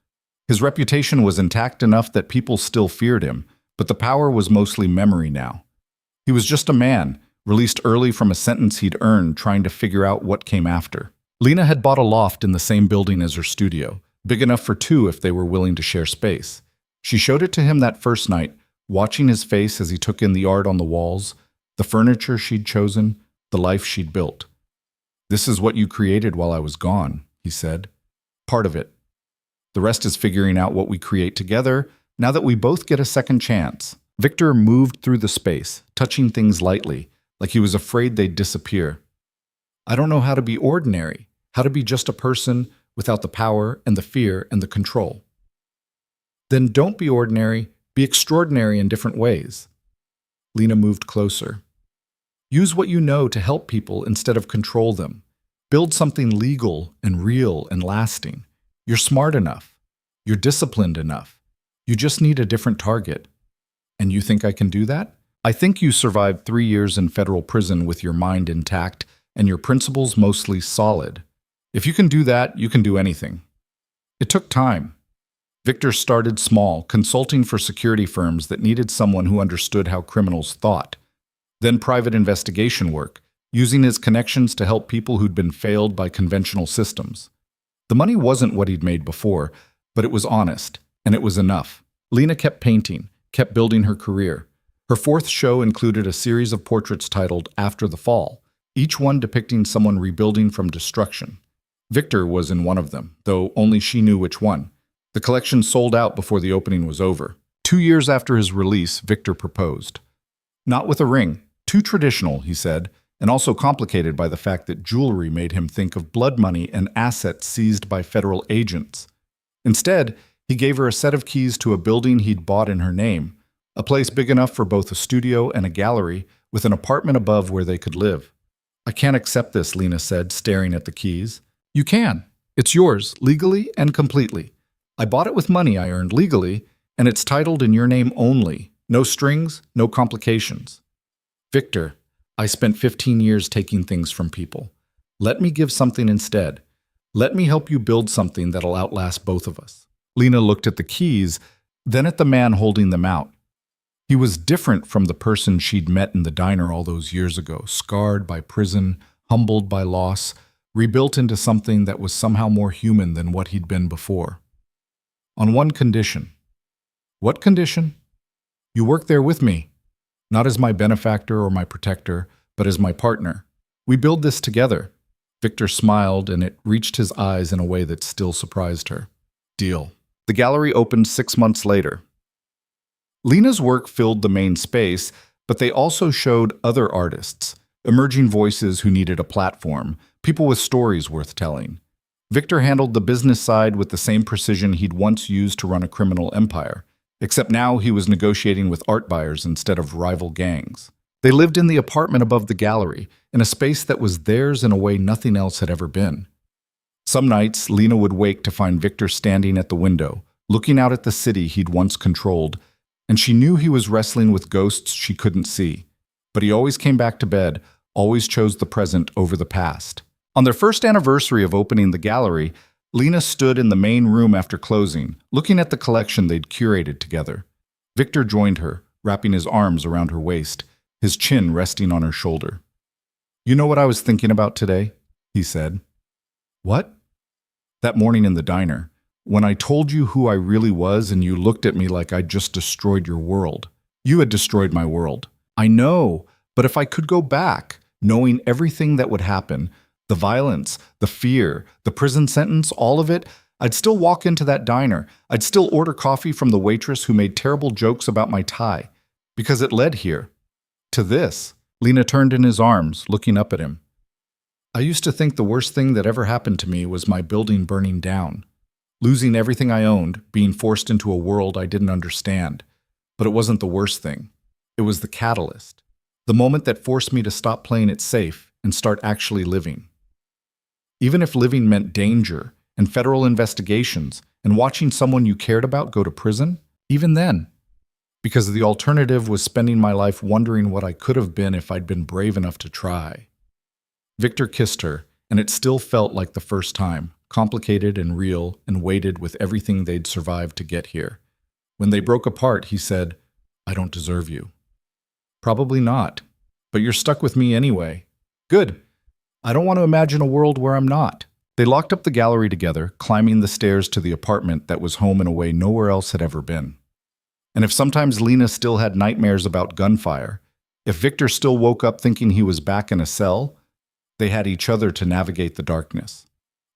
His reputation was intact enough that people still feared him, but the power was mostly memory now. He was just a man, released early from a sentence he'd earned, trying to figure out what came after. Lena had bought a loft in the same building as her studio, big enough for 2 if they were willing to share space. She showed it to him that first night, watching his face as he took in the art on the walls, the furniture she'd chosen, the life she'd built. "This is what you created while I was gone," he said. "Part of it. The rest is figuring out what we create together now that we both get a second chance." Victor moved through the space, touching things lightly, like he was afraid they'd disappear. "I don't know how to be ordinary, how to be just a person without the power and the fear and the control." "Then don't be ordinary, be extraordinary in different ways." Lena moved closer. "Use what you know to help people instead of control them. Build something legal and real and lasting. You're smart enough. You're disciplined enough. You just need a different target. And you think I can do that? I think you survived 3 years in federal prison with your mind intact and your principles mostly solid. If you can do that, you can do anything." It took time. Victor started small, consulting for security firms that needed someone who understood how criminals thought. Then private investigation work, using his connections to help people who'd been failed by conventional systems. The money wasn't what he'd made before, but it was honest, and it was enough. Lena kept painting, kept building her career. Her 4th show included a series of portraits titled After the Fall, each one depicting someone rebuilding from destruction. Victor was in one of them, though only she knew which one. The collection sold out before the opening was over. 2 years after his release, Victor proposed. Not with a ring. Too traditional, he said, and also complicated by the fact that jewelry made him think of blood money and assets seized by federal agents. Instead, he gave her a set of keys to a building he'd bought in her name, a place big enough for both a studio and a gallery, with an apartment above where they could live. I can't accept this, Lena said, staring at the keys. You can. It's yours, legally and completely. I bought it with money I earned legally, and it's titled in your name only. No strings, no complications. Victor, I spent 15 years taking things from people. Let me give something instead. Let me help you build something that'll outlast both of us. Lena looked at the keys, then at the man holding them out. He was different from the person she'd met in the diner all those years ago, scarred by prison, humbled by loss, rebuilt into something that was somehow more human than what he'd been before. On one condition. What condition? You work there with me, not as my benefactor or my protector, but as my partner. We build this together. Victor smiled, and it reached his eyes in a way that still surprised her. Deal. The gallery opened 6 months later. Lena's work filled the main space, but they also showed other artists, emerging voices who needed a platform, people with stories worth telling. Victor handled the business side with the same precision he'd once used to run a criminal empire, except now he was negotiating with art buyers instead of rival gangs. They lived in the apartment above the gallery, in a space that was theirs in a way nothing else had ever been. Some nights, Lena would wake to find Victor standing at the window, looking out at the city he'd once controlled, and she knew he was wrestling with ghosts she couldn't see. But he always came back to bed, always chose the present over the past. On their first anniversary of opening the gallery, Lena stood in the main room after closing, looking at the collection they'd curated together. Victor joined her, wrapping his arms around her waist, his chin resting on her shoulder. You know what I was thinking about today? He said. What? That morning in the diner, when I told you who I really was and you looked at me like I'd just destroyed your world. You had destroyed my world. I know, but if I could go back, knowing everything that would happen, the violence, the fear, the prison sentence, all of it, I'd still walk into that diner. I'd still order coffee from the waitress who made terrible jokes about my tie, because it led here. To this. Lena turned in his arms, looking up at him. I used to think the worst thing that ever happened to me was my building burning down. Losing everything I owned, being forced into a world I didn't understand. But it wasn't the worst thing. It was the catalyst. The moment that forced me to stop playing it safe and start actually living. Even if living meant danger and federal investigations and watching someone you cared about go to prison, even then. Because the alternative was spending my life wondering what I could have been if I'd been brave enough to try. Victor kissed her, and it still felt like the first time, complicated and real and weighted with everything they'd survived to get here. When they broke apart, he said, I don't deserve you. Probably not, but you're stuck with me anyway. Good. I don't want to imagine a world where I'm not. They locked up the gallery together, climbing the stairs to the apartment that was home in a way nowhere else had ever been. And if sometimes Lena still had nightmares about gunfire, if Victor still woke up thinking he was back in a cell, they had each other to navigate the darkness.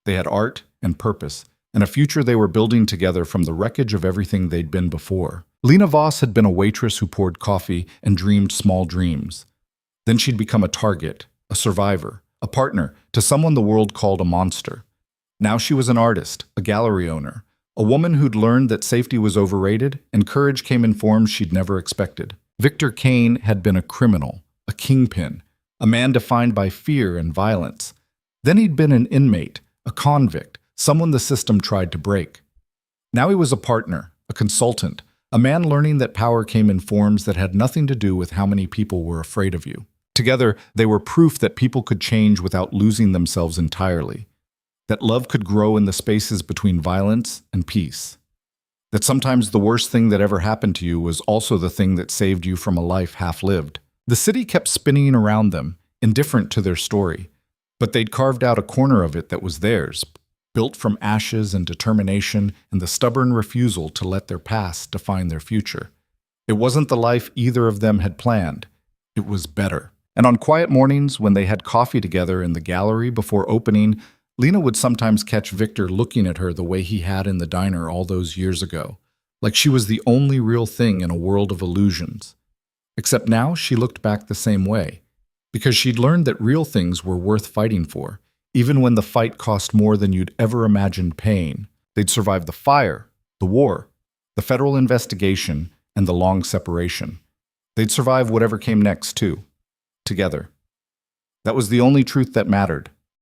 They had art and purpose, and a future they were building together from the wreckage of everything they'd been before. Lena Voss had been a waitress who poured coffee and dreamed small dreams. Then she'd become a target, a survivor, a partner to someone the world called a monster. Now she was an artist, a gallery owner, a woman who'd learned that safety was overrated and courage came in forms she'd never expected. Victor Kane had been a criminal, a kingpin, a man defined by fear and violence. Then he'd been an inmate, a convict, someone the system tried to break. Now he was a partner, a consultant, a man learning that power came in forms that had nothing to do with how many people were afraid of you. Together, they were proof that people could change without losing themselves entirely. That love could grow in the spaces between violence and peace. That sometimes the worst thing that ever happened to you was also the thing that saved you from a life half-lived. The city kept spinning around them, indifferent to their story, but they'd carved out a corner of it that was theirs, built from ashes and determination and the stubborn refusal to let their past define their future. It wasn't the life either of them had planned. It was better. And on quiet mornings, when they had coffee together in the gallery before opening, Lena would sometimes catch Victor looking at her the way he had in the diner all those years ago, like she was the only real thing in a world of illusions. Except now she looked back the same way, because she'd learned that real things were worth fighting for, even when the fight cost more than you'd ever imagined paying. They'd survive the fire, the war, the federal investigation, and the long separation. They'd survive whatever came next, too, together. That was the only truth that mattered.